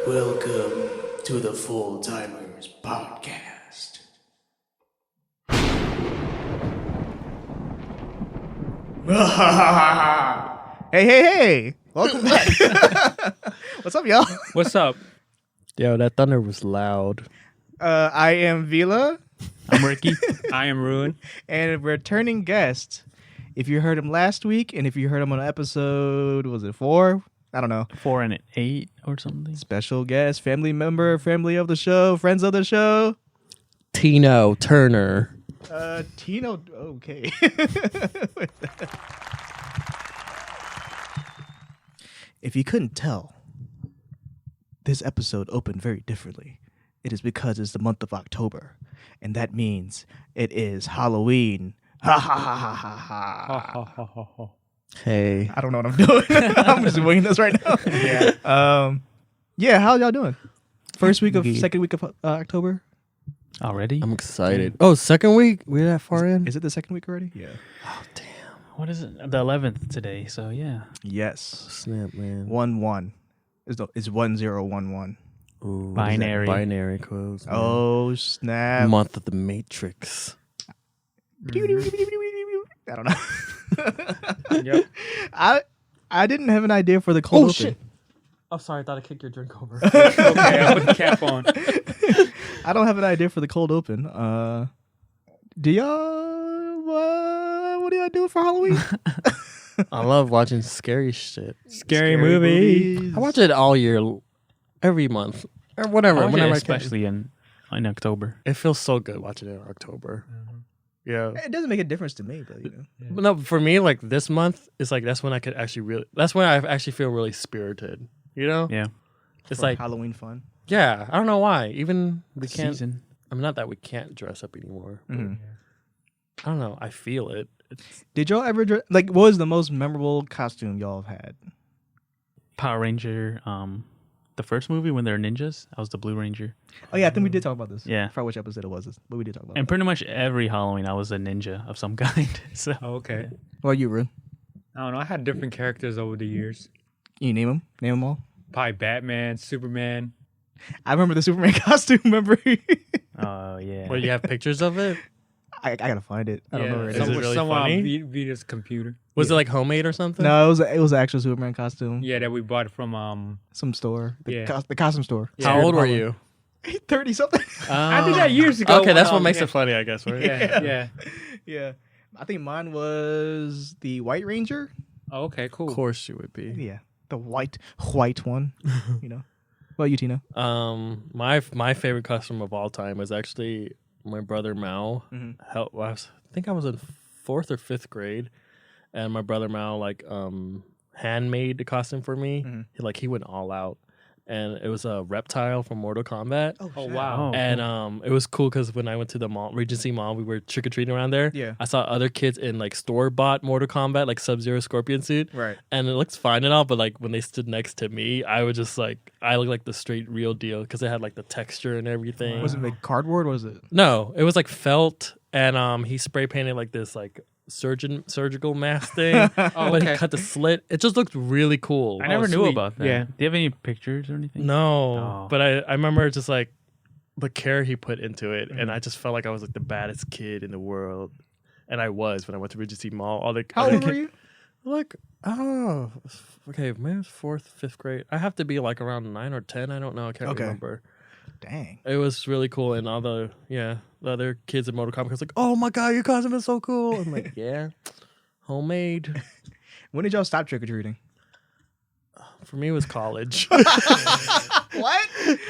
Welcome to the Full Timers Podcast. Hey. Welcome back. What's up, y'all? What's up? Yo, that thunder was loud. I am Vila, I'm Ricky. I am Roeun. and a returning guest. If you heard him last week, and if you heard him on episode, was it 4? I don't know. 4 and 8 or something. Special guest, family member, family of the show, friends of the show. Tino Turner. Tino. Okay. If you couldn't tell, this episode opened very differently. It is because it's the month of October, and that means it is Halloween. Ha ha ha ha ha ha. Ha, ha, ha, ha, ha. Hey. I don't know what I'm doing. I'm just winging this right now. Yeah. How y'all doing? Second week of October. Already? I'm excited. Oh, second week? We're that far in? Is it the second week already? Yeah. Oh, damn. What is it? The 11th today, so yeah. Yes. Snap, man. 1-1. It's 1011. Ooh, what Binary. is that? Binary codes. man. Oh snap! Month of the Matrix. I don't know. Yep. I didn't have an idea for the cold open. Shit. Oh, sorry. I thought I kicked your drink over. Okay, I put the cap on. I don't have an idea for the cold open. Do y'all? What do y'all do for Halloween? I love watching scary shit. Scary movie. movies. I watch it all year, every month, or whatever. Whenever I can. Especially in October. It feels so good watching it in October. Yeah. It doesn't make a difference to me, but you know. But no, for me, like this month is like that's when I could actually that's when I actually feel really spirited. You know? Yeah. It's For like Halloween fun. yeah, I don't know why. Even we can't. Season. I mean, not that we can't dress up anymore. But Mhm. I don't know. I feel it. It's, Did y'all ever what was the most memorable costume y'all have had? Power Ranger, the first movie when they're ninjas, I was the Blue Ranger. Oh yeah, I think we did talk about this. Yeah. I forgot which episode it was, but we did talk about And it. pretty much every Halloween, I was a ninja of some kind. So Oh, okay. What are you, Rune? I don't know. I had different characters over the years. Can you name them? Name them all. Probably Batman, Superman. I remember the Superman costume. Remember? oh, yeah. well, you have pictures of it. I gotta find it. I don't know where it Is is. it really someone funny? on Vita's computer. Was it like homemade or something? No, it was an actual Superman costume. Yeah, that we bought from Some store. Yeah. The costume store. How old were you? 30 something. I did that years ago. Okay, that's what when, makes yeah. it funny, I guess, right? Yeah. Yeah. I think mine was the White Ranger. Oh, okay, cool. Of course you would be. Yeah. The white one. You know. What about you, Tino? My favorite costume of all time was actually my brother Mao. I think I was in 4th or 5th grade, and my brother Mao handmade the costume for me. He went all out, and it was a reptile from Mortal Kombat. Oh, wow. Oh, And it was cool because when I went to the mall, Regency Mall, we were trick or treating around there. Yeah. I saw other kids in like store bought Mortal Kombat, like Sub-Zero Scorpion suit. Right. And it looks fine and all, but like when they stood next to me, I was just like, I looked like the straight real deal because it had like the texture and everything. Was it like cardboard? What was it? No, it was like felt, and he spray painted like this like surgical mask thing, but he cut the slit. It just looked really cool. I never knew sweet. about that. Yeah. Do you have any pictures or anything? No, Oh. but I remember just like the care he put into it, and I just felt like I was like the baddest kid in the world, and I was when I went to Regency Mall. All the How other old were kid- you? Like, okay, maybe it was 4th, 5th grade. I have to be like around 9 or 10. I don't know. I can't Okay. remember. Dang. It was really cool, and all the other kids in Mortal Kombat was like, "Oh my god, your costume is so cool!" I'm like, "Yeah, homemade." When did y'all stop trick or treating? For me, it was college. What?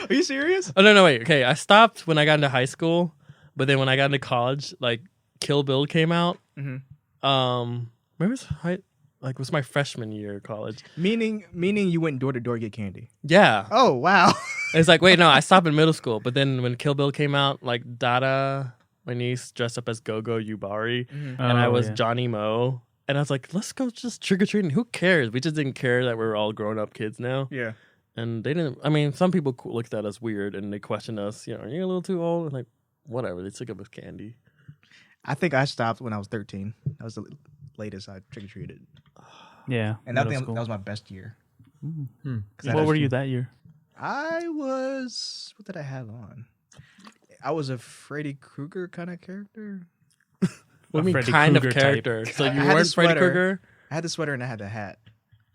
Are you serious? Oh no, wait. Okay, I stopped when I got into high school, but then when I got into college, like Kill Bill came out. Mhm. Maybe it was Like it was my freshman year of college. Meaning you went door to door to get candy. Yeah. Oh wow. It's like, wait, no, I stopped in middle school. But then when Kill Bill came out, like Dada, my niece, dressed up as Go-Go Yubari. And I was Johnny Mo. And I was like, let's go just trick-or-treating. Who cares? We just didn't care that we were all grown-up kids now. Yeah. And they didn't, I mean, some people looked at us weird and they questioned us, are you a little too old? And like, whatever, they took up with candy. I think I stopped when I was 13. That was the latest I trick or treated. Yeah. And I think that was my best year. What were you that year? I was, what did I have on? I was a Freddy Krueger kind of character. What do you mean Freddy kind of Krueger character? So I you had the weren't Freddy sweater. Krueger? I had the sweater and I had the hat.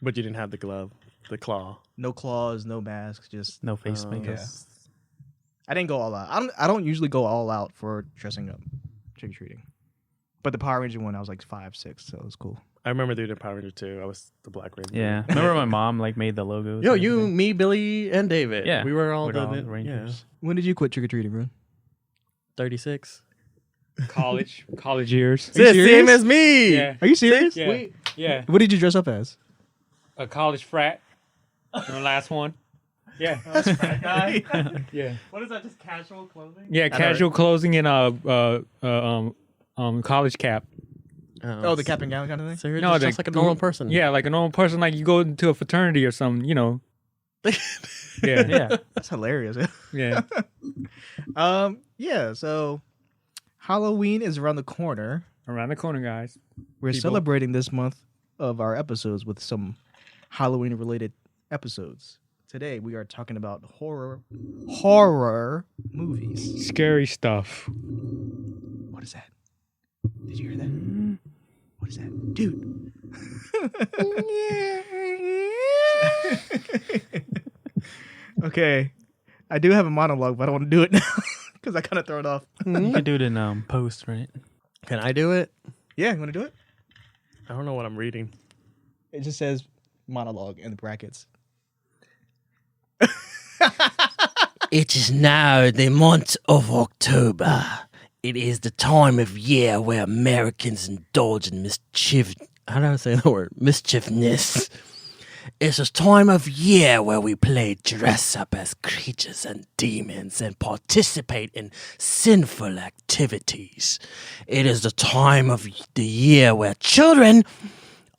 But you didn't have the glove, the claw. No claws, no masks, just No face makeup. yeah. I didn't go all out. I don't usually go all out for dressing up, trick or treating. But the Power Ranger one, I was like 5, 6, so it was cool. I remember doing the Power Ranger too. I was the Black Ranger. Yeah. Remember my mom like made the logos? Yo, and you, everything? me, Billy, and David. Yeah. We were all We're the all Rangers. When did you quit trick or treating, Roeun? 36. College years. Are you serious? Same as me. Yeah. Are you serious? Yeah. Yeah. What did you dress up as? A college frat. The last one. Yeah. Yeah. What is that? Just casual clothing? Yeah. Casual clothing and college cap. Oh, the cap and gown kind of thing? So you're No, just like a normal person. Yeah, like a normal person. Like you go into a fraternity or something. Yeah. Yeah. That's hilarious. Yeah. Yeah, so Halloween is around the corner. Around the corner, guys. We're People. celebrating this month of our episodes with some Halloween related episodes. Today we are talking about horror movies. Scary stuff. What is that? Did you hear that? What is that? Dude. Okay. I do have a monologue, but I don't want to do it now because I kind of throw it off. You could do it in post, right? Can I do it? Yeah, you want to do it? I don't know what I'm reading. It just says monologue in the brackets. It is now the month of October. It is the time of year where Americans indulge in how do I say the word? Mischiefness. It's a time of year where we play dress up as creatures and demons and participate in sinful activities. It is the time of the year where children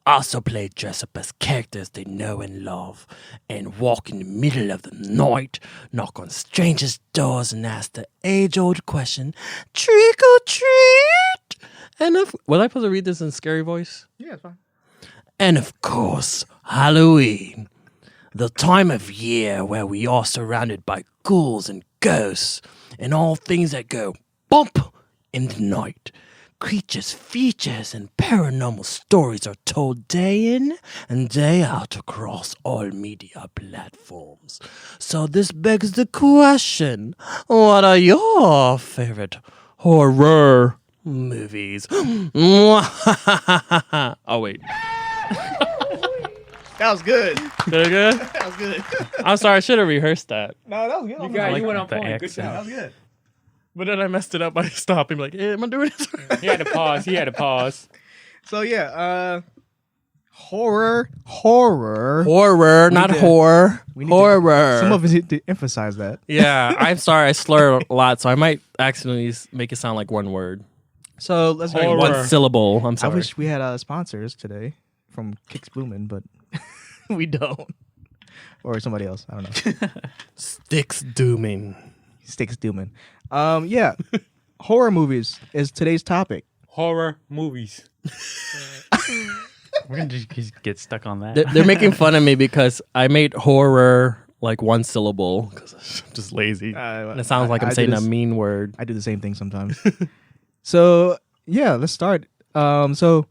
also play dress up as characters they know and love and walk in the middle of the night, knock on strangers' doors and ask the age-old question, trick or treat? And was I supposed to read this in scary voice? Yeah, it's fine. And of course, Halloween, the time of year where we are surrounded by ghouls and ghosts and all things that go bump in the night. Creatures, features, and paranormal stories are told day in and day out across all media platforms. So this begs the question, what are your favorite horror movies? Oh, wait. That was good. Did I good? That was good. I'm sorry, I should have rehearsed that. No, that was good. like You went on the point. Good accent. That job. was good. But then I messed it up by stopping. Like, hey, am I doing this? He had to pause. So yeah, horror. Horror, not need to- horror. we need to- Horror. Some of us need to emphasize that. Yeah, I'm sorry. I slur a lot, so I might accidentally make it sound like one word. So let's Horror. One syllable. I'm I sorry. wish we had sponsors today from Kicks Boomin', but we don't. Or somebody else. I don't know. Sticks dooming. Sticks Doomin'. Yeah. Horror movies is today's topic. Horror movies. We're going to just get stuck on that. They're making fun of me because I made horror like one syllable because I'm just lazy. And it sounds like I'm saying a mean word. I do the same thing sometimes. So yeah, let's start. So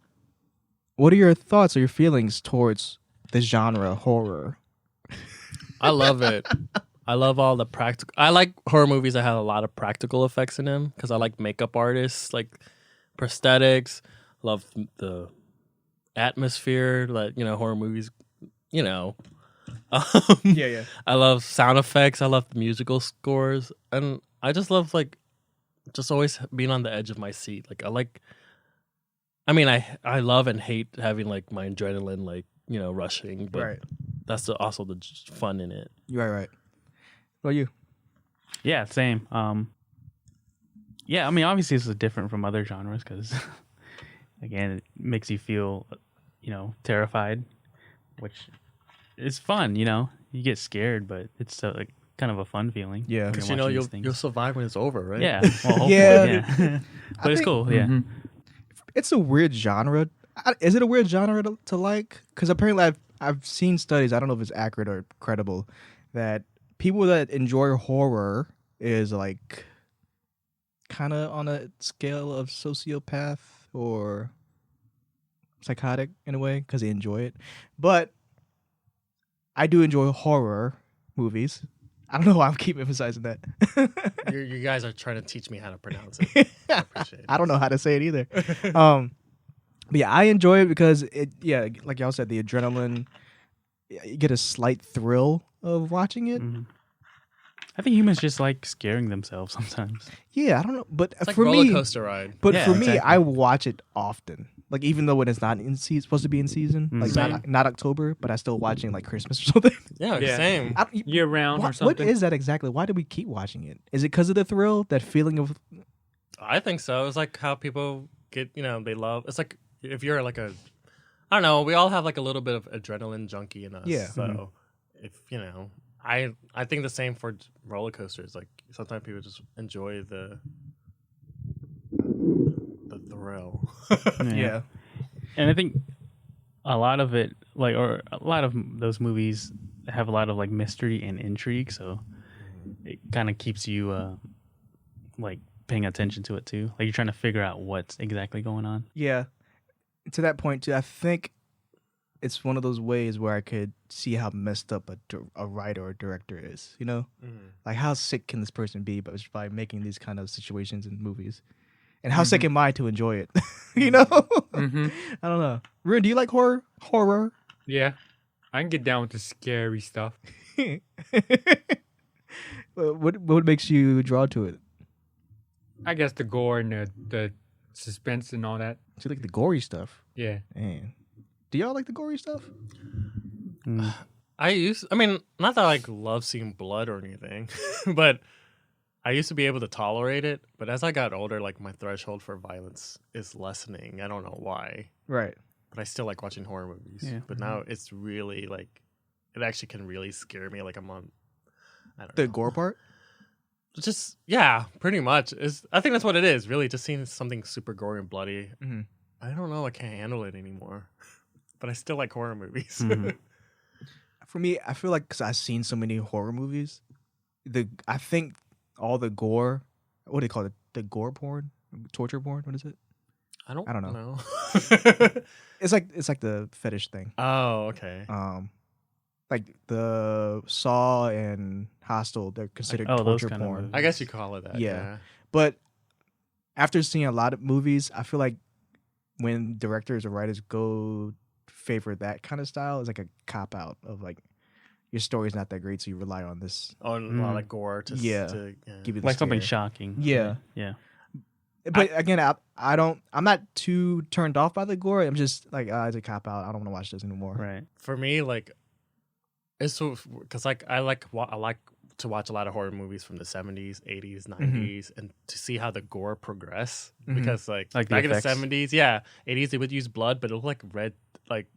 what are your thoughts or your feelings towards the genre horror? I love it. I love all the practical. I like horror movies that have a lot of practical effects in them because I like makeup artists, like prosthetics. Love the atmosphere that horror movies. Yeah. I love sound effects. I love the musical scores, and I just love just always being on the edge of my seat. Like I mean, I love and hate having like my adrenaline like rushing, but Right. that's also the fun in it. You're right. What about you? Yeah, same. Yeah, I mean, obviously this is different from other genres because, again, it makes you feel, terrified, which is fun. You get scared, but it's like kind of a fun feeling. Yeah. when Because you're watching these things. you'll survive when it's over, right? Yeah. Well, hopefully, Yeah. yeah. But it's think- cool. Yeah. Mhm. It's a weird genre. Is it a weird genre to like? Because apparently I've seen studies, I don't know if it's accurate or credible, that people that enjoy horror is like kind of on a scale of sociopath or psychotic in a way because they enjoy it. But I do enjoy horror movies. I don't know why I keep emphasizing that. You guys are trying to teach me how to pronounce it. I appreciate it. I don't know how to say it either. But yeah, I enjoy it because like y'all said, the adrenaline, you get a slight thrill of watching it. Mhm. I think humans just like scaring themselves sometimes. Yeah, I don't know, but It's like for roller me, coaster ride. but Yeah, for me, exactly. I watch it often. Like even though when it's not in season, supposed to be in season, like Same. not October, but I still watching like Christmas or something. Yeah, Yeah. same. Year round or What something. is that exactly? Why do we keep watching it? Is it because of the thrill, that feeling of? I think so. It's like how people get, they love. It's like if you're like I don't know. We all have like a little bit of adrenaline junkie in us. Yeah. So if I think the same for roller coasters. Like sometimes people just enjoy the thrill. Yeah. And I think a lot of it, or a lot of those movies have a lot of like mystery and intrigue, so it kind of keeps you like paying attention to it too. Like you're trying to figure out what's exactly going on. Yeah. To that point too, I think it's one of those ways where I could see how messed up a writer or director is. Like how sick can this person be, but it's by making these kind of situations in movies. And how sick am I to enjoy it? Mhm. I don't know. Rueun, do you like horror? Yeah, I can get down with the scary stuff. What makes you draw to it? I guess the gore and the suspense and all that. Do you like the gory stuff? Yeah. Man. Do y'all like the gory stuff? Mm. I mean, not that I like love seeing blood or anything, but I used to be able to tolerate it. But as I got older, like my threshold for violence is lessening. I don't know why, Right. but I still like watching horror movies. Yeah. But now it's really like, it actually can really scare me. Like I'm on, I don't The know. gore part? Just yeah, pretty much. I think that's what it is. Really, just seeing something super gory and bloody. Mhm. I don't know. I can't handle it anymore. But I still like horror movies. Mhm. For me, I feel like because I've seen so many horror movies, I think all the gore, what do they call it? The gore porn, torture porn. What is it? I don't know. know. It's like the fetish thing. Oh, okay. Like the Saw and Hostel, they're considered those torture kind of porn. movies. I guess you call it that. Yeah. Yeah. But after seeing a lot of movies, I feel like when directors or writers go favor that kind of style, it's like a cop out of like your story's not that great, so you rely on this. Oh, and a lot of gore to Yeah. to, Give you the Like something scare. shocking. Yeah. Yeah. But again, I'm not too turned off by the gore. I'm just like, it's a cop out. I don't want to watch this anymore. Right. For me, like, it's so because like I like to watch a lot of horror movies from the 70s, 80s, 90s, and to see how the gore progress. Mhm. Because like Like the back in the effects? 70s, yeah, 80s they would use blood, but it looked like red, like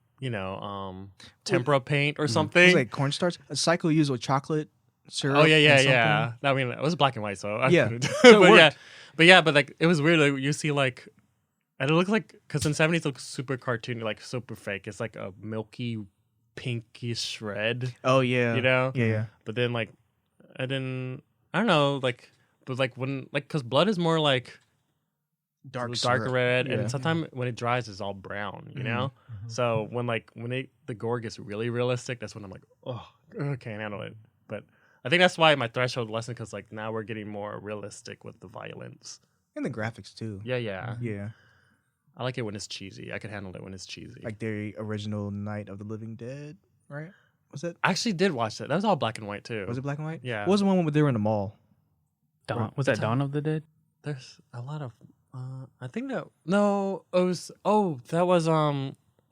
tempera paint or It something. was like cornstarch. A Psycho used with chocolate syrup. Oh yeah, and yeah, something. yeah. I mean, it was black and white, so I Yeah. couldn't- So it but yeah, but like it was weird. Like, you see like, and it looked like because in '70s it looked super cartoony, like super fake. It's like a milky, pinkish red, Oh yeah. you know. Yeah. But then like, I don't know, like, but like when like because blood is more like dark syrup. red, Yeah. and sometimes when it dries, it's all brown, you know. So when the gore gets really realistic, that's when I'm like, oh, I can't handle it. But I think that's why my threshold lessened because like now we're getting more realistic with the violence. And the graphics too. Yeah, yeah. Yeah. I like it when it's cheesy. I can handle it when it's cheesy. Like the original Night of the Living Dead, right? Was it? I actually did watch that. That was all black and white too. Was it black and white? Yeah. What was the one where they were in the mall? Dawn, was that Dawn of the Dead? There's a lot of I think that no, it was. Oh, that was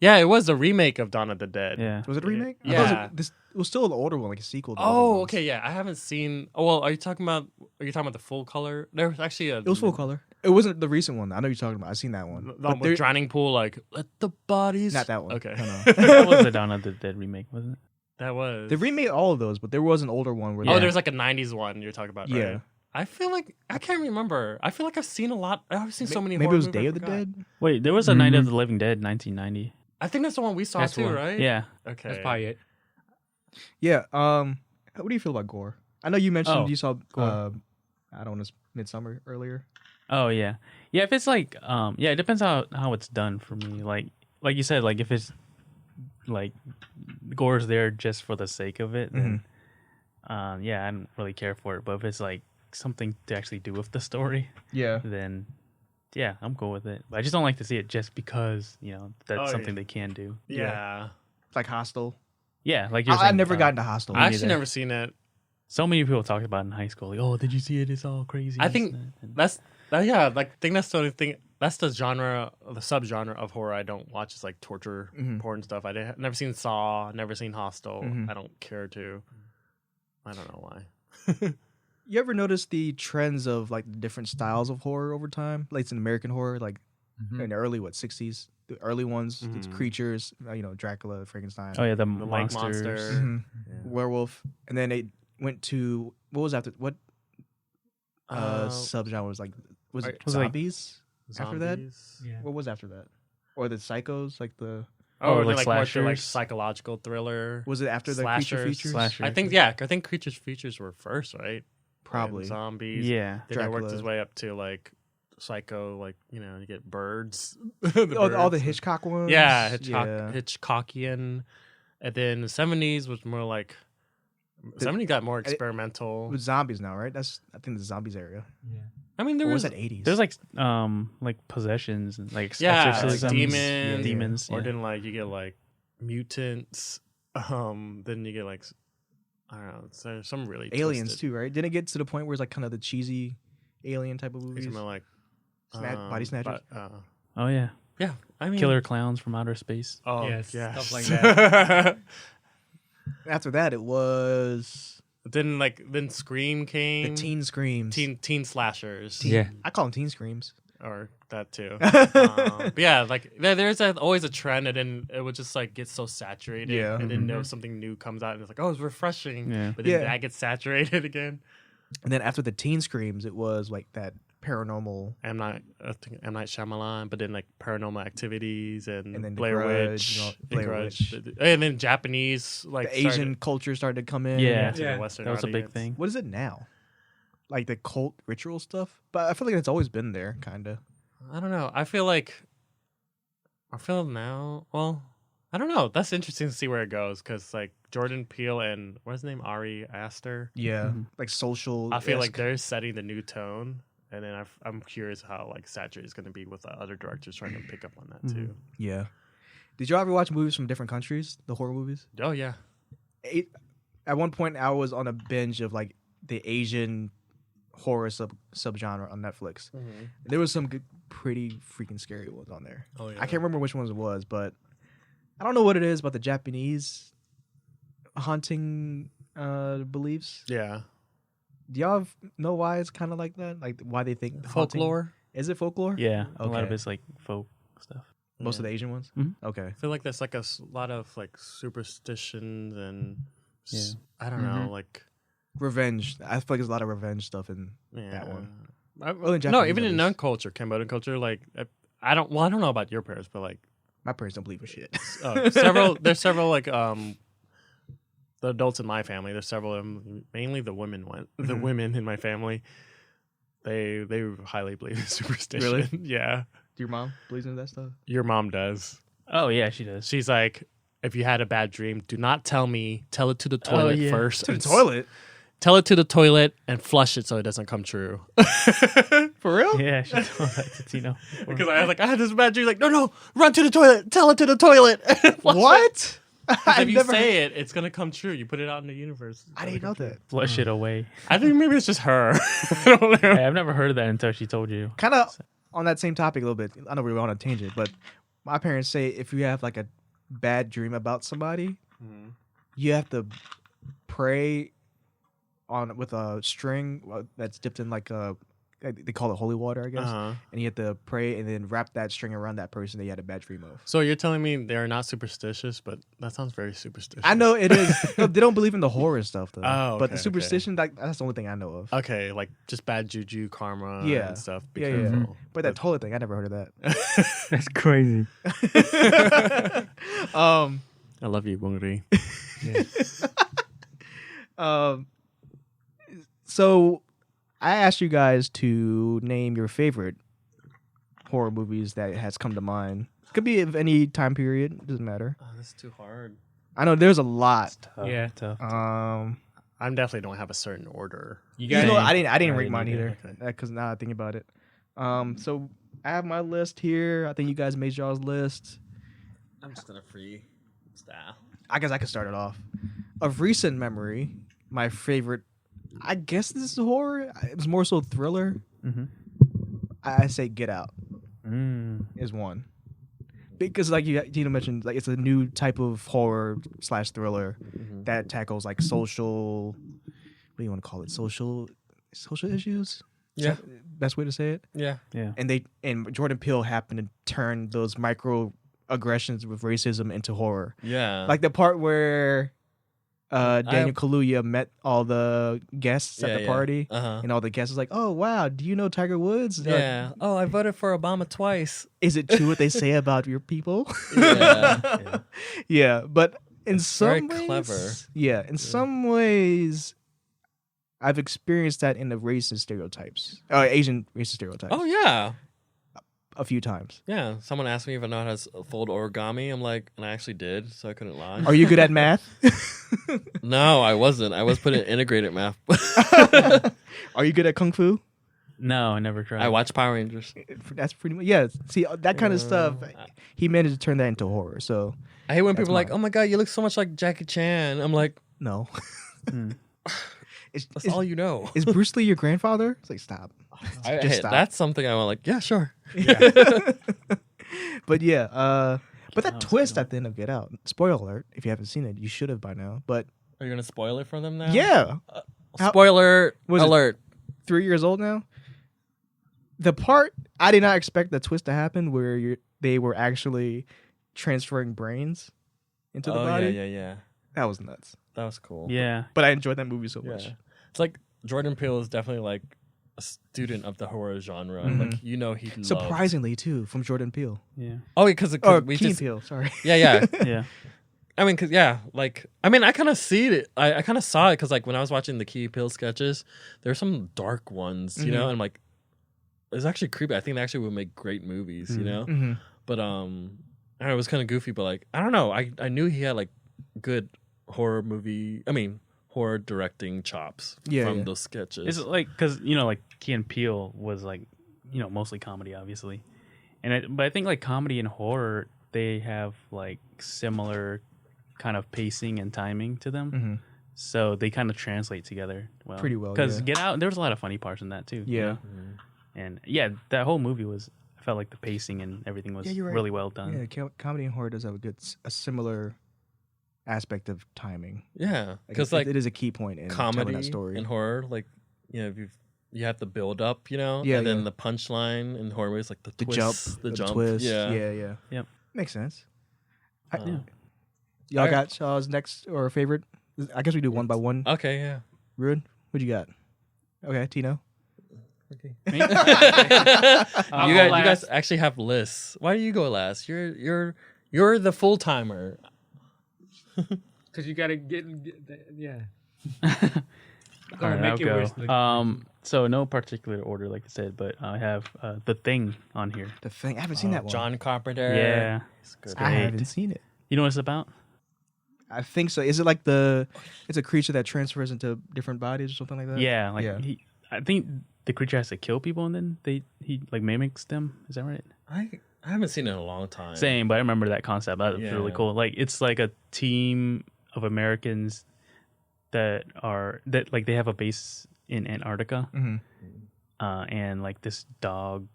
Yeah, it was the remake of Dawn of the Dead. Yeah. Was it a remake? I Yeah. thought it was still an older one, like a sequel. To the other Oh, ones. okay, yeah. I haven't seen. Oh, well, are you talking about the full color? There was actually It was full color. It wasn't the recent one. I know you're talking about. I've seen that one. The one But with drowning pool, like let the bodies. not that one. Okay, No, no. That was the Dawn of the Dead remake, wasn't it? that was. They remade all of those, but there was an older one where. Oh, Yeah. there's like a '90s one you're talking about. Right? Yeah. I feel like I can't remember. I feel like I've seen a lot. I've seen so many. Maybe it horror was movies, Day I of the forgot. Dead. Wait, there was a Night of the Living Dead, 1990. I think that's the one we saw That's too, one. right? Yeah. Okay. That's probably it. Yeah. What do you feel about gore? I know you mentioned Oh, you saw. gore. I don't know, Midsummer earlier. Oh yeah, yeah. If it's like, yeah, it depends how it's done for me. Like you said, like if it's like gore's there just for the sake of it, then yeah, I don't really care for it. But if it's like something to actually do with the story, Yeah. then yeah, I'm cool with it. But I just don't like to see it just because that's Oh, something yeah. they can do. Yeah. It's like Hostel. Yeah, like you're I saying, never got into Hostel. I actually neither. never seen it. So many people talked about it in high school. Like, oh, did you see it? It's all crazy. I this think and that. And- I think that's the only thing. That's the genre, the subgenre of horror I don't watch is like torture porn stuff. Never seen Saw, never seen Hostel. I don't care to. I don't know why. You ever notice the trends of like the different styles of horror over time? Like it's in American horror, like in the early 60s, the early ones, it's creatures, Dracula, Frankenstein, oh yeah, the The Lake monsters. Monster. werewolf, and then it went to what was after what subgenre was like? Was it Was it like zombies? After that? Zombies. Yeah. What was after that? Or the psychos? Like the Oh, Or like like more to, like slashers. psychological thriller. was it after the creature Slashers. features? Slashers. I think creatures features were first, right? Probably. And zombies. Yeah. Then it worked Dracula. his way up to like psycho, like you get birds. All the birds. Hitchcock ones. Yeah, Yeah. Hitchcockian. And then the 70s was more like 70s got more experimental. With zombies now, right? That's I think the zombies area. Yeah. I mean, there Or was was that 80s? There's like possessions and like like exorcisms, demons, demons. or Yeah. then like you get like mutants. Then you get like I don't know, so some really aliens twisted. too, right? Didn't it get to the point where it's like kind of the cheesy alien type of movies? Something like Body snatchers? Oh yeah, yeah, I mean killer clowns from outer space. Oh Yes, yes. stuff like that. After that, it was then Scream came. the teen screams. teen slashers. Yeah. I call them teen screams. Or that too. But yeah, like there's always a trend, and then it would just like get so saturated. Yeah. And then something new comes out, and it's like, oh, it's refreshing. Yeah. But then Yeah. that gets saturated again. And then after the teen screams, it was like that paranormal. M. Night Shyamalan, but then like Paranormal Activities and And then The Blair Grudge, Witch, and Blair Grudge. And then Japanese like The Asian culture started to come in. Yeah. to Yeah. the Western That was a big audience. thing. What is it now? Like the cult ritual stuff? But I feel like it's always been there, kind of. I don't know. I feel now. Well, I don't know. That's interesting to see where it goes because like Jordan Peele and what's his name, Ari Aster. Yeah. Like social. I feel like they're setting the new tone, and then I'm curious how like saturated it's going to be with other directors trying to pick up on that too. Yeah. Did y'all ever watch movies from different countries? The horror movies? Oh yeah, At one point, I was on a binge of like the Asian horror subgenre on Netflix. There was some good, pretty freaking scary ones on there. Oh, yeah. I can't remember which ones it was, but I don't know what it is about the Japanese haunting beliefs. yeah. Do y'all know why it's kind of like that? Like why they think haunting- Folklore. Is it folklore? Yeah, a lot of Okay. it's like folk stuff. Most of the Asian ones. Mhm. Okay. I feel like there's like a lot of like superstitions and Yeah. I don't know, like Revenge. I feel like there's a lot of revenge stuff in yeah. that one. I- Well, in no, Japanese, even at in least. non-culture, Cambodian culture, like I don't know about your parents, but like My parents don't believe in shit. there's several like the adults in my family. There's several of them, mainly the women the women in my family. They highly believe in superstition. Really? Yeah. Do your mom believes in that stuff? Your mom does. Oh yeah, she does. She's like, if you had a bad dream, do not tell me. Tell it to the toilet yeah. first. To the and toilet. Tell it to the toilet and flush it so it doesn't come true. For real? Yeah, she told that to Tino. Because I was like, I had this bad dream. Like, no, run to the toilet. Tell it to the toilet. What? If you say it, it's gonna come true. You put it out in the universe. It's I gonna didn't know come true. that. Flush it away. I think maybe it's just her. I don't know. Hey, I've never heard of that until she told you. Kind of on that same topic a little bit, I know we're on a tangent, but my parents say if you have like a bad dream about somebody, you have to pray on with a string that's dipped in like they call it holy water, I guess. And you have to pray and then wrap that string around that person that you had a bad dream of. So you're telling me they're not superstitious, but that sounds very superstitious. I know it is. No, they don't believe in the horror stuff though. Oh, but the okay, superstition, that's the only thing I know of. Okay, like just bad juju, karma, Yeah. and stuff. Be Yeah, careful. But that toilet thing, I never heard of that. That's crazy. I love you, Bungri. So I asked you guys to name your favorite horror movies that has come to mind. Could be of any time period. Doesn't matter. Oh, that's too hard. I know there's a lot. Yeah. Tough. I definitely don't have a certain order. You You guys, know, I didn't I rank didn't mine either. either because now I think about it. So I have my list here. I think you guys made y'all's list. I'm just gonna free style. I guess I could start it off. Of recent memory, my favorite, I guess this is horror. It was more so thriller. Mm-hmm. I say Get Out Mm. is one. Because like Tino mentioned, like it's a new type of horror / thriller that tackles like social, what do you want to call it? Social issues? Is Yeah. that the best way to say it? Yeah. Yeah. And Jordan Peele happened to turn those microaggressions with racism into horror. Yeah. Like the part where Daniel Kaluuya met all the guests at the party, and all the guests was like, "Oh wow, do you know Tiger Woods?" They're like, Yeah. Oh, I voted for Obama twice. is it true what they say about your people? Yeah. Yeah, but in It's some very ways, clever. Yeah, in some ways, I've experienced that in the racist stereotypes, Asian racist stereotypes. Oh yeah. A few times. Yeah. Someone asked me if I know how to fold origami. I'm like, and I actually did, so I couldn't lie. Are you good at math? No, I wasn't. I was put in integrated math. Are you good at kung fu? No, I never tried. I watched Power Rangers. That's pretty much, yeah. See, that kind of stuff, he managed to turn that into horror. So I hate when That's people are like, mine. "Oh my god, you look so much like Jackie Chan." I'm like, no. "That's all you know." Is Bruce Lee your grandfather? It's like, stop. Just stop. That's something I want. Like, yeah, sure. But yeah, but that was twist good. at the end of Get Out, spoiler alert, if you haven't seen it, you should have by now. But Are you gonna spoil it for them now? yeah, How- Spoiler Was it- alert. 3 years old now. The part I did not expect the twist to happen where they were actually transferring brains into the body. yeah. That was nuts. That was cool. Yeah. But I enjoyed that movie so Yeah. much. It's like Jordan Peele is definitely like a student of the horror genre. Mhm. Like, you know, he loves. Surprisingly too, from Jordan Peele. Yeah. Oh, because Or we Keen just Peele, sorry. yeah. Yeah. I mean, cause yeah, like I mean, I kind of see it. I kind of saw it because like when I was watching the Key Peele sketches, there's some dark ones, you know, and like it's actually creepy. I think they actually would make great movies, you know. Mm-hmm. But I don't know, it was kind of goofy. But like I don't know, I knew he had like good horror directing chops from those sketches. It's like because like Key and Peele was like mostly comedy, obviously, but I think like comedy and horror they have like similar kind of pacing and timing to them, so they kind of translate together well. Pretty well, Because yeah. Get Out, there was a lot of funny parts in that too. you Yeah. know? And yeah, that whole movie I felt like the pacing and everything was you're right. really well done. Yeah, comedy and horror does have a similar aspect of timing. yeah, Like, because it is a key point in telling comedy that story. and horror, like if you have to build up, Yeah, and then yeah. the punchline in horror movies, like the the twist, jump, the jump, twist. yeah. Yeah. Yep. Makes sense. Yeah. Y'all I- got Shaw's next or favorite? I guess we do one by one. Okay, yeah. Ruin, what you got? Okay, Tino. Me? You guys actually have lists. Why do you go last? You're the full timer. Because you gotta get yeah. All Go right, make I'll it worse. go. So no particular order, like I said, but I have The Thing on here. The Thing. I haven't seen that one. John Carpenter. Yeah, It's good. I great. haven't seen it. You know what it's about? I think so. Is it like it's a creature that transfers into different bodies or something like that? Yeah, like Yeah. I think the creature has to kill people and then he like mimics them. Is that right? I haven't seen it in a long time. Same, but I remember that concept. That was really Yeah. cool. Like it's like a team of Americans that like they have a base in Antarctica, Mhm. and like this dog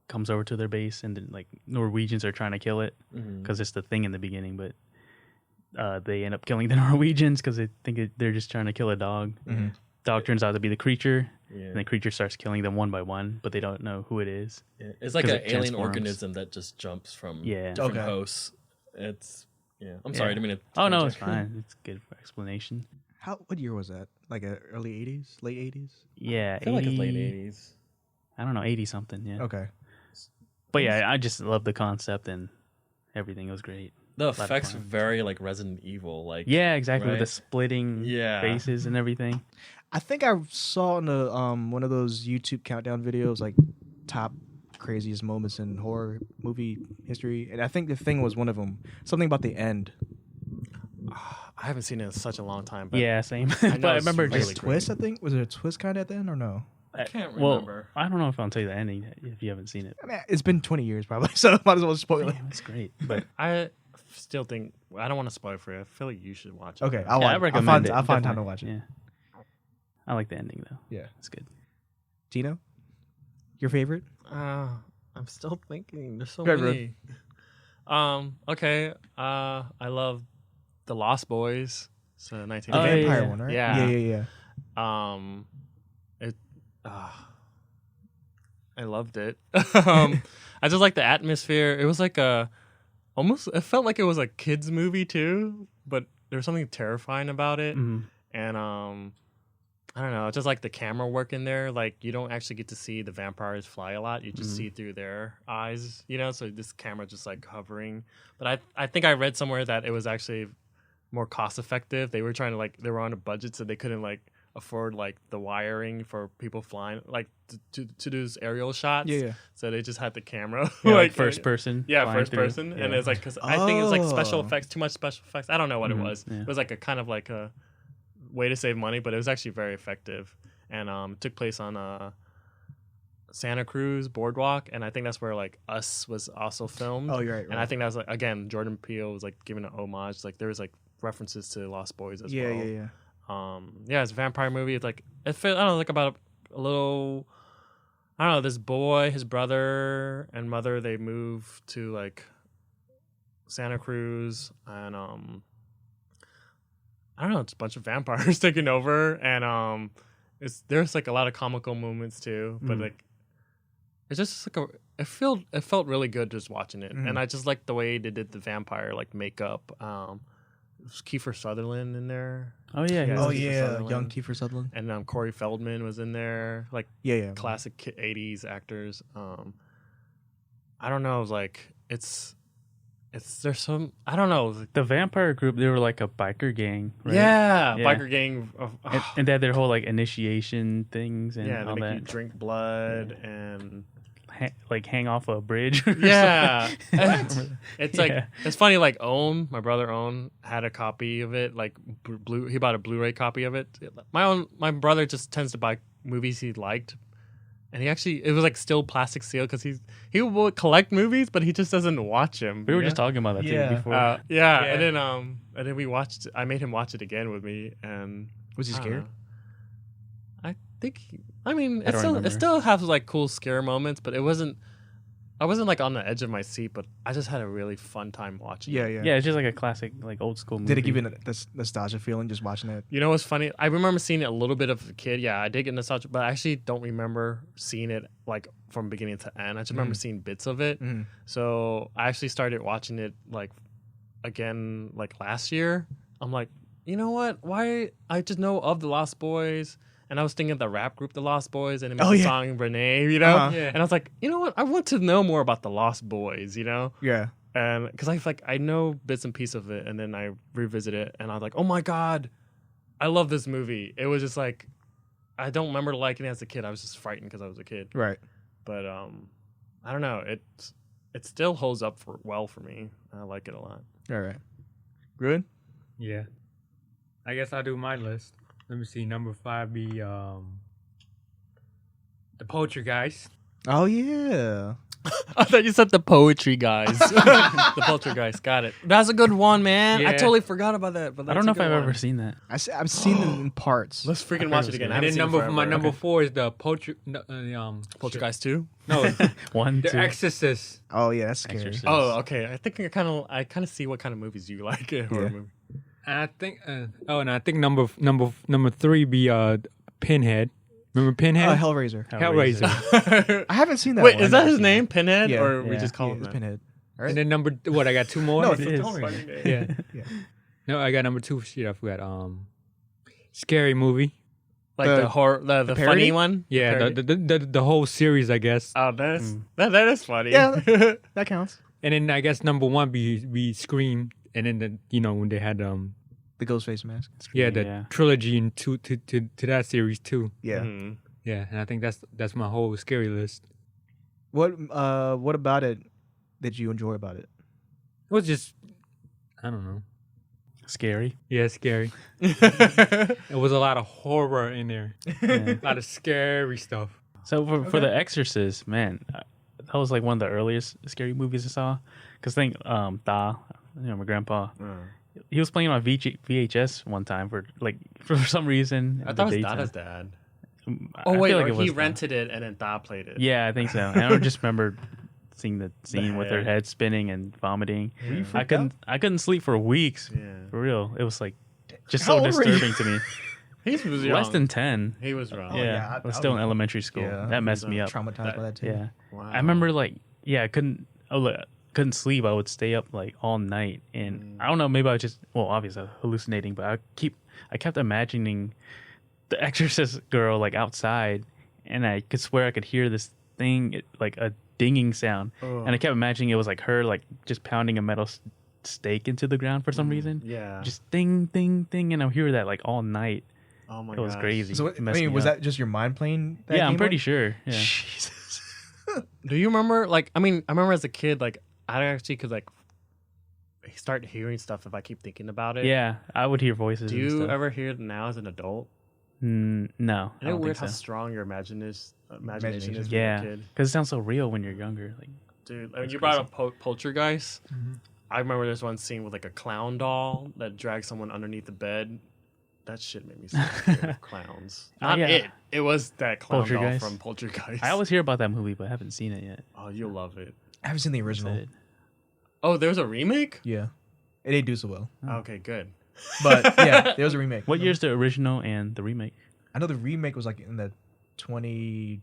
comes over to their base, and then like Norwegians are trying to kill it because it's the thing in the beginning, but they end up killing the Norwegians because they think they're just trying to kill a dog. Dog turns out to be the creature, and the creature starts killing them one by one, but they don't know who it is. Yeah. It's like 'Cause an it alien transforms. organism that just jumps from Yeah. different Okay. hosts. It's I'm sorry, I didn't mean to. Oh no, it's fine. It's good for explanation. What year was that? Like early 80s, late 80s? Yeah, I feel like it's late 80s. I don't know, 80 something. Yeah. Okay. But yeah, I just love the concept and everything was great. The of effects fun. very like Resident Evil, like Yeah, exactly. With the right? splitting Yeah. faces and everything. I think I saw in the one of those YouTube countdown videos like top craziest moments in horror movie history, and I think The Thing was one of them. Something about the end. I haven't seen it in such a long time. But Yeah, same. know But I it's remember really just Like a twist, I think. Was it a twist kind of at the end or no? I can't well, remember. I don't know if I'll tell you the ending if you haven't seen it. I mean, it's been 20 years probably, so might as well spoil it. Damn, it's great. But I still think I don't want to spoil it for you. I feel like you should watch it. Okay, yeah, I recommend it. I'll find time to definitely. watch it. Yeah. I like the ending though. Yeah. It's good. Tino, your favorite? I'm still thinking. There's so Go ahead, many. Okay. I love The Lost Boys. So 19. The Oh, vampire yeah. one, right? Yeah. Yeah. It. I loved it. I just like the atmosphere. It was like almost. It felt like it was a kids movie too, but there was something terrifying about it. Mhm. And I don't know, just like the camera work in there. Like you don't actually get to see the vampires fly a lot. You just see through their eyes, So this camera just like hovering. But I think I read somewhere that it was actually more cost effective. They were trying to they were on a budget, so they couldn't afford the wiring for people flying to do those aerial shots. Yeah. So they just had the camera Yeah, like first person. Yeah, flying first through. person, and Yeah. it's like because I think it was like special Oh. effects, too much special effects. I don't know what Mhm, it was. yeah. It was like a kind of like a way to save money, but it was actually very effective. And it took place on Santa Cruz boardwalk, and I think that's where Us was also filmed. Oh, you're right. And I think that was again Jordan Peele was giving an homage. There was references to Lost Boys as well. Yeah. Yeah, it's a vampire movie. It's it felt, I don't know, about a little. I don't know. This boy, his brother and mother, they move to Santa Cruz, and I don't know. It's a bunch of vampires taking over, and there's a lot of comical moments too, but it's just it felt really good just watching it, and I just like the way they did the vampire makeup. Was Kiefer Sutherland in there? Oh yeah. Yeah. Oh Kiefer yeah, Sutherland. young Kiefer Sutherland. And Corey Feldman was in there, Yeah. classic 80s actors. I don't know, it's there's some, I don't know. The vampire group, they were like a biker gang, right? Yeah, Yeah. biker gang. And they had their whole initiation things and yeah, they all make you that. drink blood and Hang off a bridge. or yeah. something. It's Yeah. it's funny. My brother Owen had a copy of it. He bought a Blu-ray copy of it. My brother just tends to buy movies he liked, and it was still plastic seal because he will collect movies, but he just doesn't watch them. We were just talking about that Yeah. too before. Yeah, and then we watched. I made him watch it again with me, and Was he I don't scared? know. I think. I mean, I don't remember. it still has cool scare moments, but it wasn't. I wasn't on the edge of my seat, but I just had a really fun time watching. Yeah. it. yeah, it's just like a classic, old school movie. Did it give you this nostalgia feeling just watching it? You know what's funny? I remember seeing it a little bit of a kid. Yeah, I did get nostalgia, but I actually don't remember seeing it from beginning to end. I just remember seeing bits of it. Mhm. So I actually started watching it again last year. I'm like, you know what? Why? I just know of the Lost Boys. And I was thinking of the rap group, The Lost Boys, and it made the song Renee, Uh-huh. And I was like, you know what? I want to know more about the Lost Boys, Yeah. And because I know bits and pieces of it, and then I revisit it, and I was like, oh my God, I love this movie. It was just I don't remember liking it as a kid. I was just frightened because I was a kid. Right. But I don't know. It still holds up well for me. I like it a lot. All right. Ruin? Yeah. I guess I'll do my list. Let me see. Number 5 be the Poltergeist. Oh yeah. I thought you said the poetry guys. The poltergeist. Got it. That's a good one, man. I Yeah. totally forgot about that. But I don't know if I've ever seen that. I've seen them in parts. Let's freaking watch it again. I And haven't then seen it my forever. number 4 is the Poltergeist 2. No, One, The two. Exorcist. Oh yeah, that's scary. Exorcist. Oh, okay. I think I kind of see what kind of movies you like. Horror movie. And I think and I think number 3 be Pinhead. Remember Pinhead? Hellraiser. Hellraiser. I haven't seen that. Wait, one. is that his name, Pinhead, Yeah. or we Yeah. just call Yeah, him it's that? Pinhead. And then I got 2 more. No, It is. Yeah. Yeah. No, I got number 2. Shit, I forgot. Scary movie. Like The- the horror, the parody? funny one. Yeah, the whole series, I guess. Oh, that is funny. Yeah, that counts. And then I guess number 1 be Scream. And then when they had The Ghostface mask. the trilogy to that series too. Yeah. Mhm. Yeah, and I think that's my whole scary list. What about it did you enjoy about it? It was just I don't know. Scary. Yeah, scary. It was a lot of horror in there. Yeah. A lot of scary stuff. So for The Exorcist, man, that was like one of the earliest scary movies I saw. Cause I think Da, my grandpa, he was playing on VHS one time for some reason. I in thought the it was daytime. Dada's dad. I Oh wait, feel like or it was he Da. rented it and then Da played it. Yeah, I think so. And I just remember seeing the scene with her head. head spinning and vomiting. you I couldn't sleep for weeks. Yeah. For real, it was like just How so old were you? disturbing to me. He was young. Less than 10. He was wrong. Yeah, yeah, I was I still in was- elementary school. yeah, That messed me up. Traumatized by that too. Yeah, Wow. I remember I couldn't sleep. I would stay up like all night, and I don't know. Maybe I was just obviously I was hallucinating, but I kept imagining the Exorcist girl like outside, and I could swear I could hear this thing like a dinging sound, and I kept imagining it was like her like just pounding a metal stake into the ground for some reason. Yeah. Just ding, ding, ding, and I hear that like all night. Oh my It was gosh. crazy. So It messed me was up. that just your mind playing? That Yeah, I'm game pretty up? sure. Yeah. Jesus. Do you remember? Like, I remember as a kid, like I actually could like start hearing stuff if I keep thinking about it. Yeah, I would hear voices. Do and you stuff. ever hear it now as an adult? No. Isn't I it don't weird think how so. strong your imagination is Imagination. when Yeah, you're a kid? because it sounds so real when you're younger. Like, Dude, when That's you brought crazy. up Poltergeist, I remember there's one scene with like a clown doll that drags someone underneath the bed. That shit made me so scared of clowns. Not yeah. it. It was that clown Poltergeist? doll from Poltergeist. I always hear about that movie, but I haven't seen it yet. Oh, you'll love it. I haven't seen the original. Said- Oh, there's a remake? Yeah, it didn't do so well. Okay, good. But yeah, there was a remake. What year's the original and the remake? I know the remake was like in the 20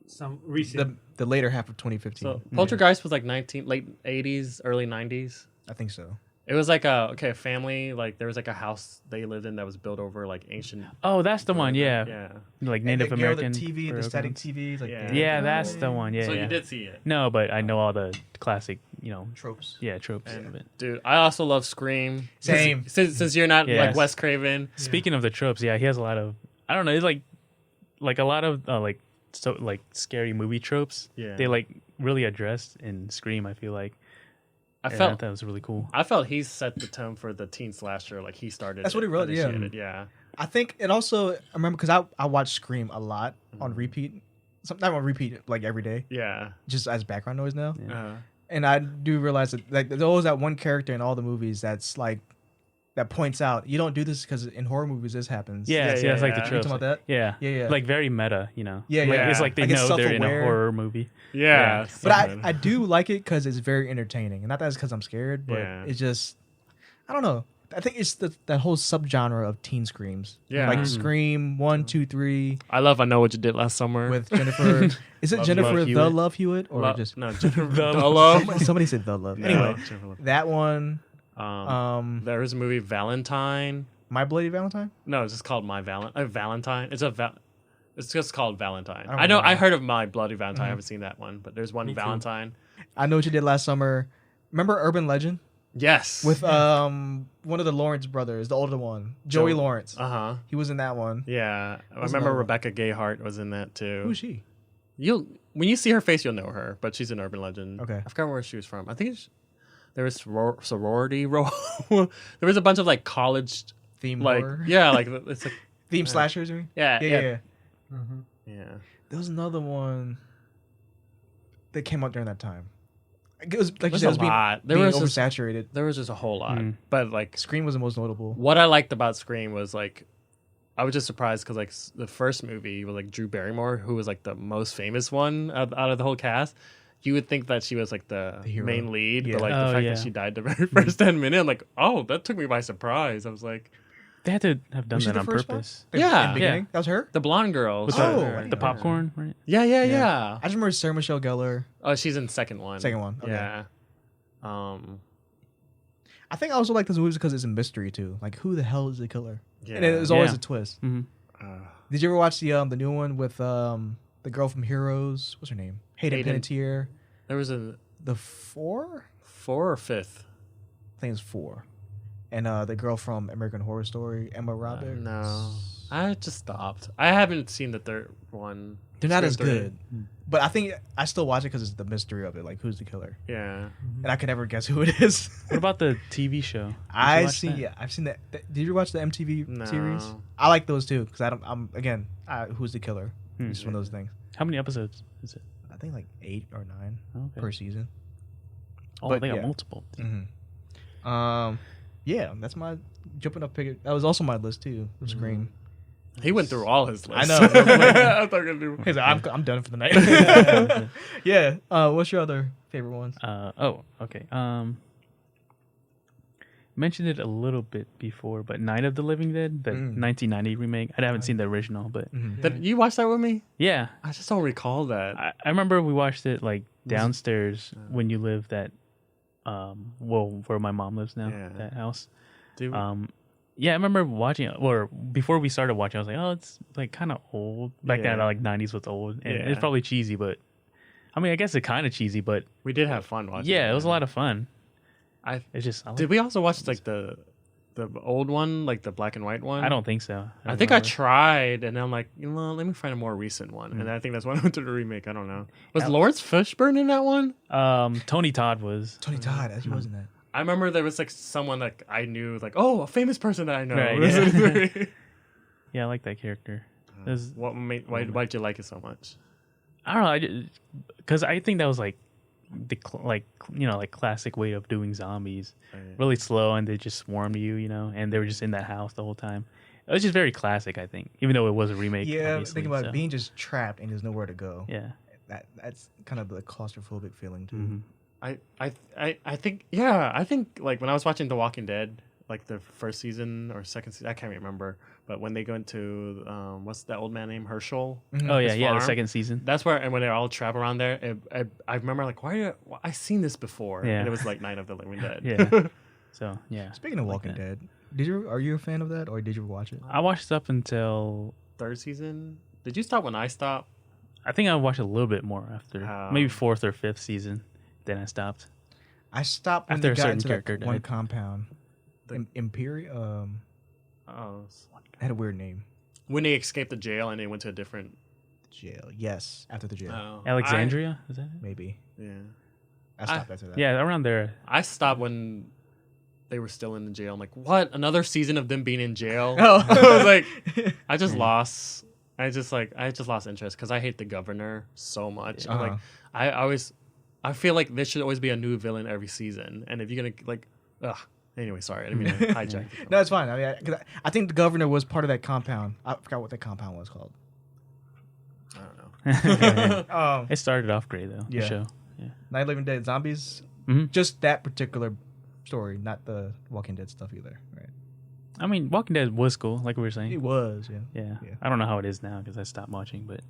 Some recent. the later half of 2015. So Poltergeist was like late 80s, early 90s. I think so. It was like a family, like there was like a house they lived in that was built over like ancient. Oh, that's the one. Yeah, Yeah. like And Native the American. TV, the burial static grounds. TVs, like Yeah. Yeah, that's the one. Yeah, So yeah. you did see it. No, but I know all the classic, tropes. tropes of it. Dude, I also love Scream. Same. Since you're not Yes. like Wes Craven. Speaking of the tropes, yeah, he has a lot of. I don't know. It's like a lot of like scary movie tropes. Yeah. They like really addressed in Scream. I feel like. I And felt that was really cool. I felt he set the tone for the teen slasher. Like he started. That's what he wrote, yeah. initiated, yeah. I think it also. I remember because I watched Scream a lot on repeat. Sometimes on repeat like every day, Yeah. just as background noise now. Yeah. And I do realize that like there's always that one character in all the movies that's like that points out you don't do this because in horror movies this happens. Yeah, see, that's like the yeah. You tropes. talking about that? Yeah. Yeah, yeah. Like very meta, Yeah, Like, yeah. It's like they Like, it's know they're in a self-aware. horror movie. Yeah. But something. I do like it because it's very entertaining, and not that it's because I'm scared, but Yeah. it's just I don't know. I think it's that whole subgenre of teen screams. Yeah. like Mm. Scream 1, 2, 3 I Know What You Did Last Summer with Jennifer. Is it Love Jennifer Love the Hewitt. Love Hewitt or Love- just no Jennifer The the Love. somebody said the Love? No, Anyway, Jennifer Love. that one. There was a movie Valentine. My Bloody Valentine. No, it's just called My Valentine. It's just called Valentine. I don't I know. remember. I heard of My Bloody Valentine. I haven't seen that one, but there's one Valentine. I Know What You Did Last Summer. Remember Urban Legend Yes. with one of the Lawrence brothers, the older one, Joey Lawrence. He was in that one. Yeah, I What's remember another one? Rebecca Gayheart was in that too. Who's she? When you see her face, you'll know her. But she's an Urban Legend. Okay. I forgot where she was from. I think there was sorority role. There was a bunch of like college, Theme like horror. like it's like Theme slashers. I mean. yeah. Yeah. Yeah. There was another one. that came out during that time? It was like you There's said, a it was being, lot. There being was just- oversaturated. There was just a whole lot. But like Scream was the most notable. what I liked about Scream was like I was just surprised because like the first movie was like Drew Barrymore, who was like the most famous one out of the whole cast. You would think that she was like the hero. main lead, Yeah. but like Oh, the fact yeah. that she died the very first 10 minutes, I'm like, oh, that took me by surprise. I was like, They had to have done Was she that the on first one? purpose. Like, Yeah. in the beginning? Yeah. That was her? the blonde girl. With Oh, the, I didn't the know popcorn, right? Yeah. I just remember Sarah Michelle Gellar. Oh, she's in the second one. Second one, okay. Yeah. I think I also like this movie because it's a mystery too. Like, who the hell is the killer? Yeah. And there's always Yeah. a twist. Mm-hmm. Did you ever watch the new one with the girl from Heroes? What's her name? Hayden Hayden. Panettiere. There was a The 4? 4 or 5th. I think it's 4. And the girl from American Horror Story, Emma Roberts. No. I just stopped. I haven't seen the third one. They're not Scream as 3. good. But I think I still watch it because it's the mystery of it. Like, who's the killer? Yeah. And I can never guess who it is. What about the TV show? Did you I've watch seen, that? yeah, I've seen that. Did you watch the MTV No. series? I like those too because who's the killer? It's one of those things. How many episodes is it? I think like 8 or 9 Okay. per season. Oh, but they got yeah. multiple. Yeah, that's my jumping up pick. That was also my list too. Scream. He went through all his lists. I know. I thought you were gonna do. He's like, I'm done for the night. Yeah. What's your other favorite ones? Okay. Mentioned it a little bit before, but Night of the Living Dead, the 1990 remake. I haven't seen the original, but Did you watch that with me? yeah, I just don't recall that. I remember we watched it like downstairs when you lived at, where my mom lives now, Yeah. that house. Dude, Yeah, I remember watching it, or before we started watching, I was like, oh, it's like kind of old. Back then, Yeah. like 90s was old, and Yeah. it's probably cheesy, but I mean, I guess it's kind of cheesy, but we did have fun watching. yeah, it was a lot of fun. I It's just, did. We also watch like the old one, like the black and white one. I don't think so. I think I tried, and I'm like, you know, let me find a more recent one, and I think that's when I went to the remake. I don't know. Was Lawrence Fishburne in that one? Tony Todd was. Tony Todd. Actually, wasn't that? I remember there was like someone that I knew, like, oh, a famous person that I know. Right, was yeah. in the- Yeah, I like that character. It was- why'd you like it so much? I don't know, because I think that was like like classic way of doing zombies. Really slow, and they just swarm to you, and they were just in that house the whole time. It was just very classic, I think, even though it was a remake. Yeah, obviously, think about so. it, being just trapped and there's nowhere to go. Yeah. That's kind of the claustrophobic feeling too. I think like when I was watching The Walking Dead, like the first season or second season, I can't remember, but when they go into what's that old man named Herschel? Oh yeah, His yeah. The farm? second season. That's where, and when they're all trapped around there, I remember like, I seen this before, Yeah. and it was like Night of the Living Dead. Yeah. So yeah. Speaking of I like Walking that. Dead, are you a fan of that, or did you watch it? I watched up until Third season. Did you stop when I stopped? I think I watched a little bit more after maybe 4th or 5th season. Then I stopped. I stopped when After they a got certain into that character one died. compound. Imperial. Oh, Had a weird name. when they escaped the jail and they went to a different. Jail. Yes, after the jail, Oh, Alexandria, is that it? maybe. Yeah. I stopped after that. Yeah, around there. I stopped when they were still in the jail. I'm like, what? Another season of them being in jail? Oh. I was like, I just lost interest because I hate the governor so much. I'm like, I feel like there should always be a new villain every season. And if you're gonna like, anyway, sorry, I didn't mean to hijack. No, it's fine. I mean, 'cause I think the governor was part of that compound. I forgot what that compound was called. I don't know. It started off great though. Yeah. The show. Night of the Living Dead Zombies. Mhm. Just that particular story, not the Walking Dead stuff either. Right? I mean, Walking Dead was cool, like we were saying. It was, yeah. Yeah. I don't know how it is now because I stopped watching, but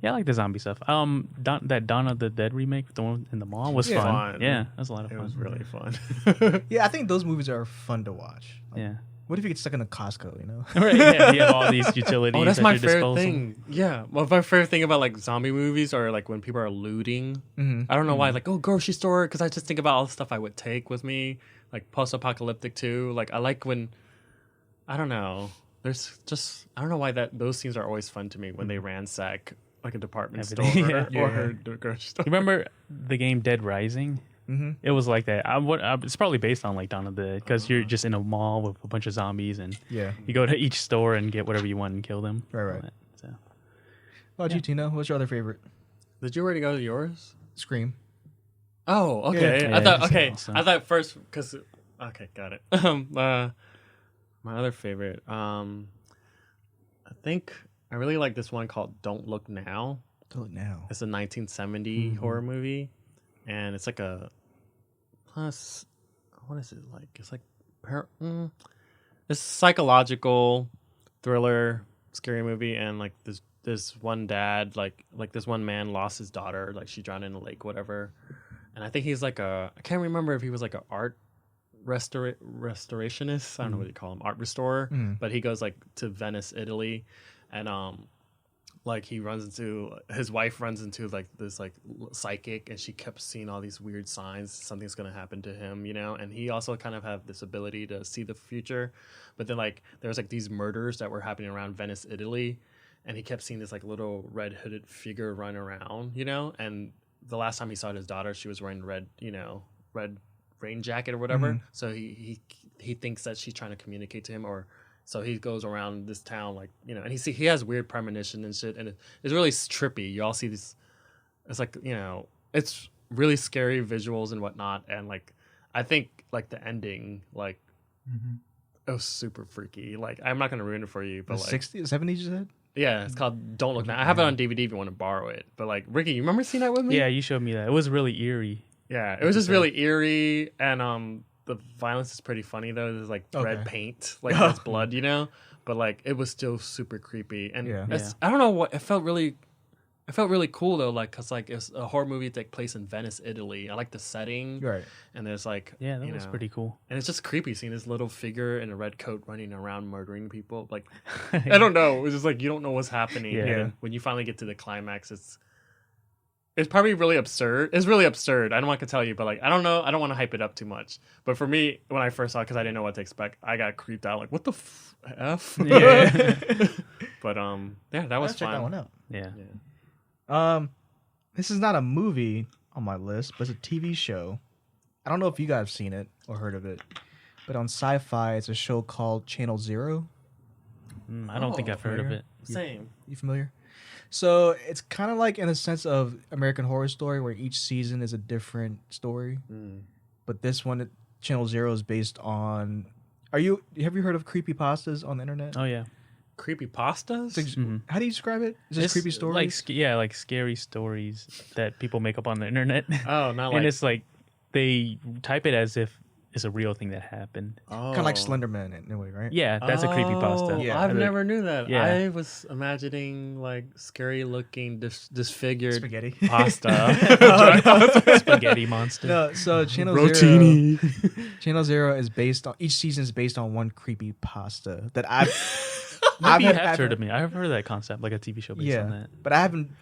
yeah, I like the zombie stuff. That Dawn of the Dead remake, the one in the mall, was Yeah. fun. Fun. Yeah, that was a lot of It fun. was really fun. Yeah, I think those movies are fun to watch. Like, Yeah. What if you get stuck in a Costco, you know? Right. Yeah, you have all these utilities. Oh, that's at my your favorite disposal. thing. Yeah, well, my favorite thing about like zombie movies are like when people are looting. Mhm. I don't know why, like, oh, grocery store, because I just think about all the stuff I would take with me, like post-apocalyptic too. Like, I like when, I don't know, there's just, I don't know why those scenes are always fun to me when they ransack like a department store Everything, yeah. or a grocery store. You remember the game Dead Rising? Mm-hmm. It was like that. It's probably based on like Dawn of the Dead because you're just in a mall with a bunch of zombies and Yeah. you go to each store and get whatever you want and kill them. Right. So What about you, Tino? What's your other favorite? Did you already go to yours? Scream. Oh, okay. Yeah. I thought Yeah, okay. awesome. I thought first because okay, got it. My other favorite. I think I really like this one called "Don't Look Now." Till now. It's a 1970 horror movie, and it's like a plus. What is it like? It's like it's psychological thriller, scary movie, and like this one dad, like this one man lost his daughter, like she drowned in a lake, whatever. And I think he's like I can't remember if he was like an art restorationist. I don't know what you call him, art restorer. But he goes like to Venice, Italy, and like his wife runs into like this like psychic, and she kept seeing all these weird signs something's gonna happen to him, you know. And he also kind of have this ability to see the future, but then like there was like these murders that were happening around Venice, Italy, and he kept seeing this like little red hooded figure run around, you know. And the last time he saw his daughter, she was wearing red rain jacket or whatever. So he thinks that she's trying to communicate to him, or so he goes around this town, like, you know, and he has weird premonition and shit, and it's really trippy. You all see this, it's like, you know, it's really scary visuals and whatnot, and like I think like the ending, like it was super freaky. Like I'm not gonna ruin it for you, but The like 60s, 70s, you said? yeah, it's called Don't Look Now. I have it on DVD if you want to borrow it. But like Ricky, you remember seeing that with me? Yeah, you showed me that. It was really eerie. Yeah, it was just really eerie, and the violence is pretty funny though. There's like red Okay. paint, like there's blood, you know. But like it was still super creepy, and Yeah. I don't know what it felt really cool though, like because like it's a horror movie that takes place in Venice, Italy. I like the setting, Right. and there's like Yeah, that was pretty cool. and it's just creepy seeing this little figure in a red coat running around murdering people. Like I don't know, it's just like you don't know what's happening. Yeah. And then when you finally get to the climax, it's probably really absurd. It's really absurd. I don't want to tell you, but like I don't know. I don't want to hype it up too much. But for me, when I first saw it, because I didn't know what to expect, I got creeped out. Like what the f? Yeah. But yeah, that was Let's check fun. that one out. Yeah. This is not a movie on my list, but it's a TV show. I don't know if you guys have seen it or heard of it, but on Sci-Fi, it's a show called Channel Zero. I don't think Oh, I've heard of it. Same. You familiar? So it's kind of like in the sense of American Horror Story, where each season is a different story. But this one, Channel Zero, is based on. Have you heard of creepypastas on the internet? Oh yeah. Creepy pastas. How do you describe it? Is this creepy stories? Like scary stories that people make up on the internet. Oh, not like And it's like they type it as if it's a real thing that happened. Kind of like Slenderman in a way, right? Yeah, that's a creepypasta. Yeah. I've never knew that. Yeah. I was imagining like scary looking disfigured Spaghetti. pasta. Spaghetti monster. No, so Channel Zero is based on each season is based on one creepy pasta that Maybe you have heard of me. I've heard of that concept, like a TV show based on that. but I'm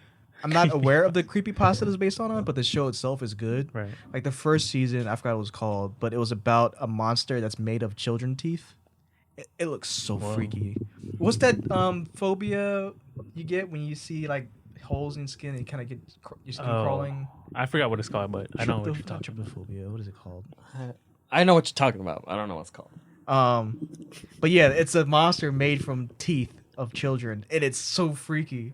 not aware of the creepy pasta that's based on it, but the show itself is good. Right. Like the first season, I forgot what it was called, but it was about a monster that's made of children teeth. It looks so freaky. What's that phobia you get when you see like holes in skin and you kind of get your skin crawling? I forgot what it's called, but I know what you're talking about. Trypophobia. What is it called? I know what you're talking about. I don't know what it's called. But yeah, it's a monster made from teeth of children, and it's so freaky.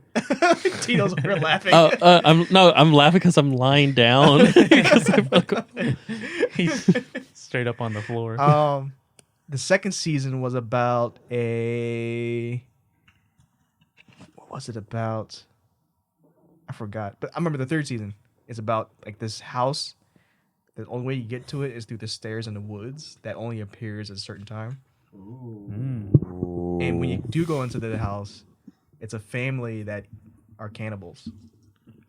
Tino's over here laughing. I'm laughing because I'm lying down. He's straight up on the floor. The second season was about what was it about? I forgot, but I remember the third season is about like this house. The only way you get to it is through the stairs in the woods that only appears at a certain time. And when you do go into the house, it's a family that are cannibals.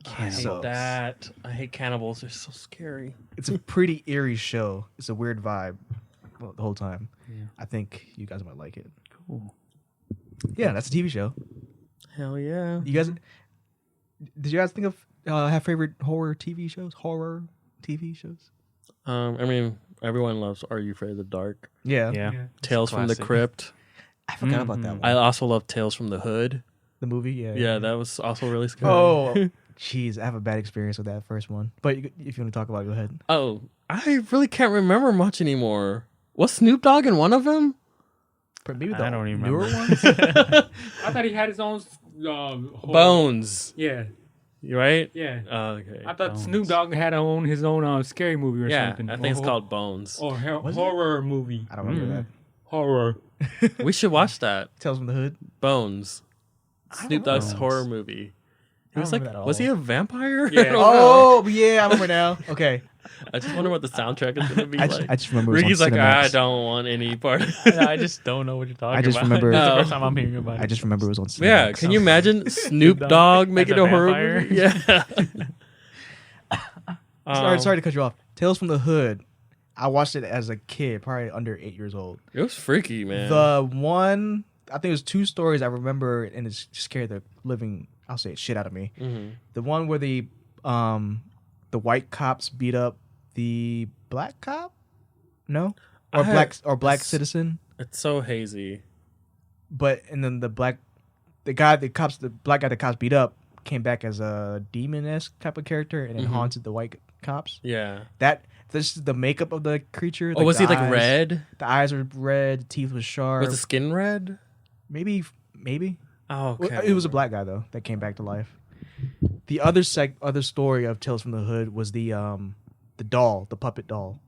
I hate that. I hate cannibals. They're so scary. It's a pretty eerie show. It's a weird vibe the whole time. Yeah. I think you guys might like it. Cool. Yeah, that's a TV show. Hell yeah. You guys, did you guys think of have favorite horror TV shows? Horror TV shows? I mean, everyone loves Are You Afraid of the Dark? Yeah. Yeah. Tales from the Classic. Crypt. I forgot about that one. I also love Tales from the Hood. The movie, yeah. Yeah, that was also really scary. Oh, jeez, I have a bad experience with that first one. But if you want to talk about it, go ahead. Oh, I really can't remember much anymore. Was Snoop Dogg in one of them? Maybe I don't even newer remember. ones. I thought he had his own. Bones. Yeah. You right? Yeah. Oh, okay. I thought Bones. Snoop Dogg had his own scary movie or Yeah, something. I think it's called Bones. Or horror movie. I don't remember Horror. We should watch that. that. Tales from the Hood. Bones. Snoop know. Dogg's horror movie. He was like, remember that at was he all. a vampire? Yeah. I don't know. Oh yeah, I remember now. Okay, I just wonder what the soundtrack is going to be I like. just remember. It was on Ricky's like, Cinemax. I don't want any part of I just don't know what you're talking I just about. remember- It's the No. first time I'm hearing about it. I just remember it was on Cinemax. Yeah, can you imagine Snoop Dogg Dogg as making a a horror vampire? movie? Yeah. Sorry to cut you off. Tales from the Hood. I watched it as a kid, probably under 8 years old. It was freaky, man. The one, I think it was 2 stories I remember, and it scared the living, I'll say, shit out of me. Mhm. The one where the white cops beat up the black cop, no, or black citizen, It's so hazy. but and then the black guy the black guy the cops beat up came back as a demon-esque type of character and then Mhm. haunted the white cops. Yeah. This is the makeup of the creature. Oh, was he the like eyes- red? The eyes were red. The teeth was sharp. Was the skin red? Maybe. Oh, Well, okay. it was a black guy though that came back to life. The other story of Tales from the Hood was the puppet doll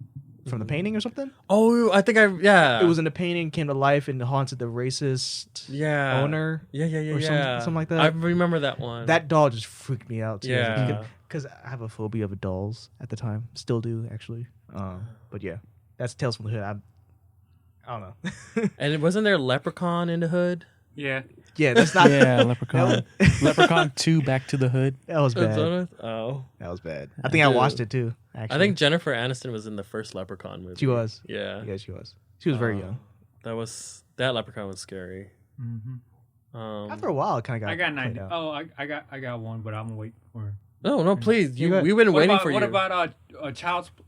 from the painting or something. Oh, I think It was in the painting, came to life, and haunted the racist yeah. owner. Yeah. or something like that. I remember that one. That doll just freaked me out too. Yeah. Because I have a phobia of dolls at the time. Still do actually. But yeah, that's Tales from the Hood. I don't know. And wasn't there a leprechaun in the hood? Yeah. Yeah, that's not. Yeah, Leprechaun. Leprechaun 2, Back to the Hood. That was That's bad. what it- Oh. That was bad. I think I Dude. watched it too. Actually, I think Jennifer Aniston was in the first Leprechaun movie. she was. Yeah. Yeah, she was. She was very young. That leprechaun was scary. Mm-hmm. After a while, it kind of got. I got an played idea. out. Oh, I got one, but I'm gonna wait for. No, please. You got- We've been waiting for you. What about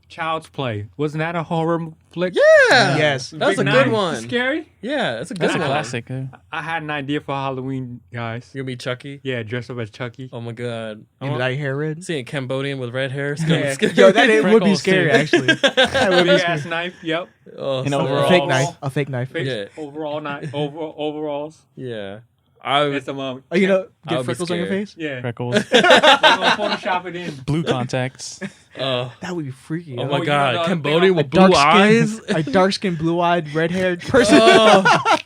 Child's Play? Wasn't that a horror flick? Yeah. Yes. That's a Big good Nine? one. Scary. Yeah, that's a good That's a one. classic. I had an idea for Halloween, guys. You gonna be Chucky? Yeah, dress up as Chucky. Oh my god. And dye hair red. Seeing Cambodian with red hair. Yeah. Scary. Yo, that would be Freckles, scary too. actually. That would be Big scary. ass knife. Yep. Oh, And so- overall- A fake knife. A fake knife. Fake Yeah. overall knife. Overalls. Yeah. I And would, some Oh, I get would be freckles on your scared. face? yeah. Freckles. We're gonna Photoshop it in. Blue contacts. That would be freaky. oh yo. my you god, know the Cambodian thing with A blue dark eyes. skin, a dark skinned, blue eyed, red haired person. Oh.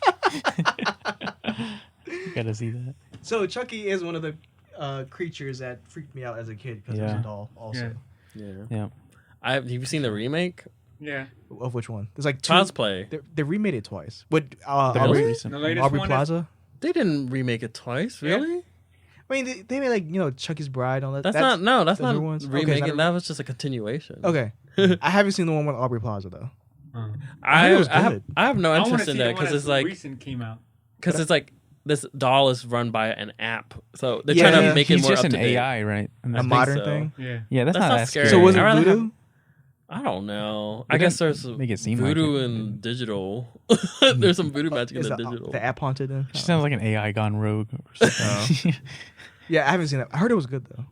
Gotta see that. So Chucky is one of the creatures that freaked me out as a kid because it was Yeah. a doll. Also, Yeah. Yeah. Have you seen the remake? Yeah. of which one? There's like 2. Child's Play. They remade it twice. With The most Aubrey, recent. The latest Aubrey one. Plaza. They didn't remake it twice, Yeah. really? I mean, they made like Chucky's Bride. All that. That's not those not are ones? Okay, remaking. is that a- that was just a continuation. Okay, I haven't seen the one with Aubrey Plaza though. I heard it was have good. I have no I want interest to in see that the one because it's that like recent came out. this doll is run by an app, so they're Yeah, trying to yeah. make it He's more just up an to date. AI, right? And A that's- modern so. thing. Yeah. Yeah, that's That's not not that scary. So was I'd it rather voodoo? have- I don't know. They I guess didn't there's make it seem voodoo like it. and digital. There's some voodoo magic in Is the the digital. the app haunted? Then? She sounds like an AI gone rogue. Or something. Yeah, I haven't seen it. I heard it was good though.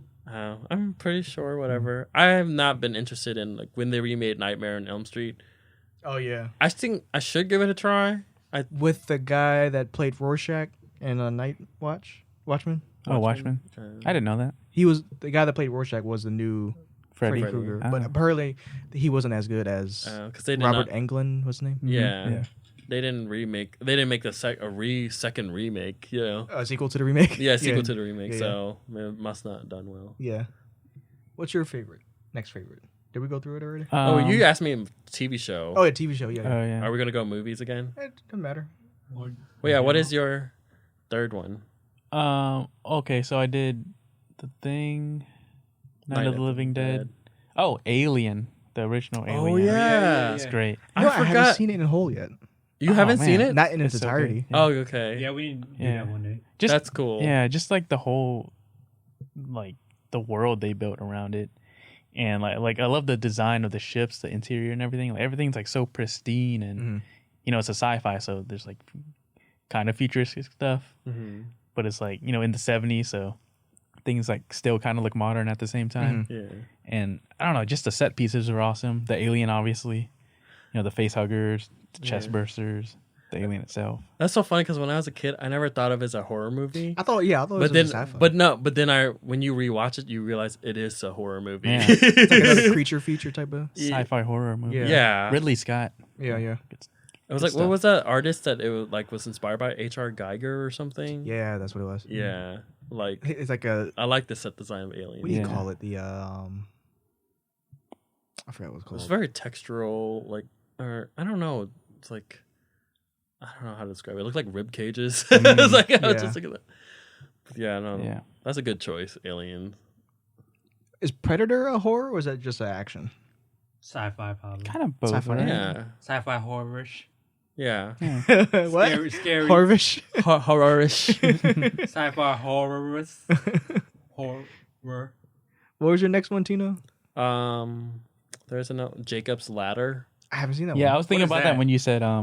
I'm pretty sure. Whatever. I have not been interested in like when they remade Nightmare on Elm Street. Oh yeah, I think I should give it a try. with the guy that played Rorschach in Watchmen. Oh, Watchmen. I didn't know that. He was the guy that played Rorschach was the new Freddy. Freddy Krueger, Ah. but apparently he wasn't as good as Because they did Robert not. Englund. What's his name? Yeah. Yeah. They didn't remake. They didn't make the second remake. You know. A sequel to the remake. Yeah, sequel to the remake. Yeah, so it must not have done well. Yeah. What's your favorite? Next favorite? Did we go through it already? Oh, you asked me a TV show. Oh, a TV show. Yeah. Oh yeah. Are we gonna go movies again? It doesn't matter. Well, yeah. What is your third one? Okay, so I did The Thing, Night of the Living Dead. Oh, Alien, the original Alien. Oh yeah. It's great. You know, I forgot. haven't seen it in whole yet. You Oh, haven't seen man. it? Not in its It's so entirety. good. Yeah. Oh, okay. Yeah, we need to do Yeah. that one day. Just That's cool. yeah, just like the whole, like the world they built around it, and like I love the design of the ships, the interior and everything. Like everything's like so pristine, and Mhm. you know it's a sci-fi, so there's like kind of futuristic stuff, hmm but it's like in the 70s, so things like still kind of look modern at the same time. Yeah. And I don't know, just the set pieces are awesome. The alien, obviously, the face huggers, the chest bursters, the alien itself. That's so funny because when I was a kid, I never thought of it as a horror movie. I thought it was sci-fi. But then when you rewatch it, you realize it is a horror movie. Yeah. It's like another creature feature type of. Sci-fi horror movie. Yeah. Ridley Scott. Yeah. It was like, what was that artist that it was inspired by? H.R. Geiger or something? Yeah, that's what it was. Yeah. Like, It's like a. I like the set design of Alien. What do you call it? The I forgot what it's It called. was very textural, like, or I don't know. It's like, I don't know how to describe it. It looked like rib cages. It's like, I was just looking at that. But yeah, no. Yeah. That's a good choice, Alien. Is Predator a horror or is that just an action? Sci-fi probably. Kind of both. Sci-fi, right? Yeah. Sci-fi horror-ish. Yeah. What? Scary. Horrorish. Horror-ish. Sci-fi horror. Horror. What was your next one, Tino? There's another Jacob's Ladder. I haven't seen that Yeah, one. I was thinking What is about that that? when you said I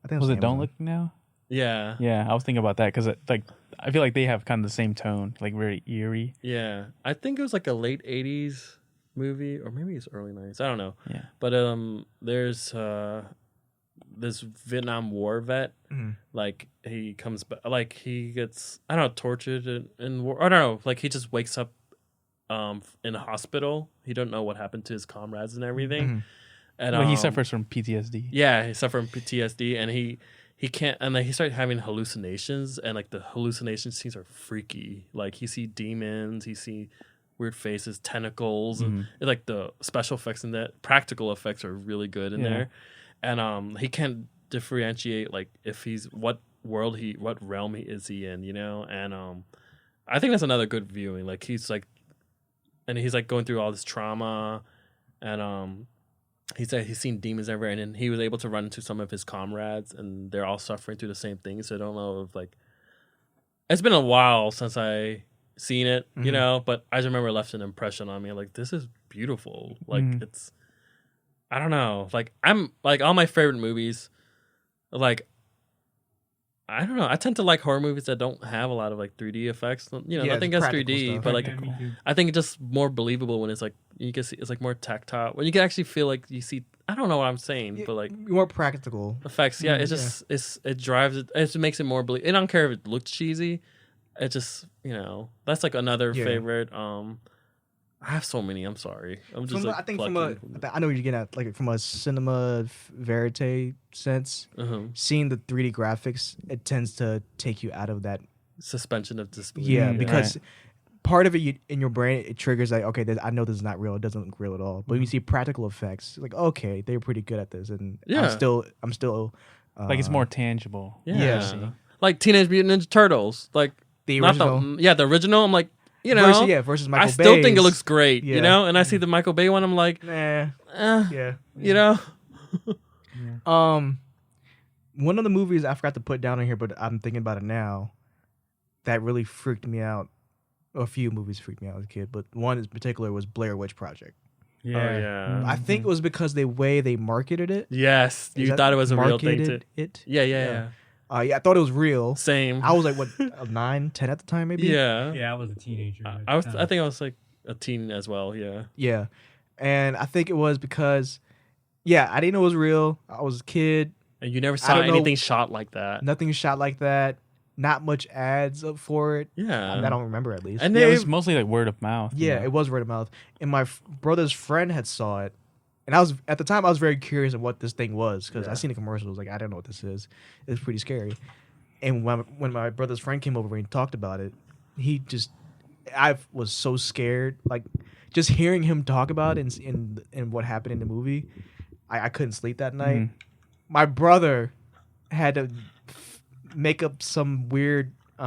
think was it Amazon. Don't Look Now? Yeah. Yeah, I was thinking about that because like I feel like they have kind of the same tone, like very eerie. Yeah. I think it was like a late 80s movie, or maybe it's early 90s. I don't know. Yeah. But there's this Vietnam War vet. Mhm. Like he comes back, like he gets, I don't know, tortured in war. I don't know. Like he just wakes up in a hospital. He don't know what happened to his comrades and everything. Mhm. And Well, he suffers from PTSD. Yeah, he suffered from PTSD, and he can't. And then he started having hallucinations, and like the hallucination scenes are freaky. Like he see demons, he see weird faces, tentacles, and like the special effects and that practical effects are really good in there. And he can't differentiate like if he's what realm is he in, you know? And I think that's another good viewing. Like he's like going through all this trauma, and he said he's seen demons everywhere, and then he was able to run into some of his comrades, and they're all suffering through the same thing. So I don't know if like it's been a while since I seen it, you know, but I just remember it left an impression on me. Like this is beautiful. Like it's, I don't know. Like I'm like all my favorite movies. Like I don't know. I tend to like horror movies that don't have a lot of like 3D effects. You know, Yeah, nothing it's against practical 3D, stuff. but like Yeah, me too. I think it's just more believable when it's like you can see it's like more tactile. When you can actually feel like you see. I don't know what I'm saying, but like more practical. effects. Yeah, it's just it drives it. It just makes it more believable. I don't care if it looks cheesy. It just that's like another favorite. I have so many. I'm sorry. I'm just I know what you're getting at. Like from a cinema verite sense, seeing the 3D graphics, it tends to take you out of that. suspension of disbelief. Yeah, because part of it in your brain it triggers like, okay, I know this is not real. It doesn't look real at all. But when you see practical effects, like okay, they're pretty good at this, and I'm still Like it's more tangible. Yeah. Like Teenage Mutant Ninja Turtles. Like the not original. the original. I'm like, you know, versus Michael I still Bay's. think it looks great, Yeah. you know. And I see the Michael Bay one, I'm like, Nah. Yeah. you know. One of the movies I forgot to put down in here, but I'm thinking about it now, that really freaked me out. A few movies freaked me out as a kid, but one in particular was Blair Witch Project. Yeah. Oh yeah. I think it was because the way they marketed it. Yes, you thought it was a real thing too. It? Yeah. I thought it was real. Same. I was like, what, 9, 10 at the time, maybe? Yeah. Yeah, I was a teenager. I think I was like a teen as well. Yeah. Yeah. And I think it was because, I didn't know it was real. I was a kid. And you never saw anything shot like that. Nothing shot like that. Not much ads up for it. Yeah. I don't remember at least. And Yeah, it was mostly like word of mouth. Yeah, it was word of mouth. And my brother's friend had saw it. And at the time I was very curious of what this thing was because I seen the commercials. Like, I don't know what this is. It was pretty scary. And when my brother's friend came over and talked about it, I was so scared. Like, just hearing him talk about it and what happened in the movie, I couldn't sleep that night. My brother had to make up some weird, he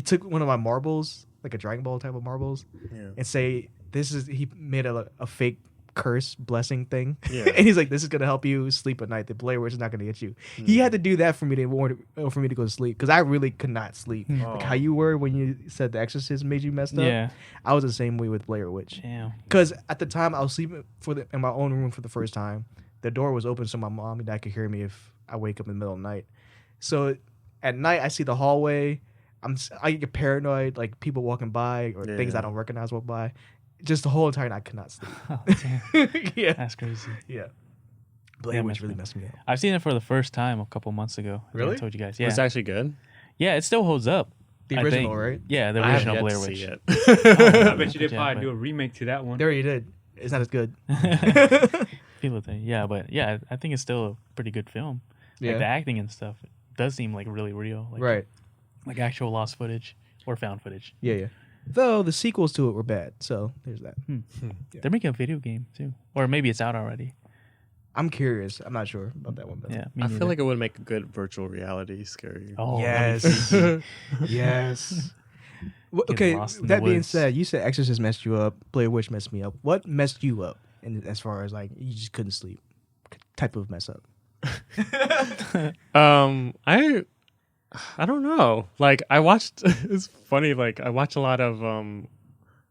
took one of my marbles, like a Dragon Ball type of marbles, and say, he made a fake curse blessing thing. Yeah. And he's like, this is going to help you sleep at night. The Blair Witch is not going to get you. He had to do that for me to go to sleep because I really could not sleep. Like how you were when you said The Exorcist made you messed up. Yeah. I was the same way with Blair Witch. Damn. Because at the time I was sleeping in my own room for the first time. The door was open so my mom and dad could hear me if I wake up in the middle of the night. So at night I see the hallway. I get paranoid, like people walking by or things I don't recognize walk by. Just the whole entire night I could not sleep. Oh, damn. Yeah. That's crazy. Yeah. Blair Witch really messed me up. I've seen it for the first time a couple months ago. I think Really? I told you guys. Yeah. Was it actually good? Yeah, it still holds up. The I original, think. right? Yeah, the I have original yet Blair to Witch. see it. I bet you they Yeah, probably but- do a remake to that one. There you did. It's not as good. People think, yeah, but yeah, I think it's still a pretty good film. Like the acting and stuff does seem like really real. Like, Right. Like actual lost footage or found footage. Yeah. Though the sequels to it were bad, so there's that. They're making a video game too, or maybe it's out already. I'm curious. I'm not sure about that one. Though. Yeah, I feel like it would make a good virtual reality scary. oh Yes. Yes. Well, Getting okay. lost in the That being woods. said, you said Exorcist messed you up. Blair Witch messed me up. What messed you up? And as far as like you just couldn't sleep, type of mess up. I don't know. Like I watched. It's funny. Like I watch a lot of. I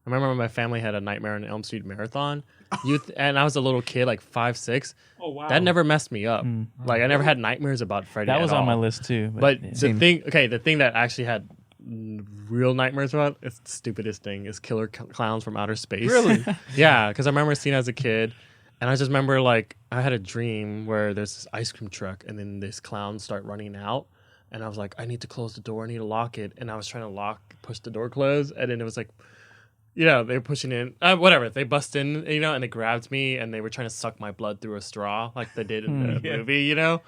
remember when my family had a Nightmare on Elm Street marathon. And I was a little kid, like 5, 6. Oh wow. That never messed me up. Like I never had nightmares about Freddy. that at was on all. my list too. But yeah. the thing that actually had real nightmares about, it's the stupidest thing, is killer clowns from outer space. Really? Yeah, because I remember seeing it as a kid, and I just remember like I had a dream where there's this ice cream truck, and then this clowns start running out, and I was like, I need to close the door, I need to lock it, and I was trying to push the door closed, and then it was like, you know, they were pushing in, whatever. They bust in, you know, and they grabbed me, and they were trying to suck my blood through a straw, like they did in the movie, you know.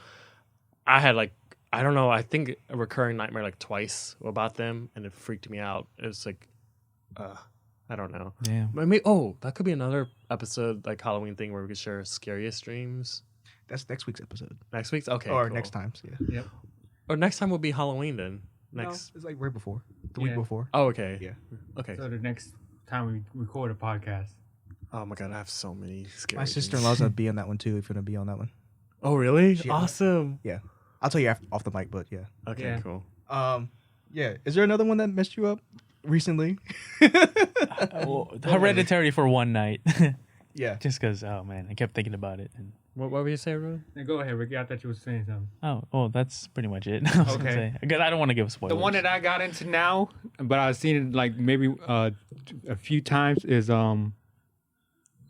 I had like, I don't know, I think a recurring nightmare like twice about them, and it freaked me out. It was like, I don't know. Yeah. That could be another episode, like Halloween thing, where we could share scariest dreams. That's next week's episode. Next week's? Okay. or cool. next time's. Yeah. Yep. Or next time will be Halloween then. Next. No, it's like right before. The week Yeah. before. Oh, okay. Yeah. Okay. So the next time we record a podcast. Oh my god, I have so many scary My things. sister-in-law's gonna be on that one too. If you're gonna be on that one. Oh, really? She- Awesome. Yeah. I'll tell you off the mic, but yeah. Okay, Yeah. cool. Yeah. Is there another one that messed you up recently? Hereditary for one night, Yeah. just because. Oh man, I kept thinking about it. And, What were you saying, Roeun? Now go ahead, Ricky. I thought you were saying something. that's pretty much it. Okay. Because I don't want to give spoilers. The one that I got into now, but I've seen it like maybe a few times is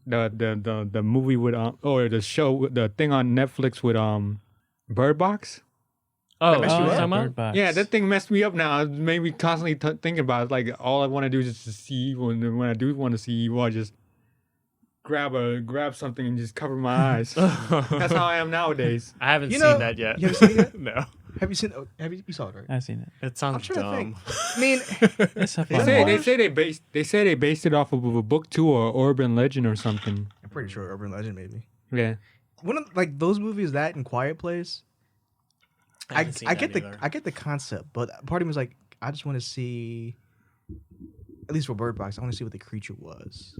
the movie with or the show, the thing on Netflix with Bird Box. Oh, messed you up? Bird Box. Yeah, that thing messed me up now. It made me constantly thinking about it. Like all I want to do is just to see evil, and then when I do want to see evil, I just grab something and just cover my eyes. That's how I am nowadays. I haven't You seen know- that yet. you haven't seen it yet? No. Have you seen? You saw it, right? I've seen it. It I'm sounds trying to dumb. think. I mean, It's a They fun say one. they say they based it off of a book too, or urban legend or something. I'm pretty sure Urban Legend maybe. Yeah. One of like those movies, that and Quiet Place. I haven't seen get that either. I get the concept, but part of me was like, I just want to see. At least for Bird Box, I want to see what the creature was.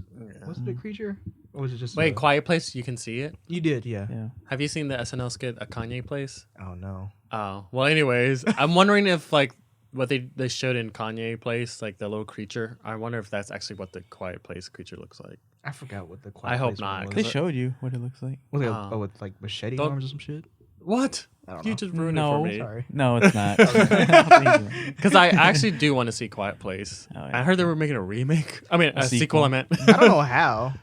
Was it a creature, or was it just? Wait, Quiet Place, you can see it? You did, yeah. Yeah. Have you seen the SNL skit, A Kanye Place? Oh no. Oh, well, anyways, I'm wondering if, like, what they showed in Kanye Place, like the little creature, I wonder if that's actually what the Quiet Place creature looks like. I forgot what the Quiet I hope Place not, one They was. showed you what it looks like. Was it Oh. with like machete Don't- arms or some shit? What? I don't You know. just ruined No, it for me. Sorry. No, it's not. Because I actually do want to see Quiet Place. Oh, yeah. I heard they were making a remake. I mean, a sequel, sequel. I meant. I don't know how.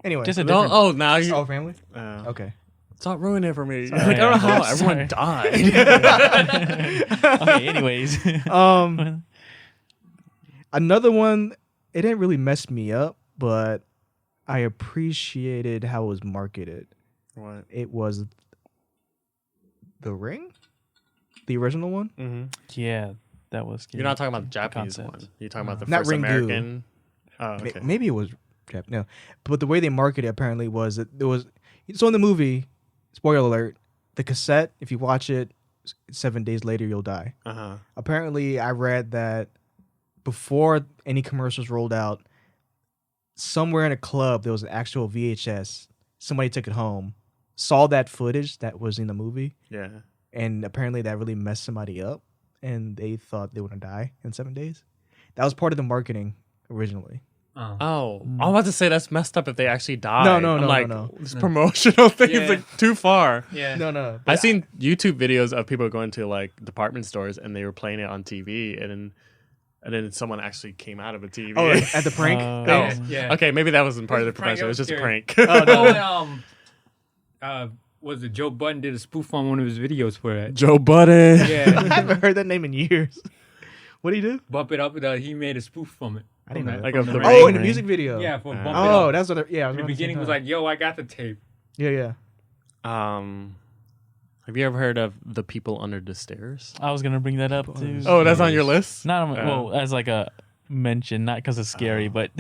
Anyway. Just a No, different. oh, now you. Oh, family. Oh. Okay. Stop ruining it for me. Sorry. Like, I don't know how Sorry. everyone died. Okay. Anyways. Another one. It didn't really mess me up, but I appreciated how it was marketed. What? It was The Ring, the original one. Mm-hmm. Yeah, that was. You're not talking about the Japanese concept. one. You're talking about the Not first Ringu. American. Oh, Ma- okay. Maybe it was Jap. No, but the way they marketed it apparently was that there was. So in the movie, spoiler alert, the cassette. If you watch it, 7 days later you'll die. Uh-huh. Apparently, I read that before any commercials rolled out, somewhere in a club there was an actual VHS. Somebody took it home, saw that footage that was in the movie, Yeah. and apparently that really messed somebody up, and they thought they were gonna die in 7 days. That was part of the marketing originally. Oh, I was about to say that's messed up if they actually die. No, no, I'm no, like, no. this promotional thing Yeah. is like too far. Yeah. No. I've seen YouTube videos of people going to like department stores and they were playing it on TV and then someone actually came out of a TV. Oh, at the prank. Oh. Yeah. Okay, maybe that wasn't part of the It was a prank, promotion. It was just a it was prank. Oh, was it Joe Budden did a spoof on one of his videos for it. Joe Budden. Yeah, I haven't heard that name in years. What do you do? Bump It Up. He made a spoof from it. I didn't know that. Like From of the the radio. Oh, Ring. in the music video. Yeah, for Bump It Oh, Up. that's what. Yeah. I was In the around beginning same was time. like, "Yo, I got the tape." Yeah. Have you ever heard of The People Under the Stairs? I was gonna bring that up too. Oh, that's on your list? Not well as like a mention, not because it's scary, but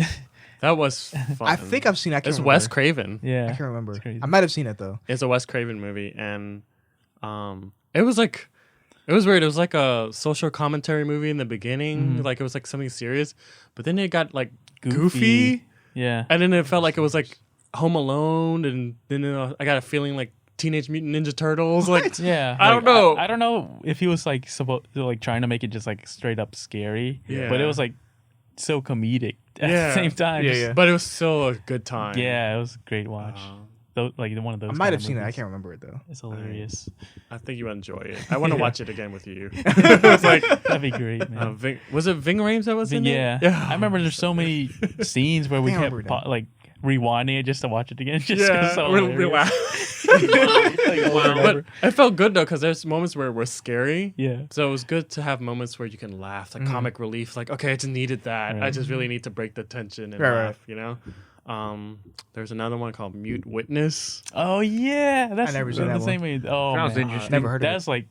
That was fun. I think I've seen. I can't It's remember. Wes Craven. yeah, I can't remember. It's crazy. I might have seen it though. It's a Wes Craven movie, and it was like, it was weird. It was like a social commentary movie in the beginning, like it was like something serious, but then it got like goofy, Yeah, and then it felt like it was like Home Alone, and then I got a feeling like Teenage Mutant Ninja Turtles. Like, yeah. I don't know. I don't know if he was like supposed to like trying to make it just like straight up scary. Yeah. but it was like so comedic at Yeah. the same time. Yeah, Just- yeah. but it was still a good time. yeah, it was a great watch. Like one of those. I might kind have of seen it. I movies. can't remember it though. It's hilarious. I think you would enjoy it. I want to watch it again with you. It was like, That'd be great, man. was it Ving Rhames that was in yeah. it? I remember there's so many scenes where we I kept remember that. like rewinding it just to watch it again. Just 'cause it's so we're hilarious. like, over and over. But it felt good though because there's moments where we're scary. Yeah. So it was good to have moments where you can laugh, like comic relief. Like, okay, I just needed that. I Right. just really need to break the tension and Right, laugh. You know. There's another one called Mute Witness. Oh yeah, that's never seen the that same way. Oh, Sounds man. interesting. Never heard of it. That's like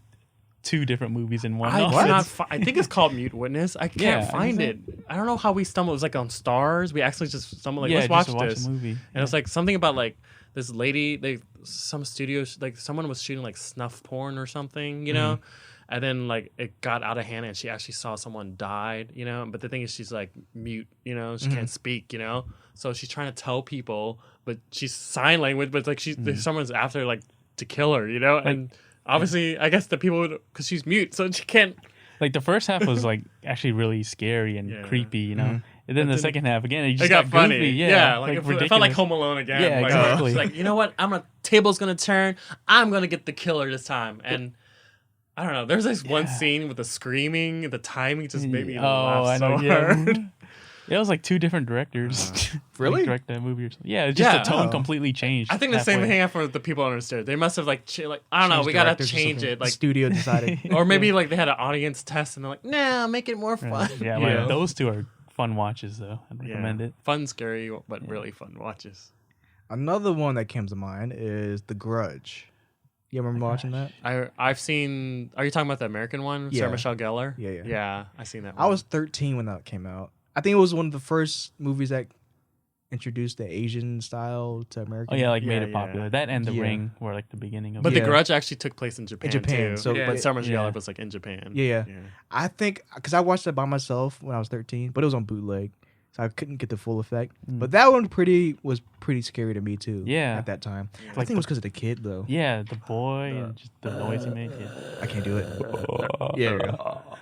two different movies in one. I No, cannot. it's- I think it's called Mute Witness. I can't Yeah, find is it. I don't know how we stumbled. It was like on Stars. We actually just stumbled. Like, yeah, let's watch just watch this. the movie. And it's like something about like this lady, some studios, like someone was shooting like snuff porn or something, you know? And then like it got out of hand and she actually saw someone died, you know? But the thing is she's like mute, you know? She can't speak, you know? So she's trying to tell people, but she's sign language, but it's like someone's after like to kill her, you know? And obviously I guess the people, because she's mute, so she can't. Like the first half was like actually really scary and Yeah. creepy, you know. And then the second half again, it It just got got funny. goofy. Yeah, like ridiculous. it felt like Home Alone again. Yeah, like, exactly. She's like, you know what? Table's gonna turn. I'm gonna get the killer this time. And I don't know. There's this one scene with the screaming, the timing just made me laugh so hard. It was like two different directors. Really? like, direct that movie or something. Yeah, it's just Yeah. the tone Oh. completely changed. I think the same halfway. thing happened with the people on the stairs. They must have like I don't know. Change We gotta directors or change something. it. The Like, studio decided. or maybe like they had an audience test and they're like, nah, make it more fun. Yeah, Yeah. like, those two are fun watches though. I'd recommend it. Fun, scary, but really fun watches. Another one that came to mind is The Grudge. You remember watching that? I've seen. Are you talking about the American one? Yeah. Sarah Michelle Gellar. Yeah. Yeah, I seen that one. I was 13 when that came out. I think it was one of the first movies that introduced the Asian style to American. Oh yeah, like made Yeah, it popular. yeah. That and The Yeah. Ring were like the beginning of But it. The Yeah. Grudge actually took place in Japan, Japan, too. so- Yeah. But Sarah Michelle Yeah. Gellar was like in Japan. Yeah. I think because I watched it by myself when I was 13, but it was on bootleg, so I couldn't get the full effect. But that one was pretty scary to me too. Yeah. at that time. I Like think it was because of the kid though. Yeah, the boy and just the noise he made. Yeah. I can't do it. Yeah,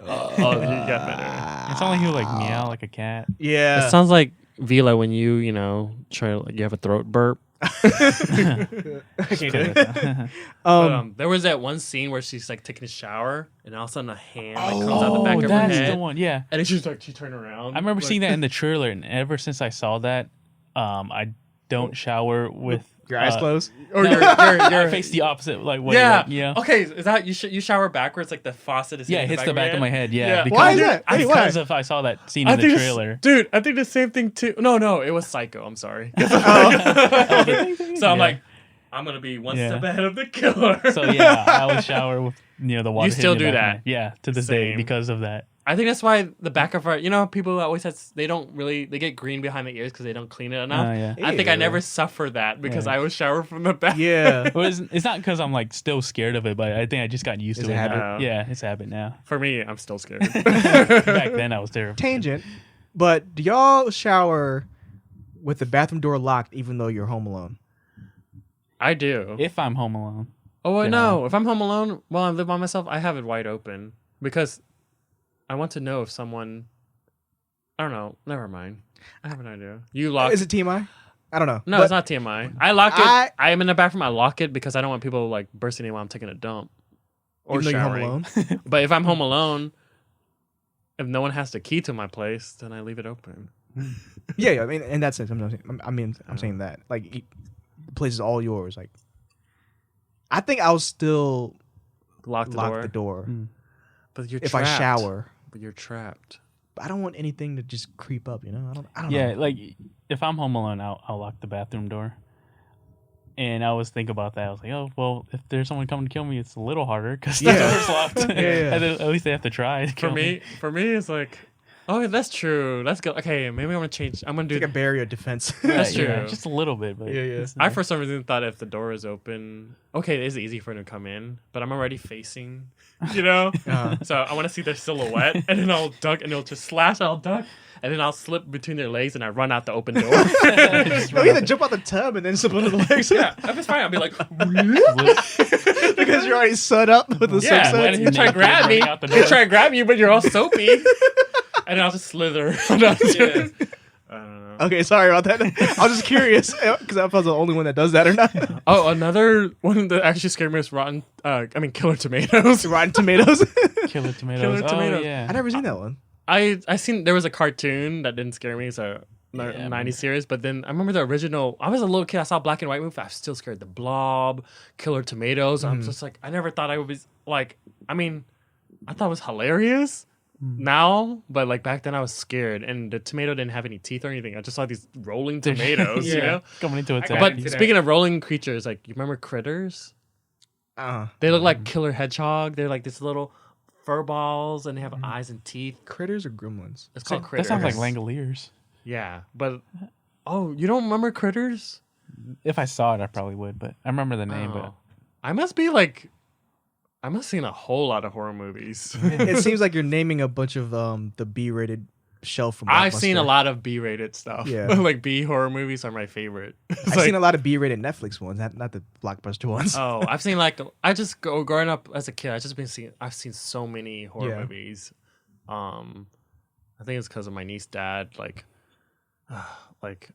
Oh, you got better. It's only he would like meow like a cat. yeah. It sounds like Vila when you try like you have a throat burp. I can't do it. But, there was that one scene where she's like taking a shower and all of a sudden a hand like, comes out the back of her that's head. the one. Yeah, And it's just like she turned around. I remember like, seeing that in the trailer, and ever since I saw that, I don't shower with Your eyes closed. Or No, your I face the opposite like way. yeah. like, yeah. Okay, is that you shower backwards like the faucet is Yeah, it hits the back of my head. Yeah. Because, Why is that? Hey, why? Because if I saw that scene in the trailer. Dude, I think the same thing too. No, it was Psycho. I'm sorry. So I'm like, I'm gonna be one Yeah. step ahead of the killer. So yeah, I always shower with the water. You still hitting the do back of that? my- Yeah, to this day Same. because of that. I think that's why the back of our, people always they get green behind the ears because they don't clean it enough. Oh, yeah. I think I Ew. never suffer that because Yeah. I always shower from the back. Yeah. Well, it's not because I'm like still scared of it, but I think I just got used It's to a it. habit. now. Yeah, it's a habit now. For me, I'm still scared. Back then, I was terrified. Tangent. But do y'all shower with the bathroom door locked even though you're home alone? I do. If I'm home alone, Oh, Yeah. no. If I'm home alone while I live by myself, I have it wide open because I want to know if someone. I don't know. Never mind. I have an idea. You lock. Is it TMI? I don't know. No, But it's not TMI. I lock it. I am in the bathroom. I lock it because I don't want people like bursting in while I'm taking a dump or even though you're home showering. alone. But if I'm home alone, if no one has the key to my place, then I leave it open. Yeah. I mean, in that sense, I'm saying that like the place is all yours. Like, I think I'll still Lock the door But you're if trapped. I shower. But you're trapped. But I don't want anything to just creep up. I don't Yeah, know. like if I'm home alone, I'll lock the bathroom door. And I always think about that. I was like, oh well, if there's someone coming to kill me, it's a little harder because the door's locked. Yeah. And then at least they have to try. To kill me. For me, it's like, oh, that's true. Let's go. Okay, maybe I'm gonna change. I'm gonna do. It's like a barrier defense. That's true. Yeah, just a little bit, but Yeah. it's I nice. for some reason thought if the door is open, okay, it is easy for them to come in, but I'm already facing, So I want to see their silhouette, and then I'll duck, and they'll just slash. I'll duck, and then I'll slip between their legs, and I run out the open door. No, you have to jump out the tub and then slip under the legs. Yeah, if it's fine, I'll be like, Because you're already set up with the yeah, six and sense. you try to grab me, Running out the you door. try to grab you, but you're all soapy, and then I'll just slither. I don't know. Okay, sorry about that. I was just curious because I was the only one that does that or not. Oh, another one that actually scared me was Killer Tomatoes. Rotten Tomatoes. Killer Tomatoes. Killer Oh, Tomatoes. yeah. I never seen that one. I seen there was a cartoon that didn't scare me, so Yeah, 90s series. But then I remember the original. I was a little kid. I saw a black and white movie. I was still scared. The Blob, Killer Tomatoes. I'm just like, I never thought I would be like. I mean, I thought it was hilarious now, but like back then I was scared, and the tomato didn't have any teeth or anything. I just saw these rolling tomatoes. You know. Coming into attack. But into that. speaking of rolling creatures, like you remember Critters? They look like Killer Hedgehog. They're like this little fur balls, and they have eyes and teeth. Critters or Gremlins? It's called that Critters. sounds like Langoliers. Yeah, but you don't remember Critters? If I saw it, I probably would, but I remember the name. Oh. I must have seen a whole lot of horror movies. It seems like you're naming a bunch of the B-rated shelf from I've seen a Blockbuster. lot of B-rated stuff. Yeah. Like B horror movies are my favorite. It's I've like- seen a lot of B-rated Netflix ones, not the Blockbuster ones. Oh, I've seen growing up as a kid. I've seen so many horror Yeah. movies. I think it's because of my niece, dad. Like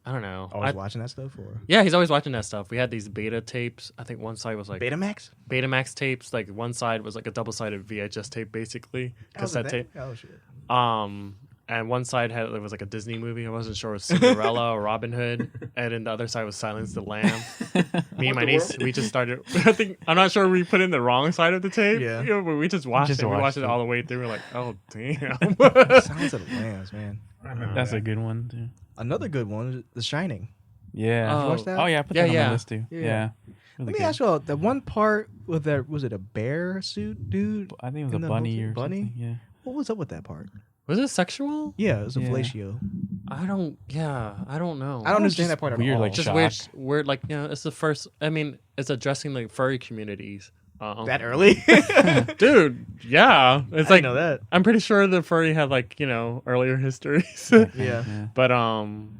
I don't know. Always watching that stuff or Yeah, he's always watching that stuff. We had these beta tapes. I think one side was like Betamax? Betamax tapes. Like one side was like a double-sided VHS tape, basically That was a cassette thing? tape. Oh shit! And one side it was like a Disney movie. I wasn't sure it was Cinderella or Robin Hood, and then the other side was Silence the Lamb. Me and my niece, we just started. I'm not sure we put in the wrong side of the tape. Yeah. But we just watched it. We watched it it. all the way through. We're like, oh damn. Sounds of the Lambs, man. I remember That's that. a good one too. Another good one, The Shining. Yeah. Oh. Watch that? Oh yeah, I put Yeah, that on yeah. my list too. Yeah. Yeah. Really Let me good. ask you all, the one part with that, was it a bear suit dude? I think it was in a the bunny hotel- or bunny? something. Yeah. What was up with that part? Was it sexual? Yeah, it was a Yeah. fellatio. I don't know. I don't understand that part at weird, all. like, Just shock. weird. Like it's the first. I mean, it's addressing like furry communities. that early? Dude, yeah, it's I like know that. I'm pretty sure the furry had like earlier histories. Yeah. Yeah. But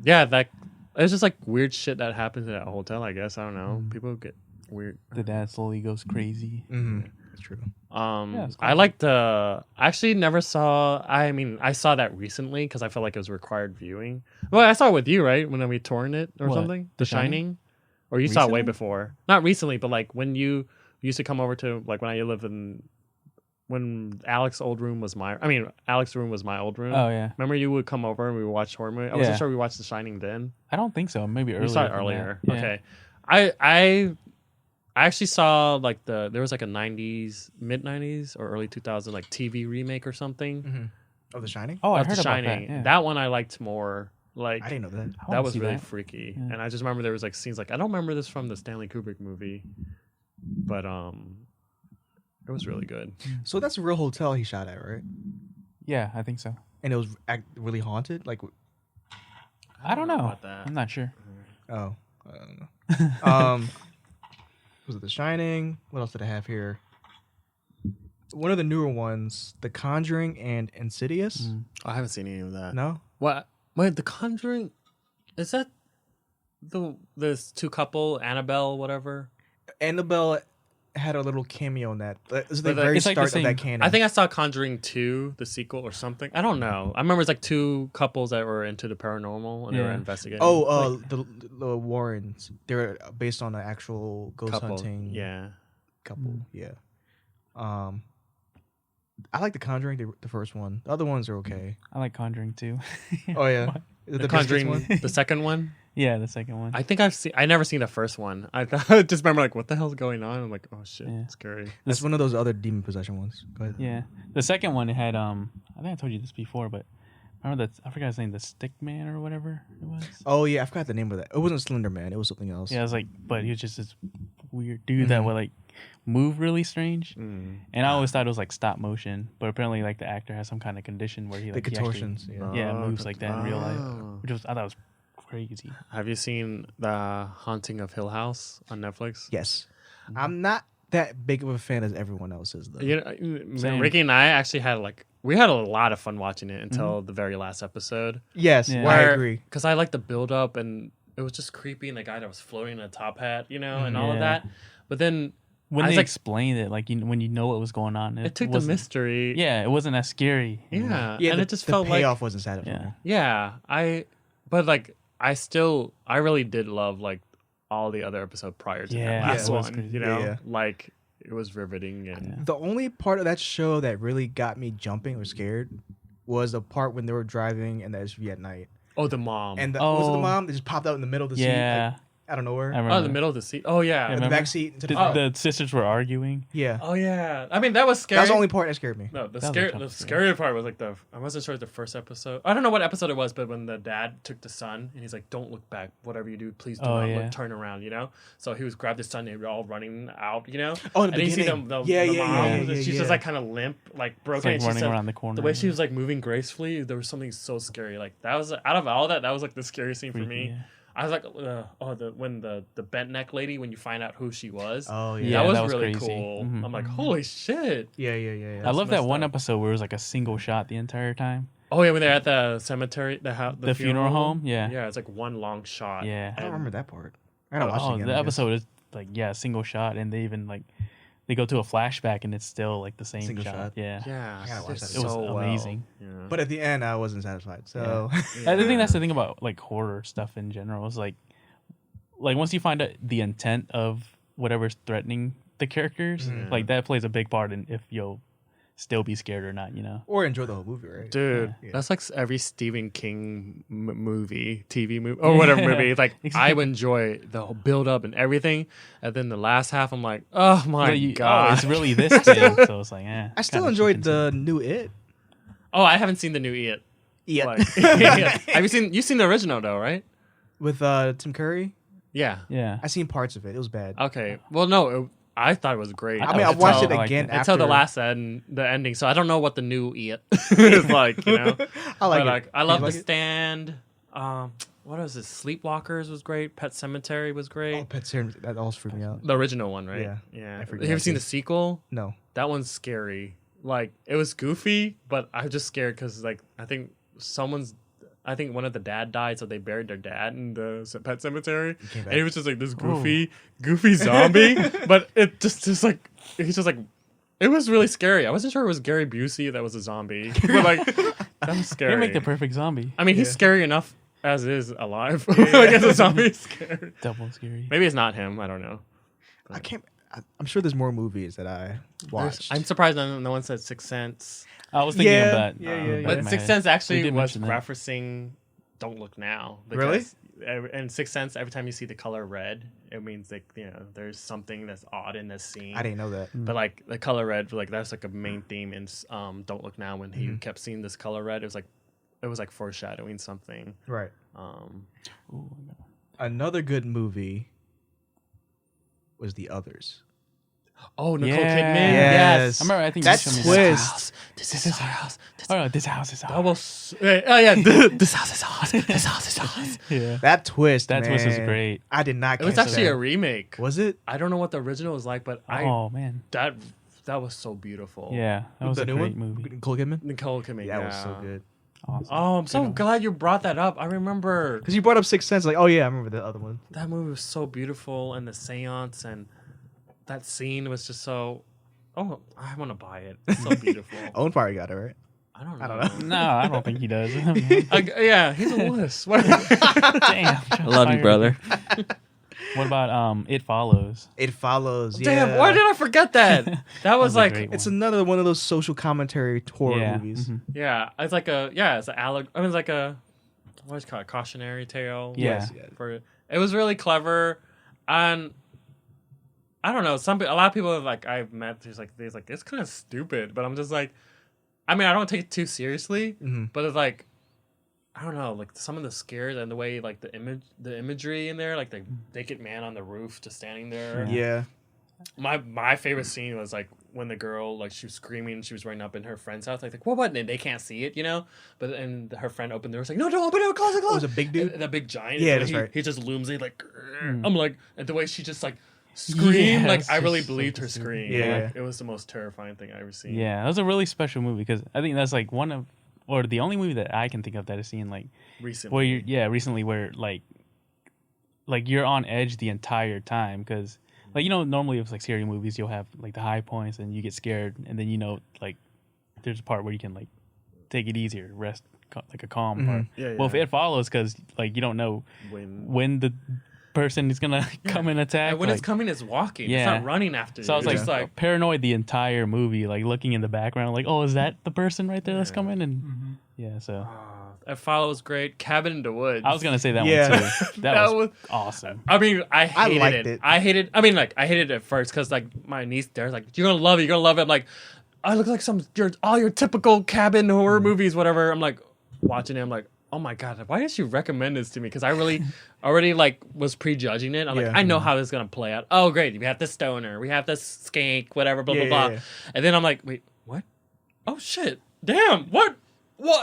yeah, that it's just like weird shit that happens in that hotel. I guess I don't know. People get weird. The dad slowly goes crazy. Mm-hmm. That's true. it's I like the. I actually never saw. I mean, I saw that recently because I felt like it was required viewing. Well, I saw it with you, right? When we toured it or What? something. The The Shining, Shining? or you saw it way Recently? before. Not recently, but like when you used to come over to like when I lived in. When Alex's room was my old room. Oh yeah. Remember you would come over and we would watch horror movie? I wasn't Yeah. sure we watched The Shining then. I don't think so. Maybe earlier. You saw it than earlier. that. Yeah. Okay. I actually saw like there was like a 90s, mid 90s or early 2000s like TV remake or something. Mm-hmm. Oh, The Shining? Oh, I of heard The about Shining. that. Yeah. That one I liked more. Like I didn't know that. I that wanna was see really that. freaky. Yeah. And I just remember there was like scenes like I don't remember this from the Stanley Kubrick movie. But it was really good. So that's a real hotel he shot at, right? Yeah, I think so. And it was really haunted? Like, I don't know. about that. I'm not sure. oh, I don't know. Was it The Shining? What else did I have here? One of the newer ones, The Conjuring and Insidious. I haven't seen any of that. No? What? Wait, The Conjuring? Is that this two couple, Annabelle, whatever? Annabelle had a little cameo in that. This is the But very it's like the start of that same- canon. I think I saw Conjuring 2, the sequel or something. I don't know. I remember it's like two couples that were into the paranormal and they were Yeah. investigating. Oh, Like, the Warrens. They're based on an actual ghost couple. hunting Yeah. couple. Yeah. I like The Conjuring, the first one. The other ones are okay. I like Conjuring too. Oh yeah, The biscuits Conjuring, one? the second one? Yeah, the second one. I think I never seen the first one. I just remember like, what the hell's going on? I'm like, oh shit, Yeah. it's scary. That's one of those other demon possession ones. Go ahead. Yeah, the second one it had I think I told you this before, but remember that I forgot his name, the Stick Man or whatever it was. Oh yeah, I forgot the name of that. It wasn't Slender Man. It was something else. Yeah, it was like, but he was just this weird dude that would like move really strange, and I always thought it was like stop motion, but apparently like the actor has some kind of condition where he The like contortions. he actually, moves like that in real life, Oh. which was I thought was crazy. Have you seen The Haunting of Hill House on Netflix? Yes. I'm not that big of a fan as everyone else is though. You know, Same. Ricky and I actually had we had a lot of fun watching it until the very last episode. Yes, Yeah. I agree. Because I like the build up and it was just creepy and the guy that was floating in a top hat, you know, and all of Yeah. that. But then When I was they like, explained it, like when you know what was going on, it took the wasn't- mystery. Yeah, it wasn't as scary. Yeah. Yeah, and the, it just the felt like, payoff wasn't satisfying. Yeah. but like, I really did love like all the other episode prior to Yeah, that last it was one, crazy. you know, Yeah. like it was riveting and The only part of that show that really got me jumping or scared was the part when they were driving in the SUV at night. oh, the mom. And was it the Oh. mom that just popped out in the middle of the seat, Yeah, like, out of nowhere? I remember. oh, the middle of the seat. Oh, yeah. In the remember? back seat. Into the, The sisters were arguing. yeah. Oh, yeah. I mean, that was scary. That was the only part that scared me. No, the That was a scary, jump the scare. scary part was like I wasn't sure the first episode. I don't know what episode it was, but when the dad took the son and he's like, "Don't look back. Whatever you do, please do Oh, not yeah. look, turn around." You know. So he was grabbed his son and they were all running out. You know. Oh, in the and you see beginning. the Yeah, the yeah, mom. yeah, yeah, She's yeah. just like kind of limp, like It's broken. like and she running said, around the corner. the way she was like moving gracefully, there was something so scary. Like that was out of all that was like the scariest scene for Freaky, me. yeah. I was like, when the bent neck lady, when you find out who she was. Oh, yeah. Yeah, that was that was really crazy. cool. Mhm. I'm like, holy shit. Yeah, yeah, yeah. I love that messed one up. episode where it was like a single shot the entire time. Oh yeah, when they're at the cemetery, the funeral home, yeah. yeah, it's like one long shot. Yeah. I don't remember that part. I gotta watch it again. The I guess. episode is like single shot, and they even like they go to a flashback, and it's still like the same Single shot. shot. Yeah, Yeah, I gotta watch that it's again. It was so well. amazing. Yeah. But at the end, I wasn't satisfied. So I think that's the thing about like horror stuff in general. Is like once you find out the intent of whatever's threatening the characters, like that plays a big part in if you'll still be scared or not. You know. or enjoy the whole movie, right? Dude, Yeah. that's like every Stephen King movie, TV movie, or whatever movie. Like, I would enjoy the whole build up and everything. And then the last half, I'm like, oh my God. it's really this thing. So it's like, I still enjoyed the new It. Oh, I haven't seen the new It. Yeah, Like, have you've seen the original though, right? with Tim Curry. Yeah. Yeah. I seen parts of it. It was bad. Okay. Well, no, I thought it was great. I mean, I watched it I liked again it. after until the last the ending. So I don't know what the new It is like, you know. I like But, it. like, I Did love you like The it? Stand. What was it? Sleepwalkers was great. Pet Cemetery was great. Oh, Pet Sematary, that almost freaked me out. The original one, right? Yeah. Yeah. I Have forgot you ever seen too. the sequel? No. That one's scary. Like, it was goofy, but I was just scared because, like, I think one of the dad died, so they buried their dad in the pet cemetery, came back. and he was just like this goofy zombie. But it just like he's just like, it was really scary. I wasn't sure it was Gary Busey that was a zombie, but like that was scary. They make the perfect zombie. I mean, he's scary enough as is alive. Like as a zombie, he's scary. Double scary. Maybe it's not him. I don't know. I can't. I'm sure there's more movies that I watched. I'm surprised no one said Sixth Sense. I was thinking Yeah, of that. yeah, yeah, back yeah. But in my Sixth head. Sense We actually did was mention that. referencing Don't Look Now. Really? In Sixth Sense, every time you see the color red, it means like, you know, there's something that's odd in this scene. I didn't know that. But like the color red, like that's like a main theme in Don't Look Now. When he kept seeing this color red, it was like foreshadowing something. Right. Ooh, Another good movie was The Others. Oh, Nicole Yeah. Kidman. Yes. I remember. I think That you showed me that. twist. This is our house. Oh no, this house is That ours. was yeah. This house is ours. This house is ours. Yeah. That twist. That twist was man. great. I did not. It was catch actually that. a remake. Was it? I don't know what the original was like, but Oh man. that was so beautiful. Yeah, that was the a new great one? movie. Nicole Kidman. Nicole Kidman. Yeah, that was so good. Awesome. Oh, I'm so glad you brought that up. I remember Because you brought up Sixth Sense, like, oh yeah, I remember the other one. that movie was so beautiful, and the seance and that scene was just so. Oh, I want to buy it. It's so beautiful. Owen probably got it right. I don't know. I don't know. No, I don't think he does. Yeah, he's a wuss. Damn. I love you, brother. What about It Follows? It Follows. Yeah. Damn, why did I forget that? That was a like, great It's one. another one of those social commentary horror Yeah. movies. Mhm. yeah, it's like a, yeah, it's an I mean, it's like a, what's it called, cautionary tale. Yeah. It was really clever, and I don't know. A lot of people like I've met, there's like it's kind of stupid, but I'm just like, I mean, I don't take it too seriously, but it's like, I don't know, like some of the scares and the way like the imagery in there, like the naked man on the roof just standing there. Yeah. My favorite scene was like when the girl, like, she was screaming and she was running up in her friend's house, like what? And they can't see it, you know. But and her friend opened the door, was like, no, don't open it, close it, close. Oh, it was a big dude. The big giant. Yeah, that's right. He just looms in like. I'm like, and the way she just like screamed, like I really believed her scream. Yeah. Like, it was the most terrifying thing I ever seen. Yeah, that was a really special movie because I think that's like one of, or the only movie that I can think of that has seen like Recently. recently where like you're on edge the entire time because like, you know, normally if it's like scary movies you'll have like the high points and you get scared and then, you know, like there's a part where you can like take it easier, rest, like a calm part. Yeah, Well, if it follows because like you don't know when the person is gonna come and attack. And when like, it's coming, it's walking. Yeah. It's not running after you. so I was It's like, paranoid the entire movie, like looking in the background, like, oh, is that the person right there that's coming? And yeah, so It follows great. Cabin in the Woods. I was gonna say that one too. That was awesome. I mean, I hated liked it. it. I hated. I mean, like I hated it at first because like my niece there's like, you're gonna love it. You're gonna love it. I'm like, I look like all your typical cabin horror movies, whatever. I'm like watching it. I'm like, oh my god, why did you recommend this to me? Because I really already like was prejudging it. I'm like, I know how this is gonna play out. Oh great, we have this stoner, we have this skank, whatever, blah blah blah. And then I'm like, wait, what? Oh shit, damn, what?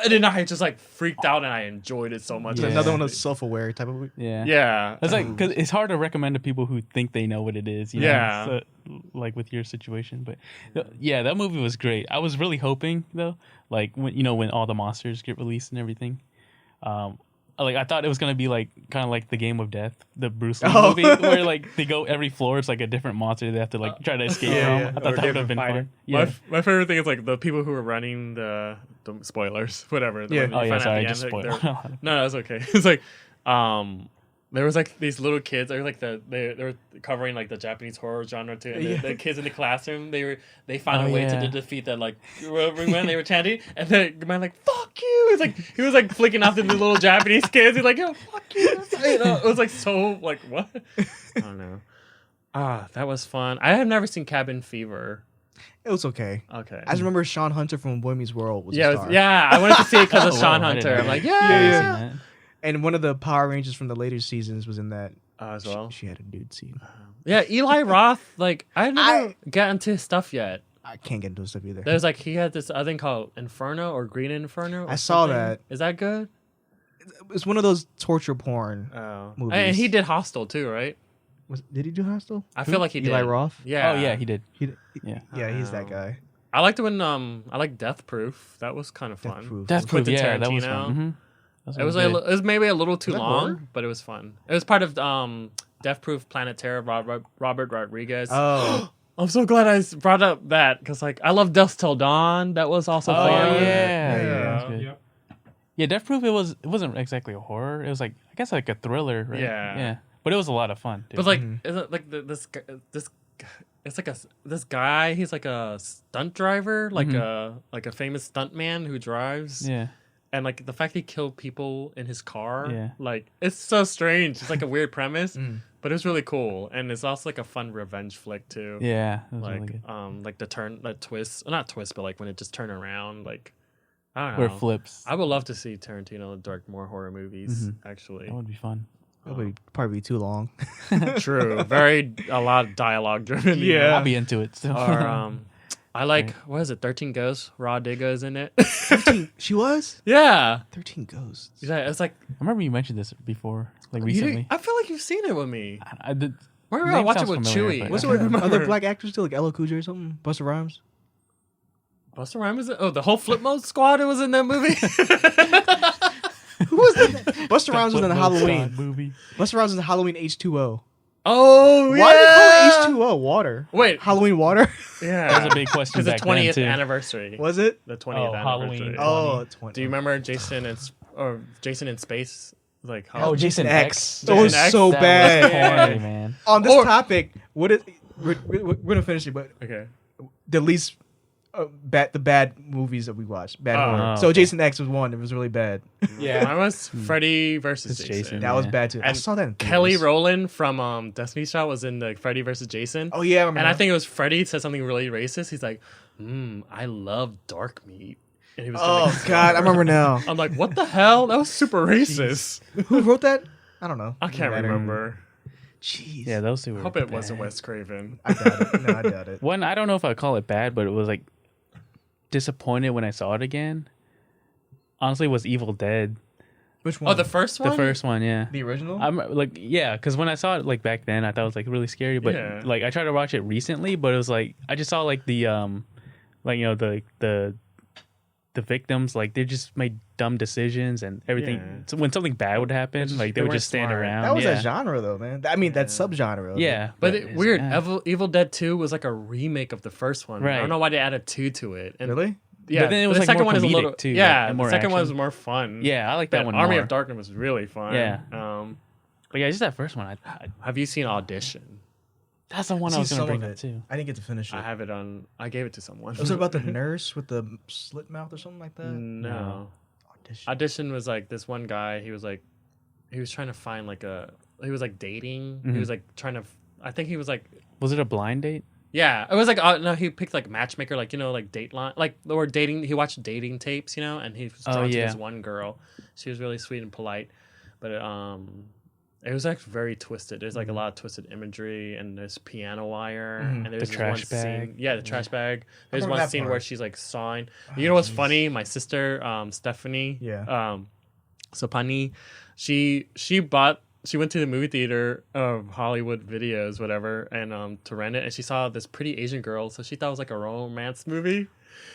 And then I just like freaked out and I enjoyed it so much. Yeah. Another one of self-aware type of movie. Yeah, Yeah. It's like because it's hard to recommend to people who think they know what it is. You know? Yeah. So, like with your situation, but yeah, that movie was great. I was really hoping though, like when all the monsters get released and everything. Like I thought it was gonna be like kind of like the Game of Death, the Bruce Lee movie, where like they go every floor, it's like a different monster they have to like try to escape from. yeah. I thought that would have been fun. Yeah. My favorite thing is like the people who are running the spoilers, whatever. Yeah. Oh yeah, sorry, I just like, spoiled. no, it's okay. It's like, there was like these little kids. They were like they were covering like the Japanese horror genre too. And the kids in the classroom, they found a way to defeat that like when they were chanting, and the man like fuck you. It's like he was like flicking off the little Japanese kids. He's like, yo, fuck you. It was like so like what? I don't know. That was fun. I have never seen Cabin Fever. It was okay. Okay. I just remember Sean Hunter from Boy Meets World was a Yeah, star. I wanted to see it because of Sean I didn't Hunter. know I'm like, that. And one of the Power Rangers from the later seasons was in that as well. She had a nude scene. Yeah, Eli Roth. Like I never got into his stuff yet. I can't get into his stuff either. There's like he had this other thing called Inferno or Green Inferno. I saw something. that. Is that good? It's one of those torture porn movies. And he did Hostel too, right? Did he do Hostel? I feel like he did. Eli Roth? Yeah. Oh yeah, he did. Yeah, he's that guy. I liked when I liked Death Proof. That was kind of fun. Death Proof, Quentin yeah, that was Tarantino. fun. Mm-hmm. It was maybe a little too that long, horror? but it was fun. It was part of Death Proof, Planet Terror, Robert Rodriguez. Oh. I'm so glad I brought up that because like I love Dusk Till Dawn. That was also fun. That's good. Yeah, Death Proof. It wasn't exactly a horror. It was like I guess like a thriller, right? Yeah. But it was a lot of fun. Dude. But like, is it like this? It's like this guy. He's like a stunt driver, like a famous stunt man who drives. Yeah. And like the fact he killed people in his car, Yeah. like it's so strange. It's like a weird premise, but it's really cool, and it's also like a fun revenge flick too. Yeah. It was like really good. like that twist, not twist, but like when it just turned around, like I don't know. Where it flips. I would love to see Tarantino direct more horror movies. Actually, That would be fun. That would probably be too long. true. A lot of dialogue driven. Yeah. I'll be into it still. Or I like what is it? 13 Ghosts. Raw Digga is in it. 13, she was? Yeah. 13 Ghosts. Yeah, it's like I remember you mentioned this before, like you recently. didn't- I feel like you've seen it with me. I did. Where were I Name watching sounds with familiar, Chewy? but- What's I the can't other remember. black actors still? Like Ella Cool J or something? Busta Rhymes? Busta Rhymes? The whole Flip Mode Squad was in that movie. Who was that? Busta Rhymes was in the Football Halloween. Squad movie. Busta Rhymes was in the Halloween H2O. Oh, yeah. Why did they call it H2O? Water. Wait. Halloween water? Yeah. That was a big question Because the back then, 20th too. anniversary. Was it? The 20th anniversary. Halloween. Oh, 20. Do you remember Jason in Space? Like Oh, Jason X. That was X? so That bad. was corny, man. On this Or- topic, what is... We're going to finish it, but Okay. the least the bad movies that we watched. Bad horror. So okay. Jason X was one. It was really bad. Yeah, mine was Freddy versus It's Jason. Jason. That was Yeah. bad too. I And saw that in Kelly theaters. Rowland from Destiny's Child was in the Freddy versus Jason. Oh yeah, I remember And I that. think it was Freddy said something really racist. He's like, I love dark meat. And he was Oh God, I remember now. I'm like, what the hell? That was super racist. Who wrote that? I don't know. I can't Doesn't matter. remember. Jeez. Yeah, those two were. I hope it bad. wasn't Wes Craven. I doubt it. No, I doubt it. One, I don't know if I call it bad, but it was like disappointed when I saw it again. Honestly, was Evil Dead. Which one? Oh, the first one? The first one, yeah. The original? I'm like, yeah, because when I saw it like back then, I thought it was like really scary. But Yeah. like, I tried to watch it recently, but it was like I just saw like the like the victims, like they just made dumb decisions and everything. Yeah. So when something bad would happen, like they they would weren't just stand smart. around. That was yeah. a genre though, man. I mean, that subgenre. Yeah, But it's- weird. yeah. Evil Dead 2 was like a remake of the first one. I Right. don't know why they added 2 to it. And Really? Yeah, But then it was, the like, second more one is a comedic, little too, Yeah, and the more second one action. was more fun. Yeah, I like that But one Army more. of Darkness was really fun. Yeah. Um, But yeah, just that first one. have you seen Audition? That's the one I I've was seen gonna some bring of up it. too. I didn't get to finish it. I have it on. I gave it to someone. Was it about the nurse with the slit mouth or something like that? No. Audition. Audition was like this one guy. He was trying to find he was like dating. He was like trying to. I think he was like. Was it a blind date? Yeah, it was like no. He picked like matchmaker, like like Dateline, like or dating. He watched dating tapes, and he was drawn to yeah. this one girl. She was really sweet and polite, but it was like very twisted. There's like a lot of twisted imagery, and there's piano wire, and there's this trash one bag. scene. Yeah, the trash bag. There's remember one that scene part. where she's like sawing. You know what's funny? My sister, Stephanie. Yeah. Sapani, she went to the movie theater of Hollywood Videos, whatever, and to rent it, and she saw this pretty Asian girl, so she thought it was like a romance movie.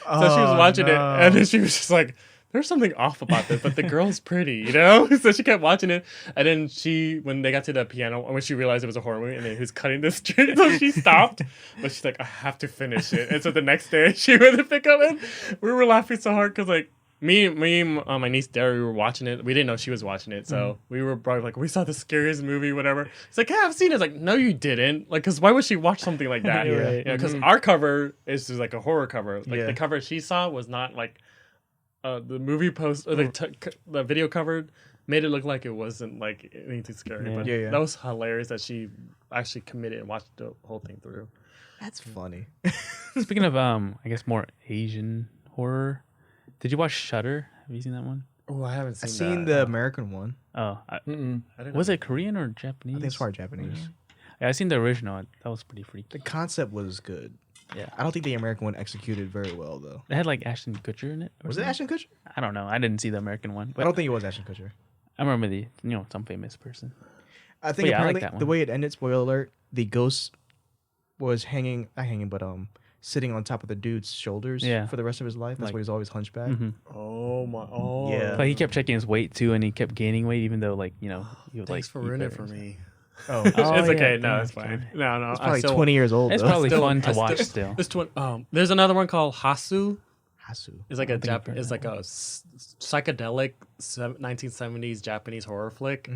So she was watching it, and then she was just like, "There's something off about this," but the girl's pretty, So she kept watching it, and then when they got to the piano, when she realized it was a horror movie, and then he was cutting the string, so she stopped. But she's like, "I have to finish it," and so the next day she went to pick up it. We were laughing so hard because like. Me, and my niece Derry, we were watching it. We didn't know she was watching it, so we were probably like, "We saw the scariest movie, whatever." It's like, "Yeah, I've seen it." It's like, "No, you didn't." Like, because why would she watch something like that? Yeah. Because our cover is just like a horror cover. Like Yeah. the cover she saw was not like the movie post or the video cover made it look like it wasn't like anything scary. Yeah. But Yeah. that was hilarious that she actually committed and watched the whole thing through. That's funny. Speaking of I guess more Asian horror, did you watch Shudder? Have you seen that one? Oh, I haven't I seen. seen the American one. Oh, I didn't was know. it Korean or Japanese? I think it's probably Japanese. Yeah, I seen the original. That was pretty freaky. The concept was good. Yeah, I don't think the American one executed very well though. it had like Ashton Kutcher in it. or Was it something. Ashton Kutcher? I don't know. I didn't see the American one, but I don't think it was Ashton Kutcher. I remember some famous person. I think But yeah, I like apparently that one. the way it ended, spoiler alert, the ghost was sitting on top of the dude's shoulders Yeah. for the rest of his life. That's Like- why he's always hunchback. Mm-hmm. Oh my! Oh Yeah. But he kept checking his weight too, and he kept gaining weight, even though he would Thanks like for eat ruining it better for and me. Oh, It's Oh, okay. yeah, No, yeah, it's fine. No. it's probably 20 years old. It's though. probably Still- fun to I still- watch still. There's another one called Hasu. Hasu. It's like a think I've heard it's that like a psychedelic 1970s Japanese horror flick,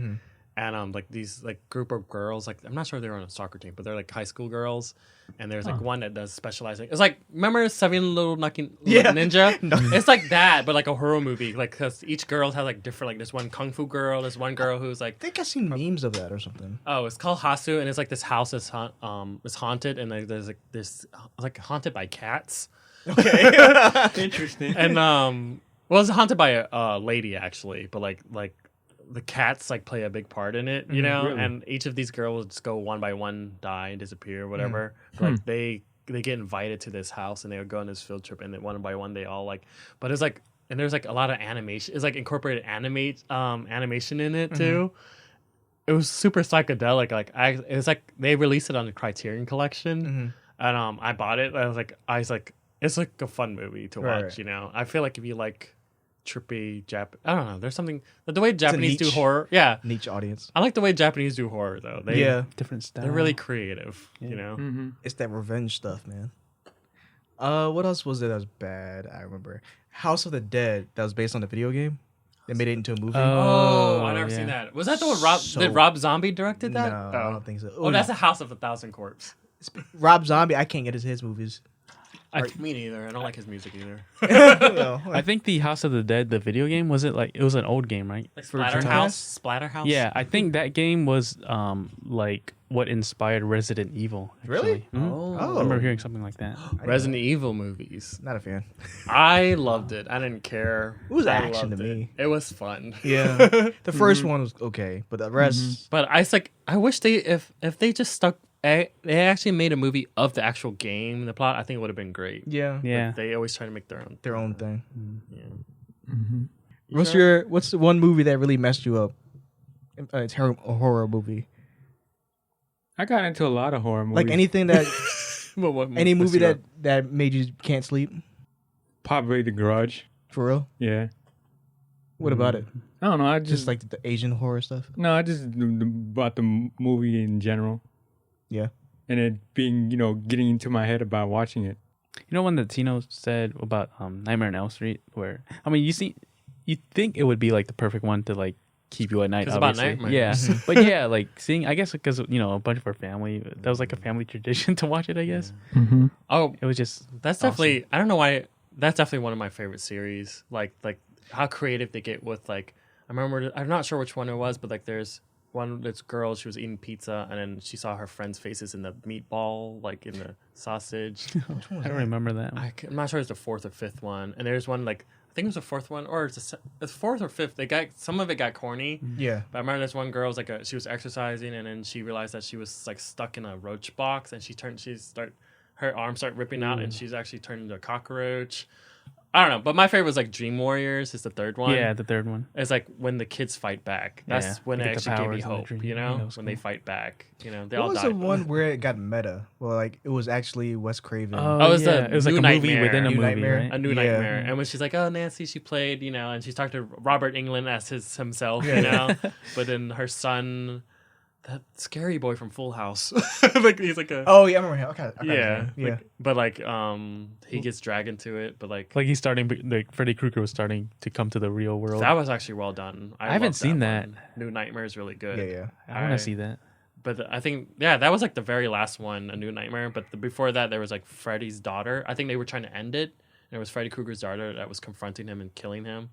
and like these like group of girls, like I'm not sure they're on a soccer team, but they're like high school girls, and there's like one that does specializing. It's like remember Seven Little Ninja? It's like that, but like a horror movie, like because each girl has like different. Like there's one kung fu girl, there's one girl who's like. I think I've seen memes of that or something. Oh, it's called Hasu, and it's like this house is is haunted, and like, there's like this like haunted by cats. Interesting. And well, it's haunted by a lady actually, but like the cats like play a big part in it, you know. really? And each of these girls just go one by one, die and disappear, whatever. Like they get invited to this house, and they would go on this field trip, and then one by one they all like. But it's like, and there's like a lot of animation. It's like incorporated animation in it too. It was super psychedelic. Like it's like they released it on the Criterion Collection, and I bought it. I was like, it's like a fun movie to watch. Right. You know, I feel like if you like trippy I don't know. There's something the way Japanese do niche. horror. Yeah, Niche audience. I like the way Japanese do horror though. Different style. They're really creative. You know. It's that revenge stuff, man. What else was there that was bad? I remember House of the Dead that was based on the video game. They made it into a movie. Oh, I never yeah. seen that. Was that the one So- did Rob Zombie directed that? No, I don't think so. Oh, that's a House of a Thousand Corpse. Rob Zombie. I can't get his movies. Me neither. I don't like his music either. No, I think the House of the Dead, the video game, was it like it was an old game, right? Like For Dreamcast? Splatterhouse. Yeah, I think that game was like what inspired Resident Evil. Really? actually. Mhm. Oh. I remember hearing something like that. Resident Evil movies. Not a fan. I loved it. I didn't care. It was I action to loved it. me. It was fun. Yeah, the first one was okay, but the rest. But I wish they if they just stuck. They actually made a movie of the actual game. The plot, I think, it would have been great. Yeah, Yeah. They always try to make their own. thing. Yeah. What's the one movie that really messed you up? A horror movie, I got into a lot of horror movies. like anything that But what any messed movie you up? that made you can't sleep. Probably The Grudge. For real? Yeah. What about it? I don't know. I Just just like the Asian horror stuff. no. I just about the movie in general, Yeah. and it being getting into my head about watching it. You know one that Tino said about Nightmare on Elm Street, where I mean, you think it would be like the perfect one to like keep you at night. 'Cause it's about Obviously, nightmares. yeah. But yeah, like seeing, I guess because a bunch of our family, that was like a family tradition to watch it. I guess Oh, it was just that's awesome. definitely. I don't know why. That's definitely one of my favorite series. Like how creative they get with like. I remember. I'm not sure which one it was, but like there's one. This girl. She was eating pizza, and then she saw her friends' faces in the meatball, like in the sausage. I don't remember that. I'm not sure it's the fourth or fifth one. And there's one like I think it was the fourth one, or it's fourth or fifth. They got some of it got corny. Yeah. But I remember this one girl was like she was exercising, and then she realized that she was like stuck in a roach box, and her arms start ripping out, and she's actually turned into a cockroach. I don't know, but my favorite was like Dream Warriors is the third one. Yeah, the third one. It's like when the kids fight back. That's Yeah, when they it get the actually gave me powers and the hope. dream. You know, Yeah, that was when they cool. fight back. You know, they What all was died. the one where it got meta? Well, like it was actually Wes Craven. Oh, it's yeah. a It was like New a movie Nightmare. within a New movie, Nightmare. right? A New Yeah. Nightmare. And when she's like, oh, Nancy, she played, and she's talked to Robert Englund as himself, but then her son, that scary boy from Full House, like he's like a, Oh yeah, I remember him. Okay. yeah, Yeah. like- but like, he gets dragged into it, but like, Like he's starting, like Freddy Krueger was starting to come to the real world. that was actually well done. I haven't loved seen that. one. New Nightmare is really good. Yeah. I want to see that. But I think, that was like the very last one, A New Nightmare. But before that, there was like Freddy's daughter. I think they were trying to end it. And it was Freddy Krueger's daughter that was confronting him and killing him.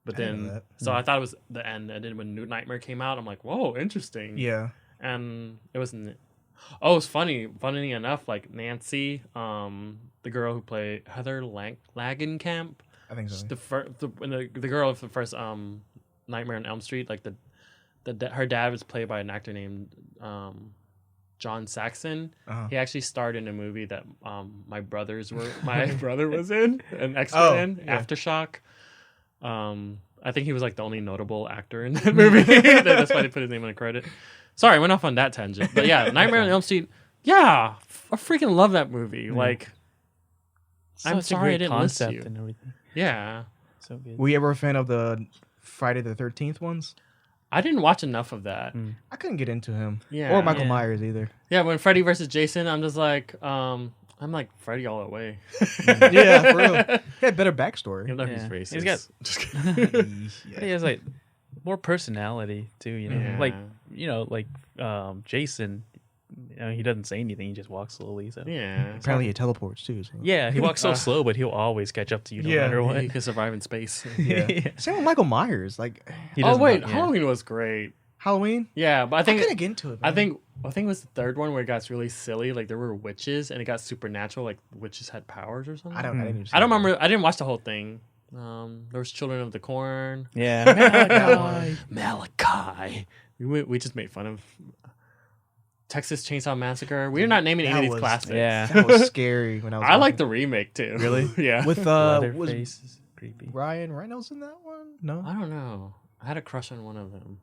But I didn't know then, that. so I thought it was the end. And then when New Nightmare came out, I'm like, whoa, interesting. Yeah. And it was, it's funny. Funny enough, like Nancy, the girl who played Heather Langenkamp, I think so. the girl of the first Nightmare on Elm Street, like her dad was played by an actor named John Saxon. Uh-huh. He actually starred in a movie that my brother was in, an extra in yeah. Aftershock. I think he was like the only notable actor in that movie. That's why they put his name on the credit. Sorry, I went off on that tangent. But yeah, Nightmare on Elm Street. Yeah, I freaking love that movie. Like, I'm Such a sorry I great didn't listen to concept you. and everything. Yeah. So good. Were you ever a fan of the Friday the 13th ones? I didn't watch enough of that. I couldn't get into him. Yeah. Or Michael Yeah. Myers either. Yeah, when Freddy versus Jason, I'm just like, I'm like Freddy all the way. Yeah, for real. He had better backstory. Even though Yeah. he's racist. He's got- Just kidding. He has like more personality too. Yeah. Like Jason. He doesn't say anything. He just walks slowly. So Yeah. Apparently he teleports too. So. yeah, he walks so slow, but he'll always catch up to you no Yeah. matter what. He can survive in space. Yeah. Same with Michael Myers. Like He Oh doesn't wait, yeah. Halloween was great. Halloween. Yeah, but I I think couldn't get into it. I Man. think it was the third one where it got really silly. Like there were witches and it got supernatural. Like witches had powers or something. I didn't. Even see I don't that. remember. I didn't watch the whole thing. There was Children of the Corn. Yeah. Malachi. We just made fun of Texas Chainsaw Massacre. We're not naming any That of these was- classics. Yeah. That was scary when I was. I like watching. the remake too. Really? Yeah. With was Leatherface is creepy. Ryan Reynolds in that one? No. I don't know. I had a crush on one of them.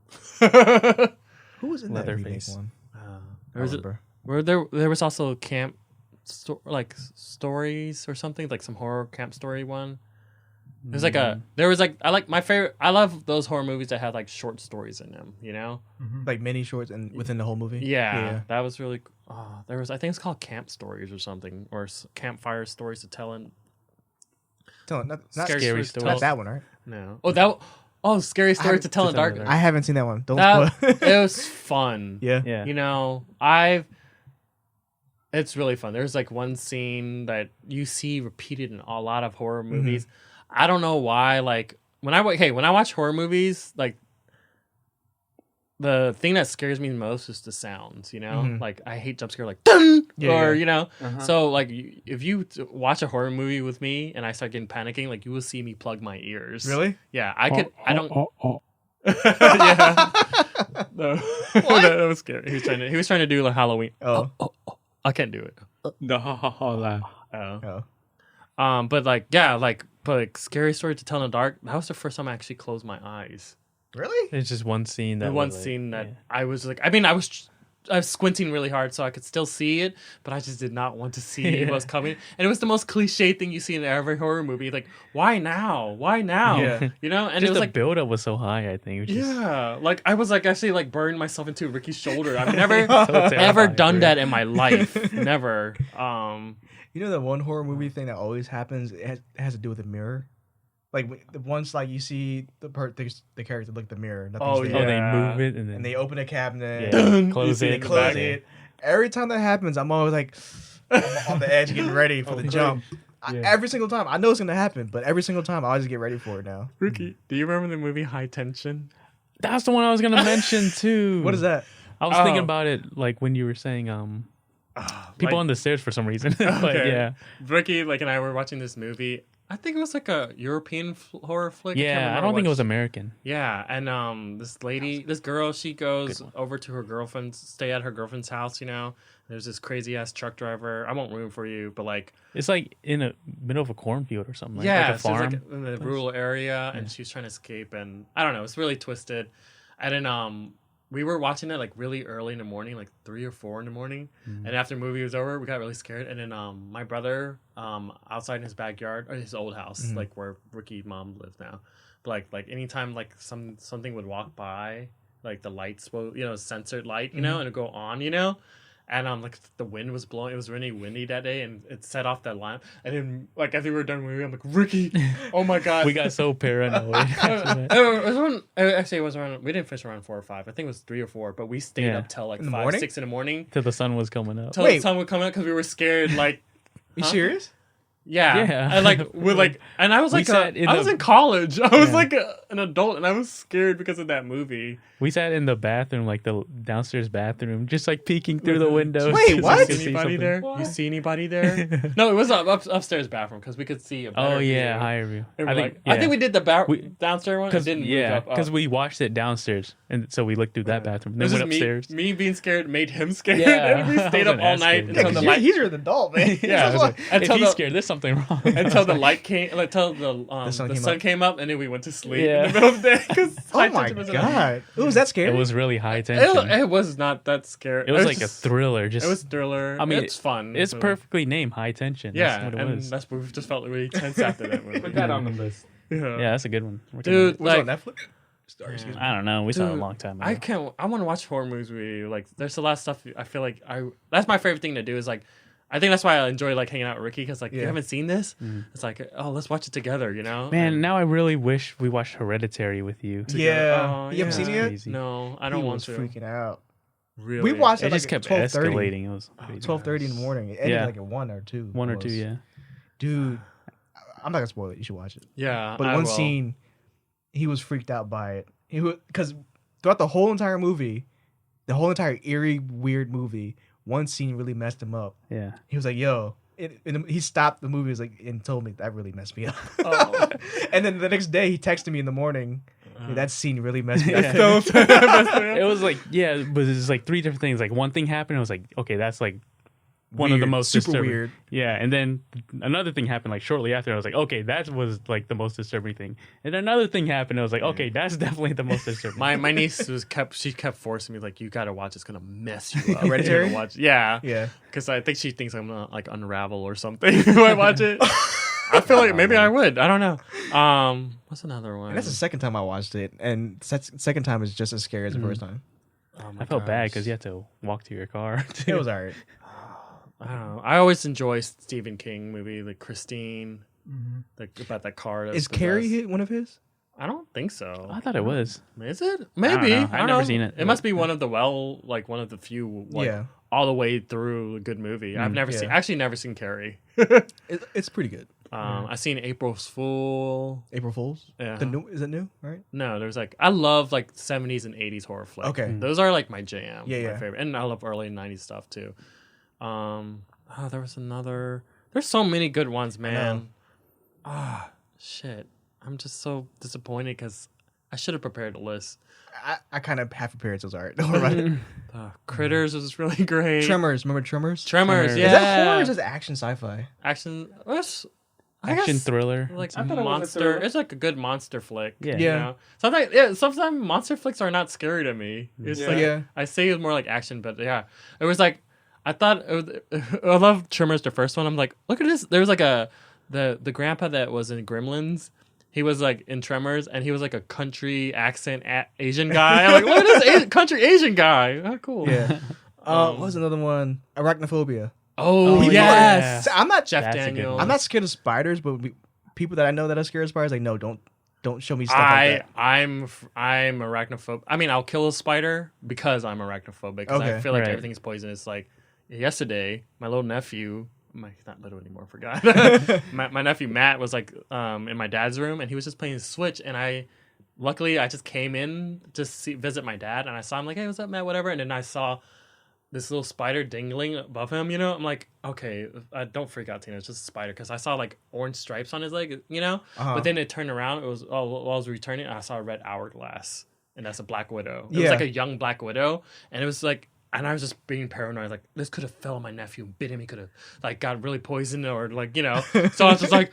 Who was in that remake Leatherface. one? There was, remember. where there was also camp stories or something, like some horror camp story one. There's like I like my favorite. I love those horror movies that had like short stories in them. You know? Like mini shorts and within the whole movie. Yeah, that was really. There was I think it's called Camp Stories or something, or Campfire Stories to Tell in. Not Scary Scary Stories to Stories. not Tell. that one, right? No. Scary Stories to Tell in the Dark. I haven't seen that one. Don't That spoil. it was fun. Yeah. Yeah. You know, I've It's really fun. There's like one scene that you see repeated in a lot of horror movies. I don't know why. Like when I watch horror movies, like the thing that scares me the most is the sounds. You know, like I hate jump scare like dun you know. So like if you watch a horror movie with me and I start getting panicking, like you will see me plug my ears. Really? Yeah, I could. I don't. Yeah. No, that was scary. He was trying to do like Halloween. Oh. I can't do it. The ha ha ha laugh. But like scary story to tell in the dark. That was the first time I actually closed my eyes. Really? It's just one scene that The one scene that I was like, I mean, I was squinting really hard so I could still see it, but I just did not want to see what was coming. And it was the most cliche thing you see in every horror movie. Like, why now? Why now? Yeah. You know? And just it was the like build up was so high, I think. yeah, like I was like actually like burning myself into Ricky's shoulder. I've never ever terrifying, done bro. that in my life. Never. You know the one horror movie thing that always happens? It has to do with a mirror. Like the once like you see the character look at the mirror. Nothing's there. Oh, they move it and then And they open a cabinet. yeah, close They it. close it. Every time that happens, I'm always like on the edge, getting ready for the jump. Every single time, I know it's gonna happen, but every single time, I always get ready for it now. Ricky, do you remember the movie High Tension? That's the one I was gonna mention too. What is that? I was thinking about it like when you were saying people like- on the stairs for some reason. But yeah. Ricky like and I were watching this movie. I think it was like a European horror flick. Yeah, I don't think it was American. Yeah, and this girl, she goes over to her girlfriend's, stay at her girlfriend's house. You know, there's this crazy ass truck driver. I won't ruin for you, but like It's like in a middle of a cornfield or something. yeah, like a so it's farm. like in the rural area, and she's trying to escape, and I don't know, it's really twisted. And then we were watching it like really early in the morning, like 3 or 4 in the morning. And after the movie was over, we got really scared. And then my brother, outside in his backyard, or his old house, like where Ricky's mom lives now. But like anytime like something would walk by, like the lights will, censored light, you know, and it'd go on, you know. And like the wind was blowing. It was really windy that day, and it set off that lamp. And then, like as we were done with the movie, I'm like, Ricky, oh my god, We got so paranoid. after that. It was around. We didn't finish around 4 or 5. I think it was 3 or 4. But we stayed Yeah. up till like In the 5, morning? 6 in the morning. Till the sun was coming up. Till Wait. the sun would come out because we were scared. Like, You Huh? serious? yeah, Yeah. and like we're like, and I was We like, sat in I was the- in college. I was Yeah. like an adult, and I was scared because of that movie. We sat in the bathroom, like the downstairs bathroom, just like peeking through the windows. Wait, to what? see See anybody something. there? You see anybody there? No, it was upstairs bathroom because we could see a better Oh yeah, view. higher view. And I we're think like, I think we did the We- downstairs one. It because didn't yeah, move up. because we watched it downstairs, and so we looked through that bathroom. Then This went is upstairs. Me being scared made him scared. Yeah. And we stayed up I all was night asking. until Yeah, the 'cause light. You're an adult, man. Yeah, I was like, if until he's the- scared, there's something wrong. until the light came, until the sun sun came came up, and then we went to sleep Yeah. in the middle of the day. Oh my god! Ooh, was that scary? It was really high tension. It was not that scary. It was like a just- thriller. Just It was thriller. I mean, it's fun. it's So- perfectly named High Tension. Yeah, That's what it and was. that's what we just felt really tense after that movie. Put that on the list. Yeah, that's a good one. Dude, Was it like on Netflix? Sorry, excuse me. I don't know. We saw it a Dude, long time ago. I want to watch horror movies with you. Like, there's a lot of stuff. I feel like that's my favorite thing to do. Is like, I think that's why I enjoy like hanging out with Ricky because like you Yeah. haven't seen this. It's like, oh, let's watch it together. You know, Man, And- now I really wish we watched Hereditary with you. Yeah. Oh, You haven't seen it yet? Crazy. No, I don't He want was to. freaking out. Really, We watched It it just like kept 12:30. escalating. It was crazy. 12:30 in the morning. It ended Yeah. like at 1 or 2. 1 or It 2, was- yeah. Dude, I'm not gonna spoil it. You should watch it. Yeah, But I one will. scene, he was freaked out by it. He because throughout the whole entire movie, the whole entire eerie, weird movie, one scene really messed him up. Yeah. He was like, "Yo." And he stopped the movie and told me that really messed me up. Oh. And then the next day he texted me in the morning. "Hey, that scene really messed me up. It was like, yeah, but it's like 3 different things. Like one thing happened, I was like, okay, that's like one of the Weird, most super disturbing. weird. Yeah, and then another thing happened like shortly after. I was like, okay, that was like the most disturbing thing. And another thing happened. I was like, okay, that's definitely the most disturbing. My niece kept forcing me like, you gotta watch. It's gonna mess you up. Hereditary? You gotta watch. Yeah, Yeah. because I think she thinks I'm gonna like unravel or something if I watch it. I feel like maybe I would. I don't know. What's another one? And that's the second time I watched it, and second time is just as scary as the first time. Oh my I felt bad gosh. because you had to walk to your car. It was alright. I don't know. I always enjoy Stephen King movie like Christine, like about that car. That's Is Carrie possessed. one of his? I don't think so. I thought it was. Is it? Maybe. know. I I've don't never know. seen it, It must be one of the one of the few like Yeah. all the way through a good movie. I've never seen Carrie. It's pretty good. I've seen April's Fool. April Fools. Yeah. Is it new? Right. No, there's like I love like 70s and 80s horror flicks. Okay. Those are like my jam. Yeah, my yeah. favorite. And I love early 90s stuff too. There was another. There's so many good ones, man. Shit. I'm just so disappointed because I should have prepared a list. I kind of half prepared, so it's alright. Don't worry about it. Critters was really great. Tremors. Remember Tremors? Tremors, yeah. Is that horror or just action sci-fi? Action. Action thriller. Like I thought it was a monster. thriller. It's like a good monster flick. Yeah. You know? Sometimes monster flicks are not scary to me. It's like Yeah. I say it's more like action, but yeah, it was like I thought it was, I love Tremors, the first one. I'm like, look at this. There was like the grandpa that was in Gremlins. He was like in Tremors, and he was like a country accent Asian guy. I'm like, look at this country Asian guy. Oh, cool. Yeah. What was another one? Arachnophobia. Oh, Oh, yes. So I'm not. Jeff That's a good Daniels. one. I'm not scared of spiders, but people that I know that are scared of spiders, like, no, don't show me stuff like that. I'm arachnophobic. I mean, I'll kill a spider because I'm arachnophobic. Because I Okay. feel like Right. everything's poisonous. Like yesterday, my little nephew, he's not little anymore, forgot. my nephew Matt was like in my dad's room, and he was just playing Switch, and luckily I just came in to visit my dad, and I saw him like, hey, what's up, Matt, whatever, and then I saw this little spider dingling above him, you know? I'm like, okay, don't freak out, Tina. It's just a spider. Because I saw like orange stripes on his leg, you know? Uh-huh. But then it turned around. It was while I was returning, I saw a red hourglass. And that's a black widow. It was Yeah. like a young black widow. And it was like, and I was just being paranoid. Like, this could have fell on my nephew and bit him. He could have like got really poisoned or like, you know? So I was just like,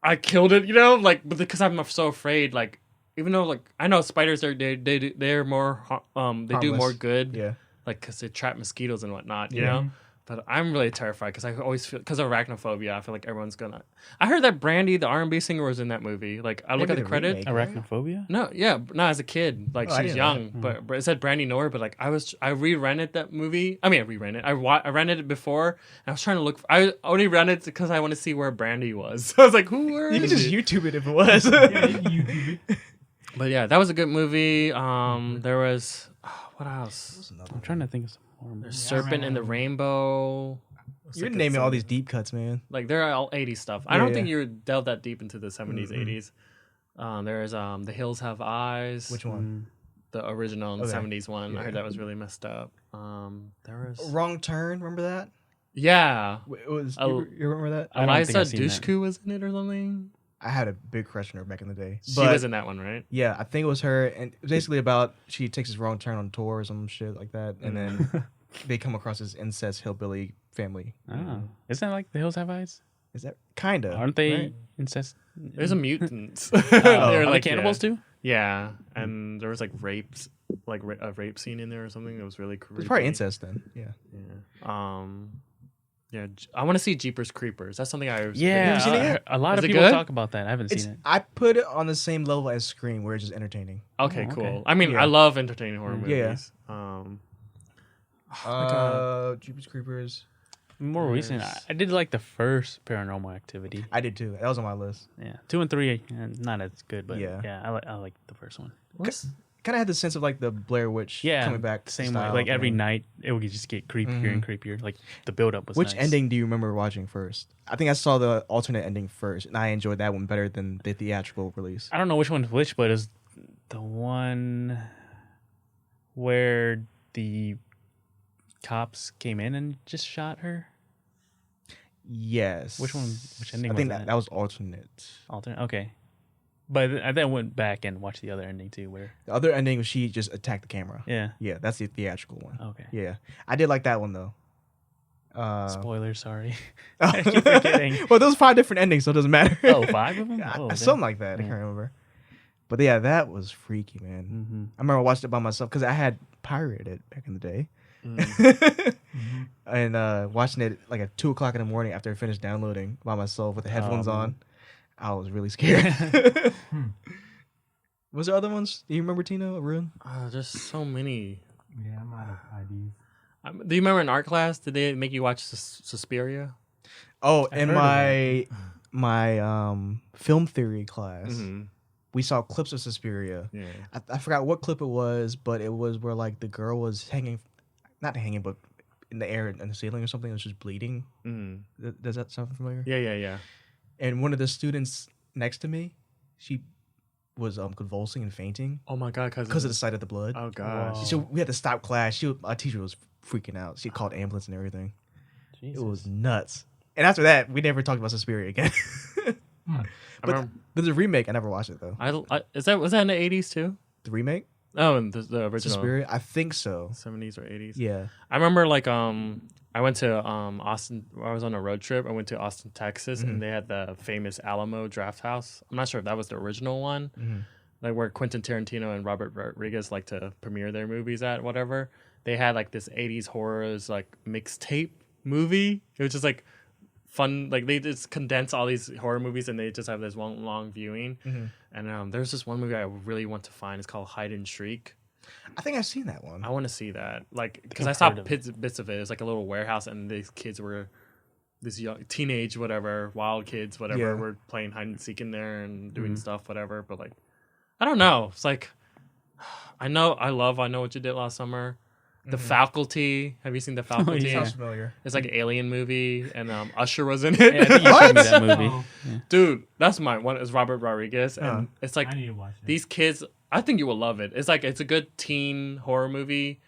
I killed it, you know? Like, but because I'm so afraid, like, even though like, I know spiders are, they're more, they do Harmless. more good. Yeah. Like, because they trap mosquitoes and whatnot, you Yeah. know? But I'm really terrified because I always feel, because of arachnophobia, I feel like everyone's gonna. I heard that Brandy, the R&B singer, was in that movie. Like, I look Maybe at the the credits. remake. Arachnophobia? No, yeah, not as a kid. Like, Oh, I she's didn't know young. But it said Brandy Nor, but like, I re-rented that movie. I mean, I re-rented. I rented it before, and I was trying to look. I only rented it because I want to see where Brandy was. I was like, who were You can is just it? YouTube it if it was. But yeah, that was a good movie. There was. What else? I'm trying to think of some more movies. Serpent in the Rainbow. You're naming all these deep cuts, man. Like they're all 80s stuff. I don't Yeah, think you delved that deep into the 70s, 80s. There's The Hills Have Eyes. Which one? The original Okay. 70s one. I Yeah. heard that was really messed up. There was Wrong Turn. Remember that? yeah. It was. Oh. You remember that? I don't think Eliza I've seen that. Dushku was in it or something. I had a big crush on her back in the day. She was in that one, right? Yeah, I think it was her, and it was basically about she takes this wrong turn on tour or some shit like that, and then they come across this incest hillbilly family. Oh. Isn't that like The Hills Have Eyes? Is that kind of? Aren't they right? incest? There's a mutant. Are They're they cannibals too? Yeah, and there was like rapes, like a rape scene in there or something. It was really creepy. It's probably incest then. Yeah. Yeah. Yeah. I want to see Jeepers Creepers. That's something I was. Yeah, seen it yet? a lot Is of it people good? talk about that. I haven't It's. seen it. I put it on the same level as Scream, where it's just entertaining. Okay, Oh, cool. okay. I mean, Yeah. I love entertaining horror Yeah. movies. Jeepers Creepers. More recent, I did like the first Paranormal Activity. I did too. That was on my list. Yeah, 2 and 3, not as good, but Yeah. yeah, I like the first one. Kind of had the sense of like the Blair Witch Yeah, coming back. same style way. Like every thing. night, it would just get creepier and creepier. Like the build up was. Which nice. ending do you remember watching first? I think I saw the alternate ending first, and I enjoyed that one better than the theatrical release. I don't know which one's which, but it's the one where the cops came in and just shot her. Yes. Which one? Which ending? I think was that was alternate. alternate. Okay, but I then went back and watched the other ending too, where The other ending was she just attacked the camera. yeah. Yeah, that's the theatrical one. Okay. Yeah, I did like that one though. Spoilers, sorry. I keep forgetting. Well, those 5 different endings, so it doesn't matter. Oh, 5 of them? Oh, Something like that. I Yeah. can't remember. But yeah, that was freaky, man. Mm-hmm. I remember I watched it by myself because I had pirated it back in the day. And watching it like at 2:00 in the morning after I finished downloading by myself with the headphones man. on, I was really scared. Was there other ones? Do you remember Tino or Roeun? There's so many. Yeah, I'm out of ideas. Do you remember in art class? Did they make you watch Suspiria? Oh, I've in heard of my film theory class, Mm-hmm. we saw clips of Suspiria. Yeah. I forgot what clip it was, but it was where like the girl was not hanging, but in the air and the ceiling or something. It was just bleeding. Does that sound familiar? Yeah. And one of the students next to me, she was convulsing and fainting Oh my god, because of the sight of the blood. Oh gosh. So we had to stop class. Our teacher was freaking out. She called ambulance and everything. Jesus. It was nuts. And after that, we never talked about Suspiria again. But there's a remake. I never watched it though. Was that in the 80s too? The remake, Oh, and the original Suspiria. I think so. 70s or 80s. Yeah. I remember like I went to Austin. I was on a road trip. I went to Austin, Texas, and they had the famous Alamo Draft House. I'm not sure if that was the original one, like where Quentin Tarantino and Robert Rodriguez like to premiere their movies at. Whatever, they had like this 80s horrors like mixtape movie. It was just like fun. Like they just condense all these horror movies and they just have this one long viewing. And there's this one movie I really want to find. It's called Hide and Shriek. I think I've seen that one. I want to see that, like, because I've I saw heard of bits of it. It was like a little warehouse, and these kids were, this young teenage whatever, wild kids whatever, Yeah. were playing hide and seek in there and doing stuff whatever. But like, I don't know. It's like, I know what you did last summer. The Faculty. Have you seen The Faculty? yeah. Sounds familiar. It's like an alien movie, and Usher was in it. Yeah, I think you showed me that movie. Yeah. Dude, that's my one. Is Robert Rodriguez, and it's like I need to watch it. these kids. I think you will love it. It's a good teen horror movie.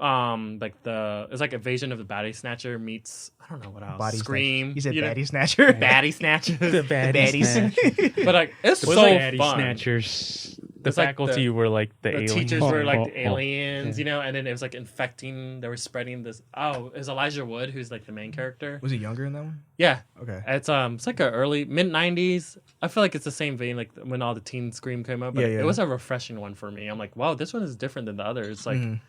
It's like Invasion of the Body Snatcher meets I don't know what else. Body Scream. Snatcher. You said know? Baddie Snatcher. Baddie Snatcher. The baddies. But like it's so Daddy fun. Snatchers. The It's like Faculty were like the aliens. teachers were like the Oh. aliens, you know, and then it was like infecting. They were spreading this. Oh, it was Elijah Wood who's like the main character. Was he younger in that one? Yeah, Okay. it's like a early mid '90s. I feel like it's the same vein like when all the teen Scream came out. But Yeah, yeah. it was a refreshing one for me. I'm like, wow, this one is different than the others. Like, Mhm.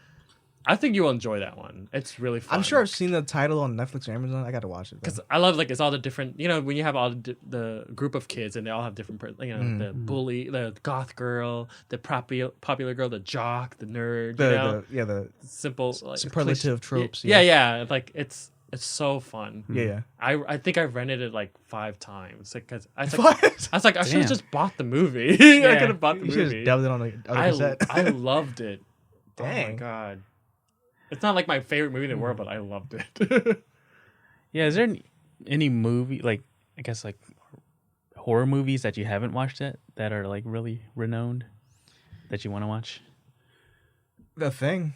I think you will enjoy that one. It's really fun. I'm sure I've seen the title on Netflix or Amazon. I got to watch it. though. because I love like it's all the different. You know, when you have all the group of kids and they all have different. The bully, the goth girl, the popular girl, the jock, the nerd. the Simple like, superlative tropes. Yeah. Like it's so fun. Yeah. I think I rented it like 5 times because I was What? like I should Damn. have just bought the movie. Yeah. I could have bought the You should movie. have dubbed it on the other cassette. I loved it. Oh my Dang. god. It's not like my favorite movie in the world, but I loved it. Yeah, is there any movie like I guess like horror movies that you haven't watched yet that are like really renowned that you want to watch? The Thing.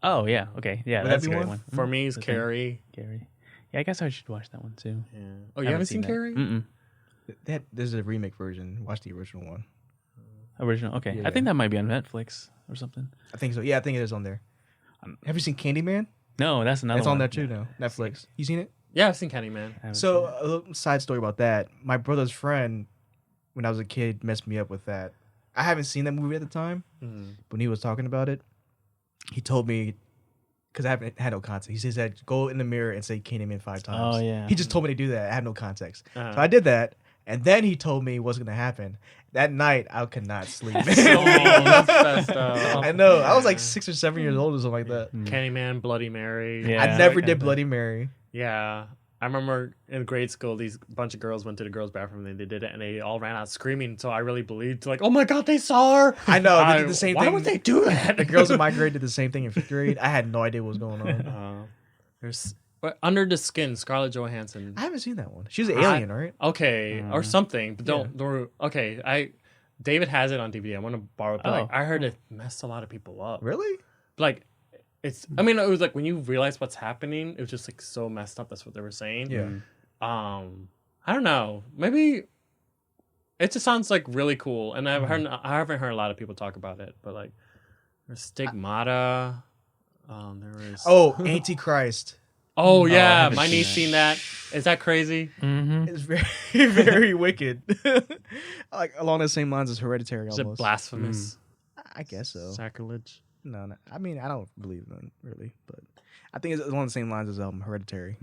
Oh yeah, okay, yeah, Would that's that a be great one? one. For me, it's The Thing. Carrie. Carrie. Yeah, I guess I should watch that one too. Yeah. Oh, you haven't seen that. Carrie? Mm-mm. There's a remake version. Watch the original one. Original. Okay, Yeah. I think that might be on Netflix or something. I think so. Yeah, I think it is on there. Have you seen Candyman? No, that's another. It's on one. there too now. Netflix. You seen it? Yeah, I've seen Candyman. I haven't So seen it. a little side story about that. My brother's friend, when I was a kid, messed me up with that. I haven't seen that movie at the time. But when he was talking about it, he told me because I haven't had no context. He said, "Go in the mirror and say Candyman 5 times." Oh, yeah. He just told me to do that. I had no context, Uh-huh. so I did that. And then he told me what's gonna happen. That night, I could not sleep. Oh, that's messed up. I know. I was like 6 or 7 years old or something like that. Candyman, Bloody Mary. Yeah. I never that did kind of Bloody Mary. Yeah. I remember in grade school, these bunch of girls went to the girls' bathroom and they did it, and they all ran out screaming. So I really believed, like, oh my god, they saw her. I know. They did the same why thing. would they do that? The girls in my grade did the same thing in 5th grade. I had no idea what was going on. There's Under the Skin, Scarlett Johansson. I haven't seen that one. She was an alien, right? Okay, or something, but don't. Okay, David has it on DVD. I want to borrow it, but like, Oh. I heard it messed a lot of people up. Really? Like, I mean, it was like when you realize what's happening, it was just like so messed up. That's what they were saying. Yeah. I don't know. Maybe it just sounds like really cool, and I haven't heard a lot of people talk about it, but like, there's Stigmata. There was. Oh, Antichrist. Oh I yeah, haven't my seen niece that. seen that. Is that crazy? Mm-hmm. It's very, very wicked. Like along the same lines as Hereditary Is it almost. blasphemous? I guess so. Sacrilege? No. I mean, I don't believe in it, really, but I think it's along the same lines as Hereditary.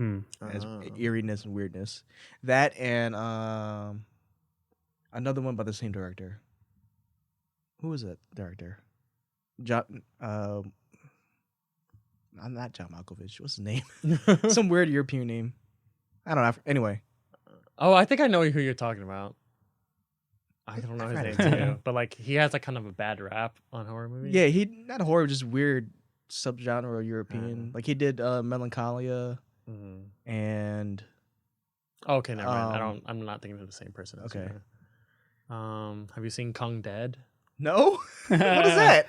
As eeriness and weirdness. That and another one by the same director. Who is that director? I'm not John Malkovich. What's his name? Some weird European name. I don't know. Anyway, Oh, I think I know who you're talking about. I don't know his I name forgot too, but like he has like kind of a bad rap on horror movies. yeah, he not horror, just weird subgenre or European. Like he did Melancholia and Okay, never mind. I'm not thinking of the same person. As Okay. you. Have you seen Kung Dead? no. What is that?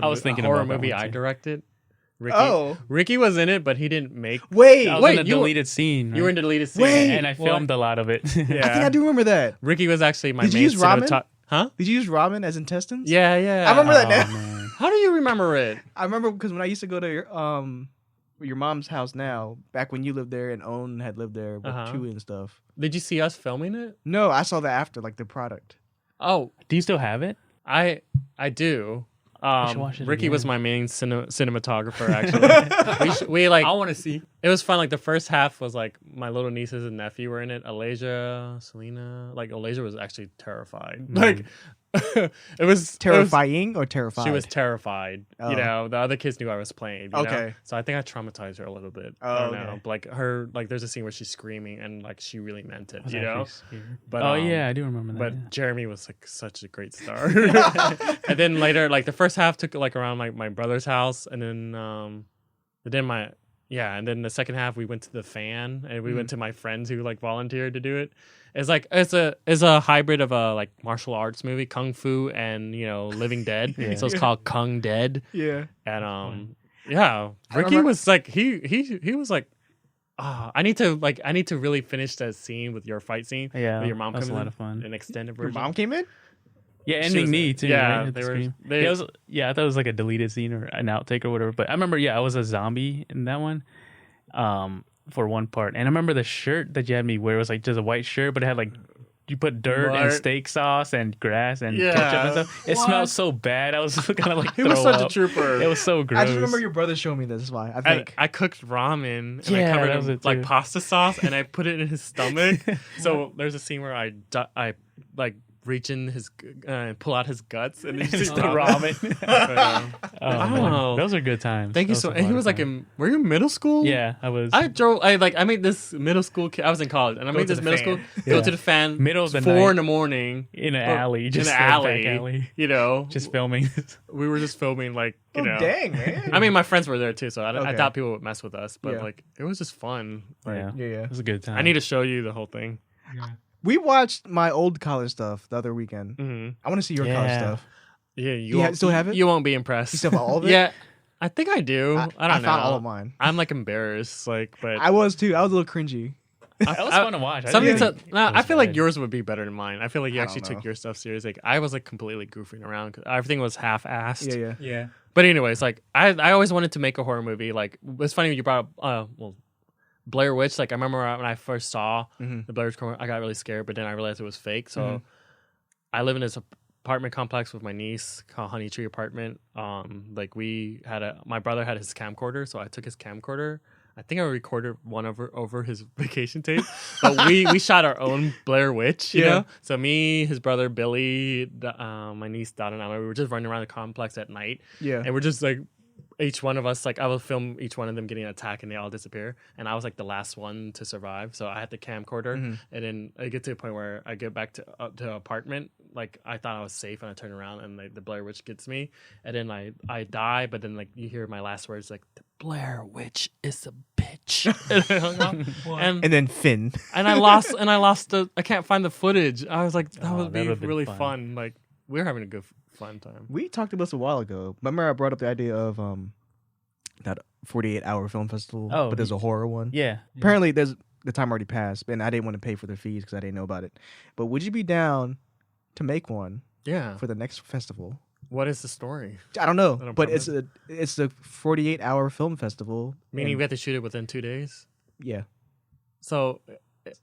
I was thinking a horror about that movie one, I too. directed. Ricky, Oh. Ricky was in it, but he didn't make. Wait, I was Wait, in a you were- deleted scene. You were in the deleted scene. Wait. and I filmed a lot of it. I think I do remember that. Ricky was actually my Did you main use ramen? Huh? Did you use ramen as intestines? Yeah, yeah. I remember that Oh, now. man. How do you remember it? I remember because when I used to go to your mom's house now, back when you lived there and Owen had lived there with Chewy and stuff. Did you see us filming it? No, I saw that after, like the product. Oh, Do you still have it? I do. should watch it Ricky was again. my main cinematographer. Actually, we like. I want to see. It was fun. Like the first half was like my little nieces and nephew were in it. Alasia, Selena. Like Alasia was actually terrified. Like it was Terrifying or terrified? She was terrified. Oh. You know, the other kids knew I was playing. You know? Okay. So I think I traumatized her a little bit. Oh, I don't okay. know. But, like her, like there's a scene where she's screaming and like she really meant it. I was You know. actually scared. But, oh yeah, I do remember that. But yeah. Jeremy was like such a great star. And then later, like the first half took like around like my brother's house, and then and then the second half we went to the fan, and we went to my friends who like volunteered to do it. It's like it's a hybrid of a like martial arts movie, Kung Fu, and Living Dead. So it's called Kung Dead. Yeah. And Ricky remember- was like he was like. I need to really finish that scene with your fight scene. Yeah, with your mom that was coming a lot in, of fun. an extended Your version. mom came in? Yeah, She ending was- me too. yeah, right? At they the were- scream. they- Yeah, I thought it was like a deleted scene or an outtake or whatever. But I remember, I was a zombie in that one, for one part. And I remember the shirt that you had me wear was like just a white shirt, but it had like you put dirt and What? steak sauce and grass and Yeah. ketchup and stuff. It smelled so bad. I was kind of like He was throw such a up. trooper. It was so gross. I just remember your brother showing me this. Is why I I, think. I cooked ramen and Yeah, I covered that it was with it like too. pasta sauce and I put it in his stomach. So there's a scene where I like reach in his pull out his guts and then Just just the ramen. I Oh, don't man. know. Those are good times. Thank you Those so. were a And he lot was of like fun. were you in middle school? Yeah, I was. I made this middle school kid. I was in college and I made to this the middle fan. school go Yeah. to the fan Middle of the 4 night. in the morning in an or- alley, just in a an back alley, alley, just filming. we were just filming like Oh, dang, man. I mean, my friends were there too, so I Okay. thought people would mess with us, but Yeah. like it was just fun. Like, Yeah, Yeah. it was a good time. I need to show you the whole thing. We watched my old college stuff the other weekend. Hmm I want to see your college Yeah. stuff. Yeah, You still have it? You won't be impressed. You still have all of it? Yeah, I think I do. I don't know. found all of mine. I'm like embarrassed, like, but I was too. I was a little cringy. That was fun to watch. I Something didn't to, think no, it I was feel like bad. yours would be better than mine. I feel like you I actually don't know. took your stuff serious. Like I was like completely goofing around. 'Cause everything was half-assed. Yeah. Yeah. But anyways, like I always wanted to make a horror movie. Like it's funny when you brought up Blair Witch. Like I remember when I first saw Mhm. the Blair Witch, I got really scared, but then I realized it was fake. So Mhm. I live in this apartment complex with my niece called Honey Tree Apartment. Like my brother had his camcorder, so I took his camcorder. I think I recorded one over his vacation tape, but we shot our own Blair Witch, you Yeah. know. So me, his brother Billy, my niece Donna, and I, we were just running around the complex at night, Yeah. and we're just like each one of us, like I will film each one of them getting attacked and they all disappear, and I was like the last one to survive. So I had the camcorder, and then I get to a point where I get back to the apartment, like I thought I was safe, and I turn around and like the Blair Witch gets me, and then I die, but then like you hear my last words like the Blair Witch is a bitch, and I hung up. And then Finn. And I lost I can't find the footage. I was like, that Oh, would that be would've been really fun. fun. Like we're having a good fun time. We talked about this a while ago. Remember I brought up the idea of that 48-hour film festival, Oh, but there's a horror one. Yeah, Apparently the time already passed, and I didn't want to pay for their fees because I didn't know about it. But would you be down to make one Yeah. for the next festival? What is the story? I don't know, don't but promise. it's the 48-hour film festival. Meaning and- we have to shoot it within 2 days. yeah. So,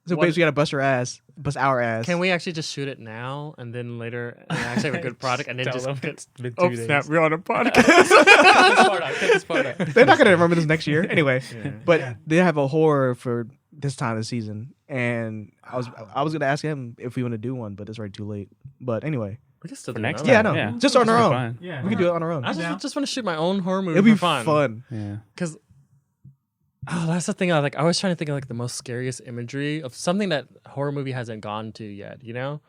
So what- basically, you gotta bust our ass. can we actually just shoot it now and then later actually have a good product and then Tell just them get, it's been 2 oh days. snap, we're on a podcast. Cut this part out. They're not gonna remember this next year anyway. Yeah. But they have a horror for this time of the season, and I was gonna ask him if we want to do one, but it's already too late. But anyway, We can still For do next another yeah, I one. know. Yeah. Just on our It'll own. be fun. Yeah. We can do it on our own. I just want to shoot my own horror movie It'll be for fun. fun. Yeah. Because that's the thing. I was trying to think of like the most scariest imagery of something that horror movie hasn't gone to yet. You know,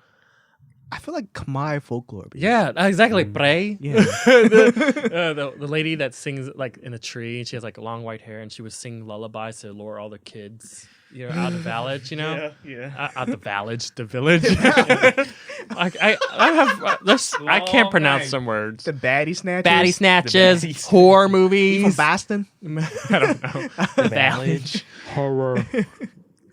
I feel like Khmer folklore. Yeah, exactly. Prey. Yeah. The lady that sings like in a tree, and she has like long white hair, and she would sing lullabies to lure all the kids, out of the village, Yeah. out the village, the village. I can't pronounce some words. The baddie snatchers. Baddie snatches, baddies. horror You movies. from Boston? I don't know. The village. Horror.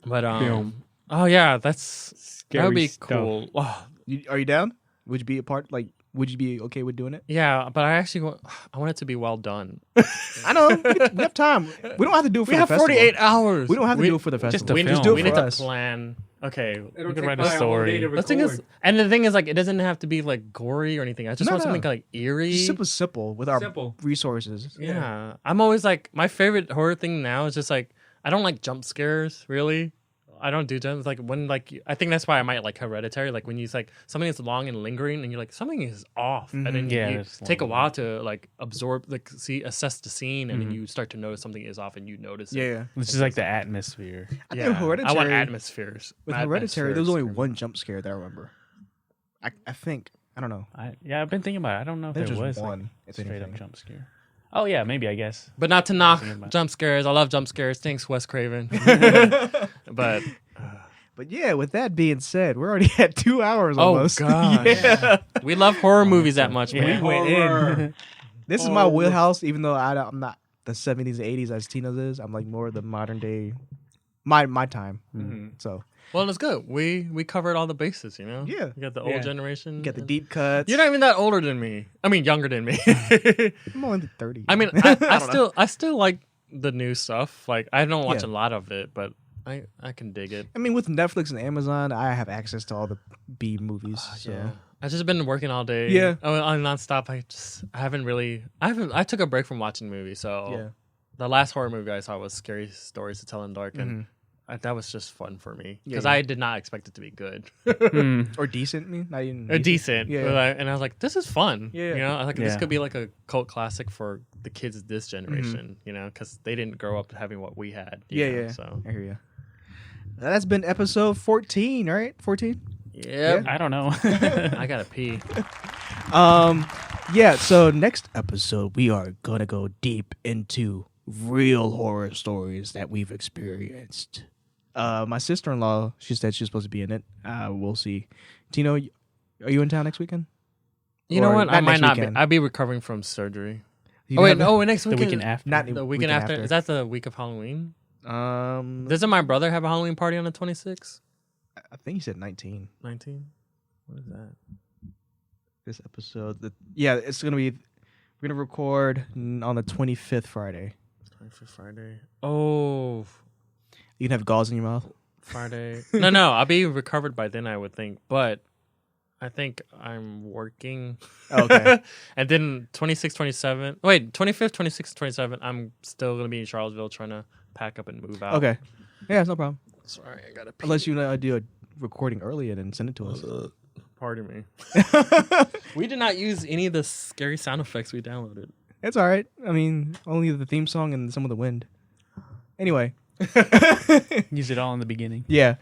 But Film. oh yeah, that Scary would be stuff. cool. Oh, Are you down? Would you be a part? Like, would you be okay with doing it? yeah, but I want it to be well done. I know. We have time. We don't have to do it for We the have festival. 48 hours. We don't have to do it for the festival. Just to We film. need, do it we for need to us. plan. Okay. It'll can take write a probably all story. day to The thing is, record. and the thing is, like, it doesn't have to be like gory or anything. I just No, want no. something like eerie. Super simple with our Simple. resources. Yeah. I'm always like, my favorite horror thing now is just like, I don't like jump scares, really. I don't do jumps. Like, when, like, I think that's why I might like Hereditary. Like, when you like, something is long and lingering, and you're like, something is off. And then Yeah, you it's take a long. while to, like, absorb, like, assess the scene, and then you start to notice something is off, and you notice it. Yeah. Which is like the atmosphere. I Yeah. think Hereditary. I want atmospheres. With Hereditary, there was only Atmospheric one jump scare that I remember. I think. I don't know. I've been thinking about it. I don't know if There's there just was one, like, if straight anything. up jump scare. Oh yeah, maybe I guess. But not to knock Thinking about- jump scares. I love jump scares. Thanks, Wes Craven. But But yeah, with that being said, we're already at 2 hours oh almost. gosh, Yeah. we love horror movies that much, Yeah, man. we went in. This is my wheelhouse, even though I'm not the 70s and 80s as Tino's is. I'm like more the modern day, my time. So Well, it's good. We covered all the bases, you know. Yeah. You got the Yeah. old generation. you got the deep cuts. You're not even that older than me. I mean, younger than me. I'm only 30. I mean, I still like the new stuff. Like, I don't watch Yeah. a lot of it, but I can dig it. I mean, with Netflix and Amazon, I have access to all the B movies. So. Yeah. I've just been working all day. Yeah. On nonstop. I took a break from watching movies. So Yeah. the last horror movie I saw was Scary Stories to Tell in the Dark, and that was just fun for me because Yeah. I did not expect it to be good Or decent, not even or decent. Yeah. And I was like, this is fun. Yeah. You know, I was like, this Yeah. could be like a cult classic for the kids of this generation. You know, because they didn't grow up having what we had. you know, Yeah. So I hear you. That's been episode 14, right? 14? yeah, I don't know. I gotta pee. Yeah, so next episode we are gonna go deep into real horror stories that we've experienced. My sister-in-law, she said she's supposed to be in it. We'll see. Tino, are you in town next weekend? You know Or what? not I might next not weekend. be. I'll be recovering from surgery. You Oh wait, have- no, next the weekend. weekend after. Not The weekend after. Is that the week of Halloween? Doesn't my brother have a Halloween party on the 26th? I think he said 19. 19? What is that? This episode, yeah, it's gonna be. We're gonna record on the 25th Friday. 25th Friday. Oh, You can have gauze in your mouth. Friday. No, I'll be recovered by then, I would think. But I think I'm working. Oh, okay. And then 26, 27. Wait, 25th, 26, 27. I'm still going to be in Charlottesville trying to pack up and move out. Okay. Yeah, it's no problem. Sorry, I got to pee. Unless you do a recording early and then send it to us. Pardon me. We did not use any of the scary sound effects we downloaded. It's all right. I mean, only the theme song and some of the wind. Anyway, Use it all in the beginning. yeah.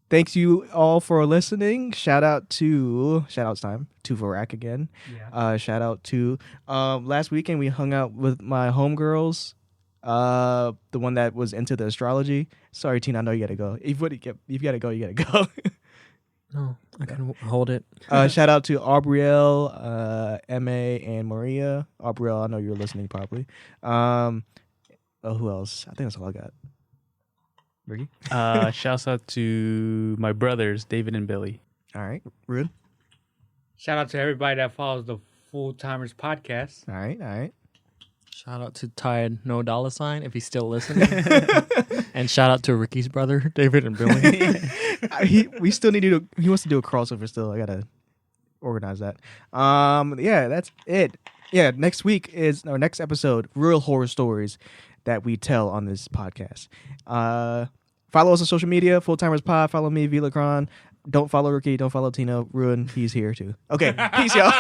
Thanks you all for listening. Shoutouts time to Varak again. Yeah. Shout out to last weekend we hung out with my homegirls. The one that was into the astrology. Sorry, Tina, I know you gotta go. If you gotta go, you gotta go. No, I can hold it. Shout out to Aubrielle, Emma, and Maria. Aubrielle, I know you're listening probably. Who else? I think that's all I got. Ricky? Shouts out to my brothers, David and Billy. All right. Rude? Shout out to everybody that follows the Full Timers podcast. All right. Shout out to Tide No Dollar Sign if he's still listening. And shout out to Ricky's brother, David and Billy. We still need to he wants to do a crossover still. I gotta organize that. Yeah, that's it. Yeah, next episode, real horror stories that we tell on this podcast. Follow us on social media, Full Timers Pod. Follow me, Vila. Don't follow Ricky. Don't follow Tino. Roeun. He's here too. Okay, peace, y'all.